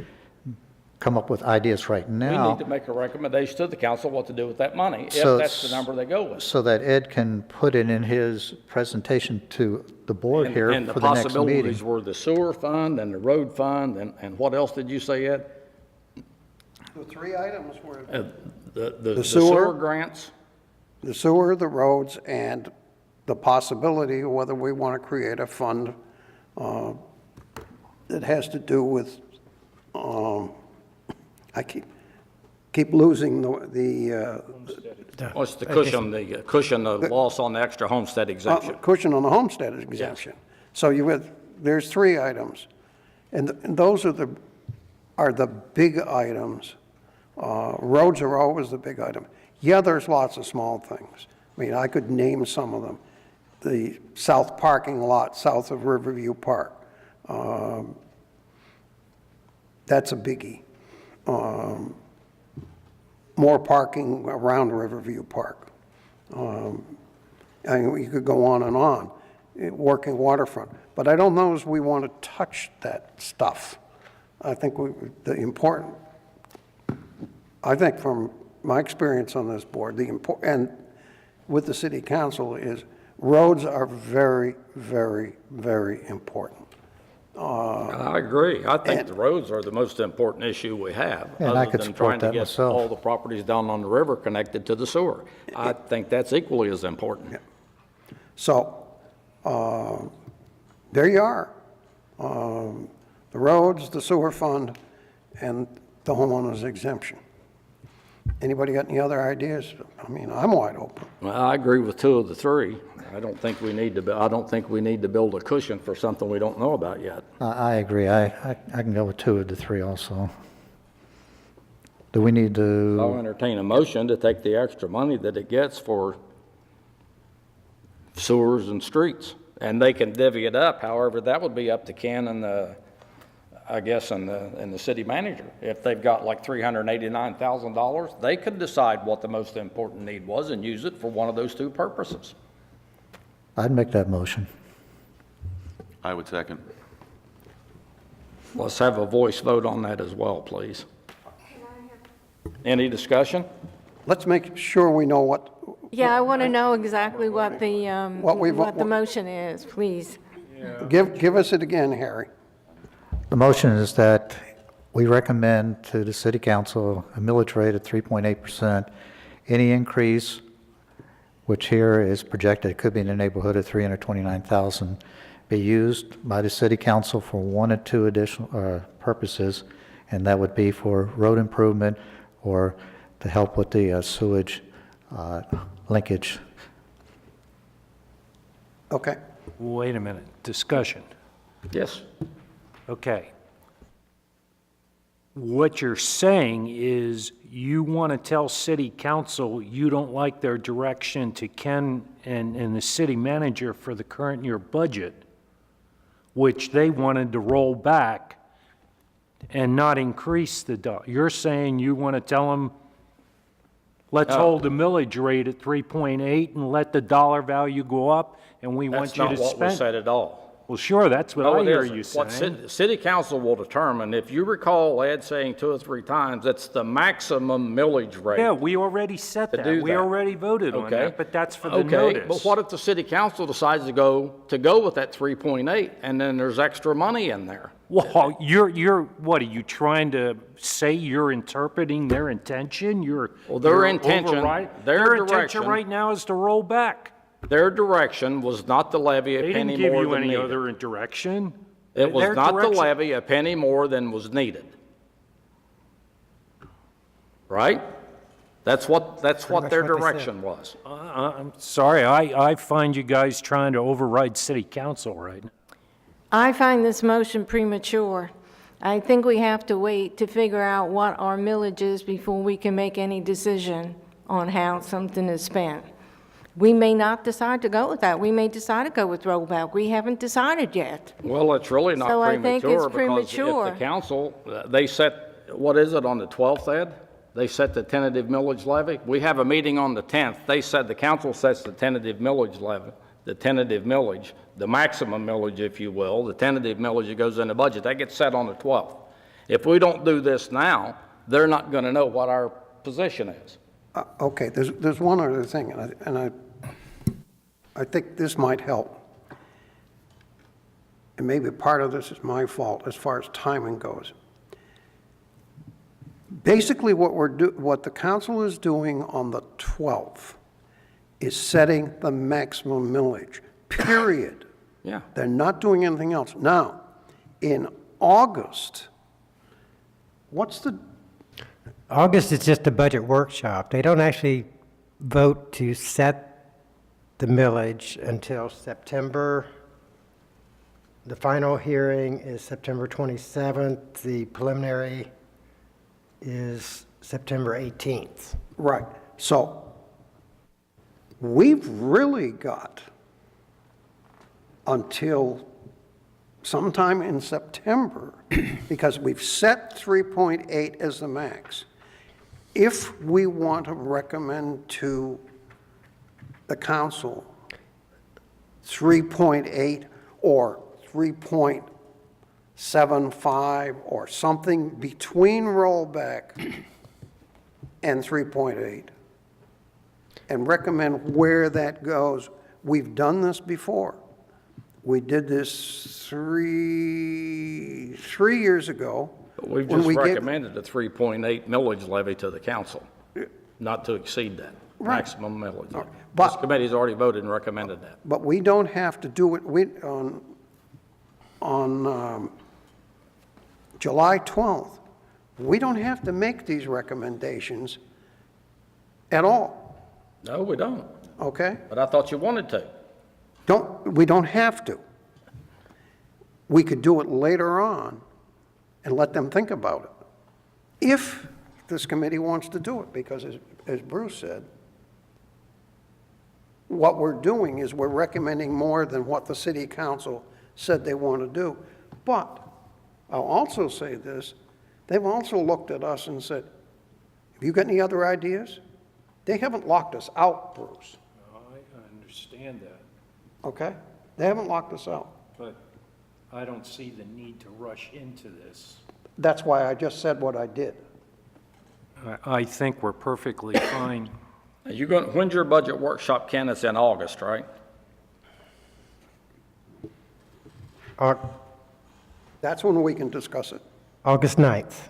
come up with ideas right We now. need to make a recommendation to the council what to do with that money, if So- that's the number they go with. So that Ed can put it in his presentation to the board here And the for the next possibilities meeting. were the sewer fund and the road fund, and what else did you say, Ed? The three items were The sewer? sewer grants? the sewer, the roads, and the possibility of whether we want to create a fund that has to do with, I keep losing the What's the cushion, the loss on the extra homestead exemption? cushion on the homestead exemption. So there's 3 items, and those are the big items. Roads are always the big item. Yeah, there's lots of small things. I mean, I could name some of them. The south parking lot south of Riverview Park. That's a biggie. More parking around Riverview Park. You could go on and on. Working waterfront. But I don't know if we want to touch that stuff. I think I think from my experience on this board, and with the city council is roads are very, very, very important. I agree. I think the roads are the most important issue we have, And I other could than support trying to that get myself. all the properties down on the river connected to the sewer. I think that's equally as important. So, there you are. The roads, the sewer fund, and the homeowners exemption. Anybody got any other ideas? I mean, I'm wide open. Well, I agree with 2 of the 3. I don't think we need to build a cushion for something we don't know about yet. I agree. I can go with 2 of the 3 also. Do we need I'll to, entertain a motion to take the extra money that it gets for sewers and streets. And they can divvy it up. However, that would be up to Ken and the city manager. If they've got like $389,000, they could decide what the most important need was and use it for one of those 2 purposes. I'd make that motion. I would second. Let's have a voice vote on that as well, please. Any discussion? Let's make sure we know what, Yeah, I want to know exactly what the, what the what- motion is, please. give us it again, Harry. The motion is that we recommend to the city council a millage rate of 3.8%. Any increase, which here is projected, it could be in the neighborhood of 329,000, be used by the city council for 1 or 2 additional purposes, and that would be for road improvement or to help with the sewage linkage. Okay. Wait a minute, discussion. Yes. Okay. What you're saying is you want to tell city council you don't like their direction to Ken and the city manager for the current year budget, which they wanted to roll back and not increase you're saying you want to tell them, let's hold the millage rate at 3.8 and let the dollar value go up, and we want That's you to not what was spend. said at all. Well, sure, that's what No, I it hear isn't. you What saying. city council will determine, if you recall Ed saying 2 or 3 times, it's the maximum millage rate. Yeah, we already said To that. do We that. already voted on Okay. that, but that's for the Okay, notice. but what if the city council decides to go with that 3.8, and then there's extra money in there? Well, what, are you trying to say you're interpreting their intention? Well, their you're intention- their intention direction- right now is to roll back. Their direction was not to levy a They didn't penny give more you than any needed. other direction. It was Their not to direction- levy a penny more than was needed. Right? That's what their much what they said. direction was. I'm sorry, I find you guys trying to override city council right now. I find this motion premature. I think we have to wait to figure out what our millage is before we can make any decision on how something is spent. We may not decide to go with that. We may decide to go with rollback. We haven't decided yet. Well, it's really not So I think premature, it's because if premature. the council, they set, what is it, on the 12th, Ed? They set the tentative millage levy? We have a meeting on the 10th. They said the council sets the tentative millage levy, the tentative millage, the maximum millage, if you will, the tentative millage that goes in the budget. That gets set on the 12th. If we don't do this now, they're not going to know what our position is. Okay, there's one other thing, and I think this might help. And maybe part of this is my fault as far as timing goes. Basically, what the council is doing on the 12th is setting the maximum millage, period. Yeah. They're not doing anything else. Now, in August, what's the, August is just a budget workshop. They don't actually vote to set the millage until September The final hearing is September 27th. The preliminary is September 18th. Right. So we've really got until sometime in September, because we've set 3.8 as the max. If we want to recommend to the council 3.8 or 3.75 or something between rollback and 3.8, and recommend where that goes. We've done this before. We did this three years ago. But we've when just we gave- recommended a 3.8 millage levy to the council, not to exceed that Right. maximum millage. This But- committee's already voted and recommended that. But we don't have to do it, on July 12th, we don't have to make these recommendations at all, No, we don't. okay? But I thought you wanted to. We don't have to. We could do it later on and let them think about it. If this committee wants to do it, because as Bruce said, what we're doing is we're recommending more than what the city council said they want to do. But I'll also say this, they've also looked at us and said, have you got any other ideas? They haven't locked us out, Bruce, I understand that, okay? They haven't locked us out. but I don't see the need to rush into this. That's why I just said what I did. I think we're perfectly fine. When's your budget workshop, Ken? It's in August, right? That's when we can discuss it. August 9th.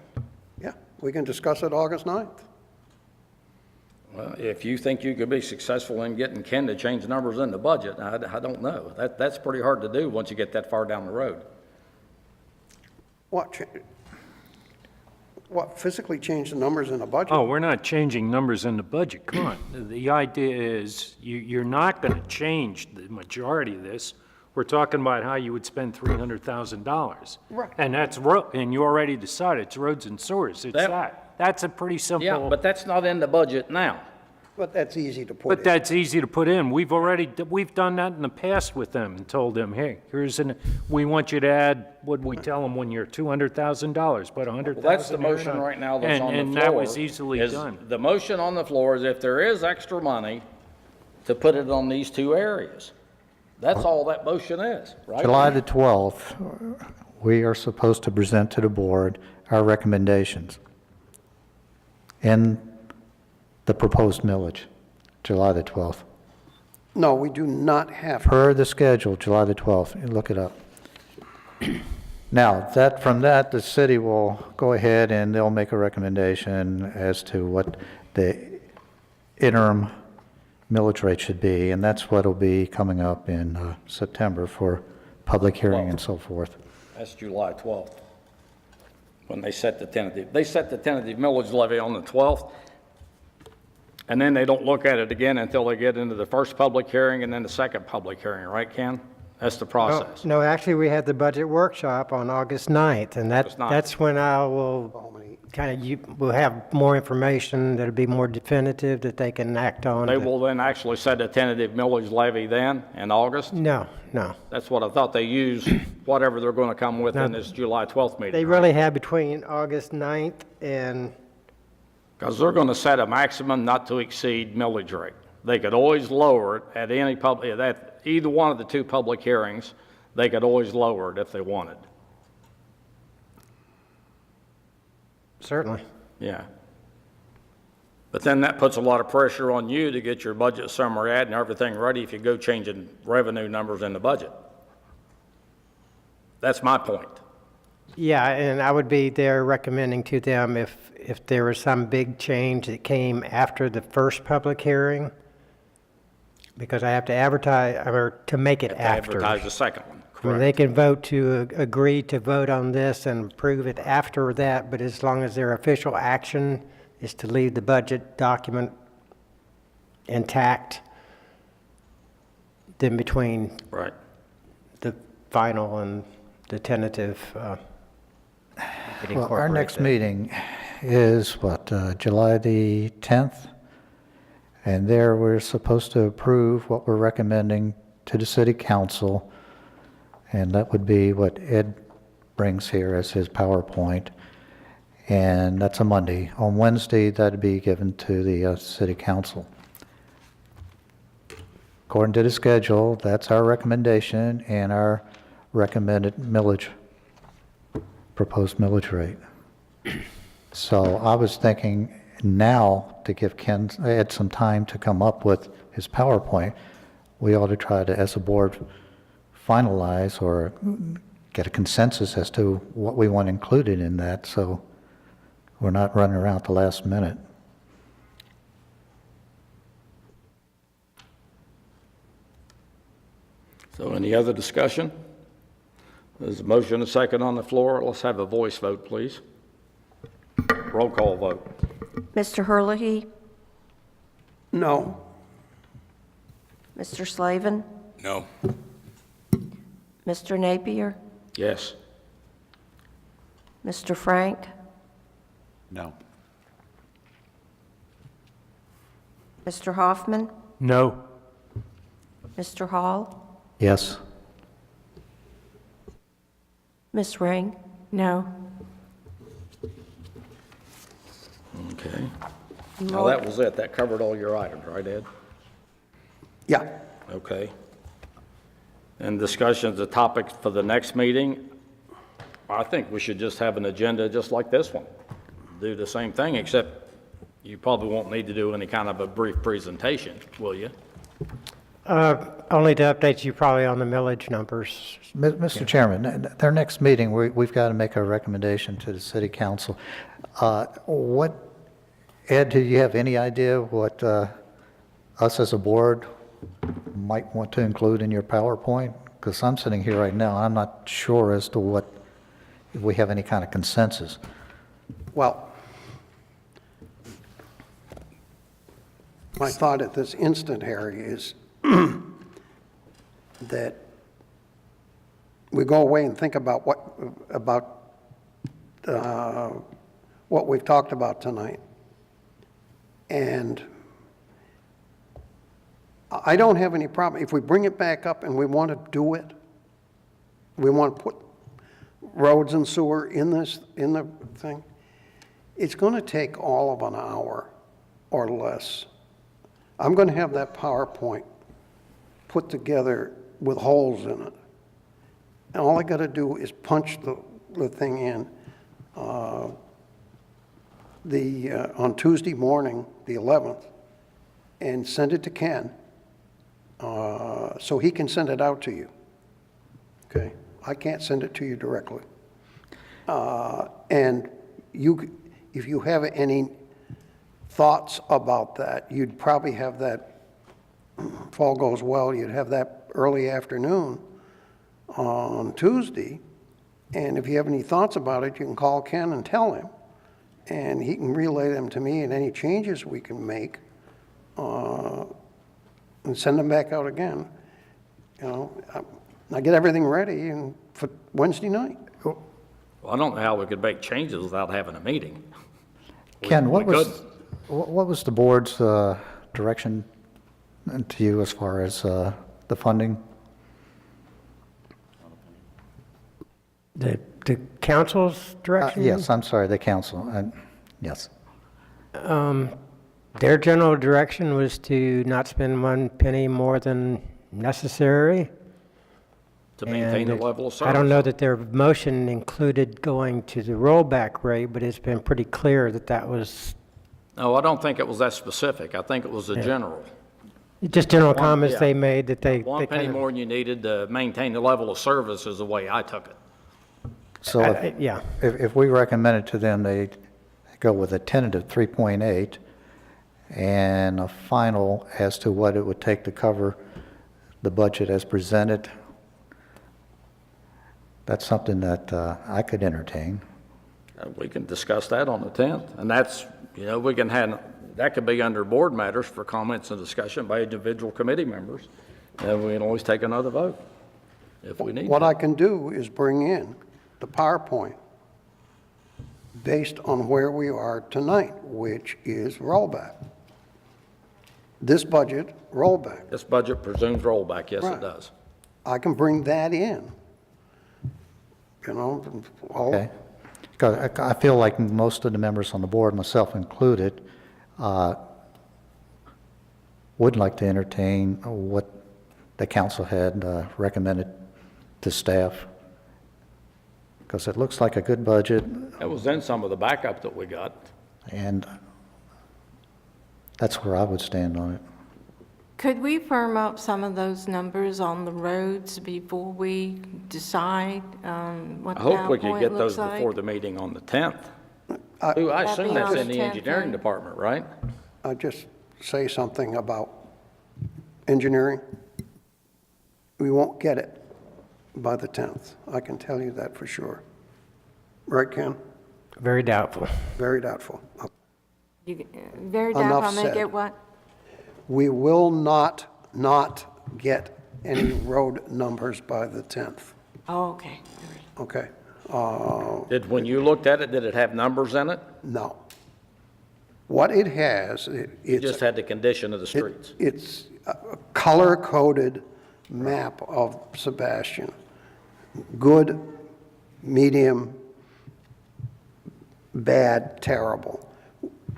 Yeah, we can discuss it August 9th. Well, if you think you could be successful in getting Ken to change numbers in the budget, I don't know. That's pretty hard to do once you get that far down the road. What, physically change the numbers in a budget? Oh, we're not changing numbers in the budget, come on. The idea is, you're not gonna change the majority of this. We're talking about how you would spend $300,000. Right. And and you already decided, it's roads and sewers, it's That- that. That's a pretty simple. Yeah, but that's not in the budget now. But that's easy to put But in. that's easy to put in. We've done that in the past with them and told them, hey, we want you to add, what'd we tell them one year, $200,000, put $100,000. Well, that's the here motion and- right now that's on the floor. And that was easily is- done. The motion on the floor is if there is extra money, to put it on these two areas. That's all that motion is, right? July the 12th, we are supposed to present to the board our recommendations in the proposed millage, July the 12th. No, we do not have to. Per the schedule, July the 12th, you look it up. Now, from that, the city will go ahead and they'll make a recommendation as to what the interim millage rate should be, and that's what'll be coming up in September for public hearing and so forth. That's July 12th, when they set the tentative millage levy on the 12th, and then they don't look at it again until they get into the first public hearing and then the second public hearing, right, Ken? That's the process. No, actually, we had the budget workshop on August 9th, and August 9th. that's when I will we'll have more information that'll be more definitive that they can act on. They will then actually set a tentative millage levy then in August? No. That's what I thought they used, whatever they're going to come with in this July 12th meeting. They really have between August 9th and, Because they're going to set a maximum not to exceed millage rate. They could always lower it at either one of the two public hearings. They could always lower it if they wanted. certainly. Yeah. But then that puts a lot of pressure on you to get your budget summary ad and everything ready if you go changing revenue numbers in the budget. That's my point. Yeah, and I would be there recommending to them if there was some big change that came after the first public hearing, because I have to advertise, or to make it after. Advertise the second one, I mean, correct? they can vote to agree to vote on this and approve it after that, but as long as their official action is to leave the budget document intact, then between Right. the final and the tentative get Well, our next incorporated. meeting is what, July the 10th? And there we're supposed to approve what we're recommending to the city council. And that would be what Ed brings here as his PowerPoint. And that's a Monday. On Wednesday, that'd be given to the city council. According to the schedule, that's our recommendation and our recommended millage, proposed millage rate. So I was thinking now to give Ed some time to come up with his PowerPoint, we ought to try to, as a board, finalize or get a consensus as to what we want included in that, so we're not running around at the last minute. So any other discussion? There's a motion and a second on the floor. Let's have a voice vote, please. Roll call vote. Mr. Herlihy? No. Mr. Slavin? No. Mr. Napier? Yes. Mr. Frank? No. Mr. Hoffman? No. Mr. Hall? Yes? Ms. Ring? No. Okay. Now, that was it. That covered all your items, right, Ed? Yeah. Okay. And discussions, the topics for the next meeting, I think we should just have an agenda just like this one. Do the same thing, except you probably won't need to do any kind of a brief presentation, will you? Only to update you probably on the millage numbers. Mr. Chairman, their next meeting, we've got to make a recommendation to the city council. Ed, do you have any idea what us as a board might want to include in your PowerPoint? Because I'm sitting here right now, I'm not sure as to if we have any kind of consensus. Well, my thought at this instant, Harry, is that we go away and think about what we've talked about tonight. And I don't have any problem. If we bring it back up and we want to do it, we want to put roads and sewer in the thing, it's going to take all of an hour or less. I'm going to have that PowerPoint put together with holes in it. And all I got to do is punch the thing in. On Tuesday morning, the 11th, and send it to Ken so he can send it out to you. Okay? I can't send it to you directly. And if you have any thoughts about that, you'd probably have that, if all goes well, you'd have that early afternoon on Tuesday. And if you have any thoughts about it, you can call Ken and tell him. And he can relay them to me and any changes we can make and send them back out again. You know, I get everything ready for Wednesday night. Well, I don't know how we could make changes without having a meeting. Ken, what we was the board's direction to you as far as the funding? The council's direction? Yes, I'm sorry, the council, yes. Their general direction was to not spend one penny more than necessary. To maintain the And level of service. I don't know that their motion included going to the rollback rate, but it's been pretty clear that that was No, I don't think it was that specific. I think it was a general. just general One- comments yeah. they made that they. One they penny kind of- more than you needed to maintain the level of service is the way I took it. So Yeah. if we recommend it to them, they go with a tentative 3.8 and a final as to what it would take to cover the budget as presented. That's something that I could entertain. We can discuss that on the 10th. And that's, we can have, that could be under board matters for comments and discussion by individual committee members. And we can always take another vote. if we need What to. I can do is bring in the PowerPoint based on where we are tonight, which is rollback. This budget, rollback. This budget presumes rollback, yes, Right. it does. I can bring that in. You know, all, Okay. 'Cause I feel like most of the members on the board, myself included, would like to entertain what the council had recommended to staff. Because it looks like a good budget, It was in some of the backup that we got. and that's where I would stand on it. Could we firm up some of those numbers on the roads before we decide what I the hope we could PowerPoint get those looks before like? the meeting on the 10th. I That'd assume be that's on in the the 10th engineering then. department, right? I just say something about engineering. We won't get it by the 10th. I can tell you that for sure. Right, Ken? Very doubtful. Very doubtful. Very Enough doubtful, make said. it what? We will not get any road numbers by the 10th, Oh, okay. okay? When you looked at it, did it have numbers in it? No. What it has, You it's... just had the condition of the streets. It's a color-coded map of Sebastian. Good, medium, bad, terrible.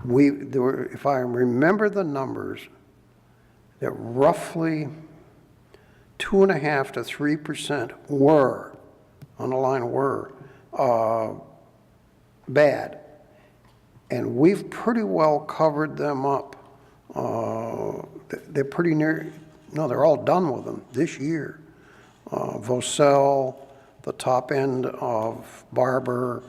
There were, if I remember the numbers, that roughly 2.5% to 3% were, on the line were, bad. And we've pretty well covered them up. They're pretty near, no, they're all done with them this year. Vosel, the top end of Barber,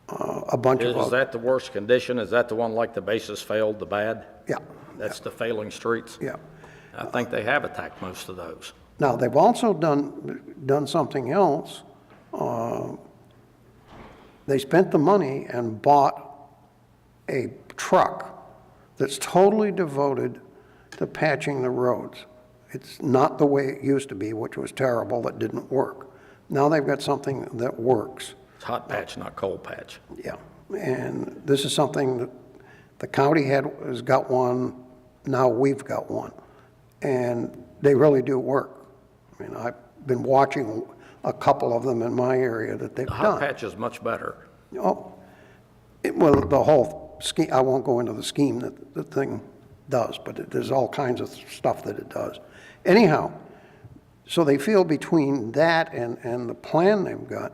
a bunch of Is others. that the worst condition? Is that the one like the basis failed, the bad? Yeah, That's the failing streets? yeah. I think they have attacked most of those. Now, they've also done something else. They spent the money and bought a truck that's totally devoted to patching the roads. It's not the way it used to be, which was terrible, that didn't work. Now they've got something that works. It's hot patch, not cold patch. Yeah, and this is something that the county has got one, now we've got one, and they really do work. I mean, I've been watching a couple of them in my area that they've The hot done. patch is much better. Oh, well, the whole scheme, I won't go into the scheme that the thing does, but there's all kinds of stuff that it does. Anyhow, so they feel between that and the plan they've got,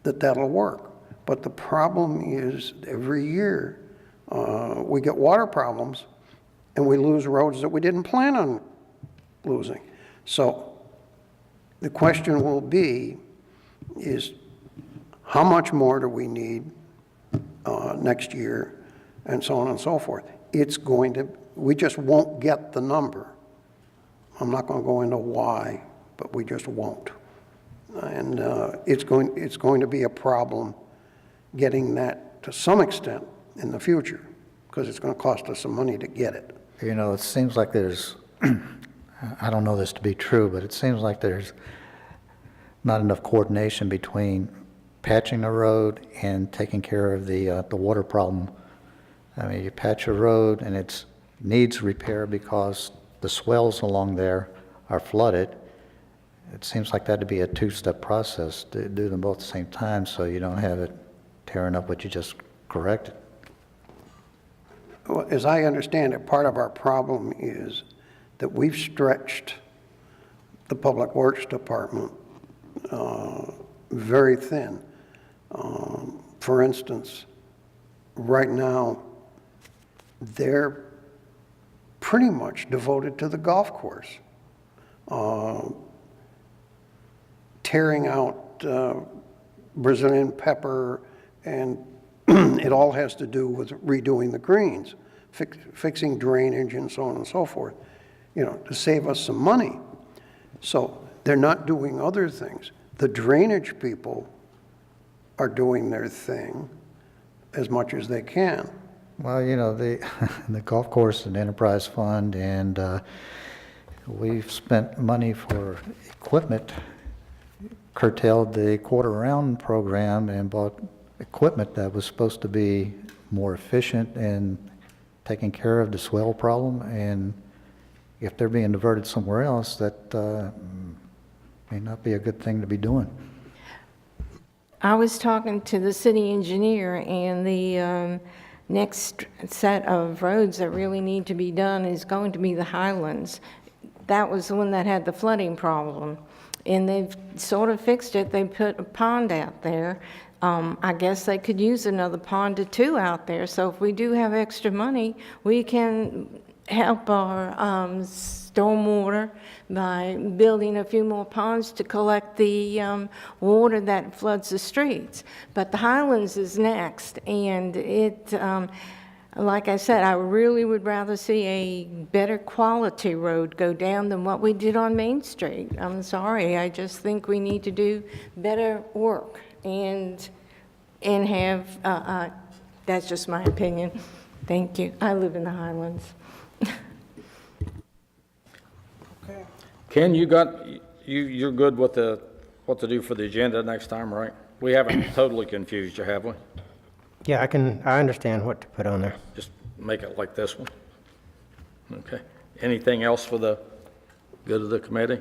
that that'll work. But the problem is, every year, we get water problems, and we lose roads that we didn't plan on losing. So the question will be, is how much more do we need next year, and so on and so forth. It's going to, we just won't get the number. I'm not going to go into why, but we just won't. And it's going to be a problem getting that to some extent in the future, because it's going to cost us some money to get it. You know, it seems like there's, I don't know this to be true, but it seems like there's not enough coordination between patching the road and taking care of the water problem. I mean, you patch a road and it needs repair because the swells along there are flooded. It seems like that'd be a two-step process to do them both at the same time, so you don't have it tearing up what you just corrected. Well, as I understand it, part of our problem is that we've stretched the Public Works Department very thin. For instance, right now, they're pretty much devoted to the golf course, tearing out Brazilian pepper, and it all has to do with redoing the greens, fixing drainage and so on and so forth, you know, to save us some money. So they're not doing other things. The drainage people are doing their thing as much as they can. Well, you know, the golf course is an enterprise fund, and we've spent money for equipment curtailed the quarter-round program and bought equipment that was supposed to be more efficient in taking care of the swell problem, and if they're being diverted somewhere else, that may not be a good thing to be doing. I was talking to the city engineer, and the next set of roads that really need to be done is going to be the Highlands. That was the one that had the flooding problem, and they've sort of fixed it. They put a pond out there. I guess they could use another pond or two out there, so if we do have extra money, we can help our stormwater by building a few more ponds to collect the water that floods the streets. But the Highlands is next, and it, like I said, I really would rather see a better quality road go down than what we did on Main Street. I'm sorry, I just think we need to do better work and have, that's just my opinion. Thank you. I live in the Highlands. Ken, you're good with what to do for the agenda next time, right? We haven't totally confused you, have we? Yeah, I understand what to put on there. Just make it like this one. Okay. Anything else for the good of the committee?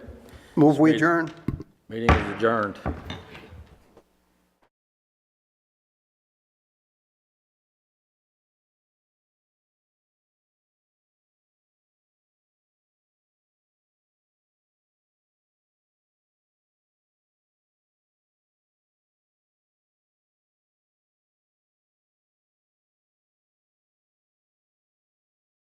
Move we adjourn. Meeting is adjourned.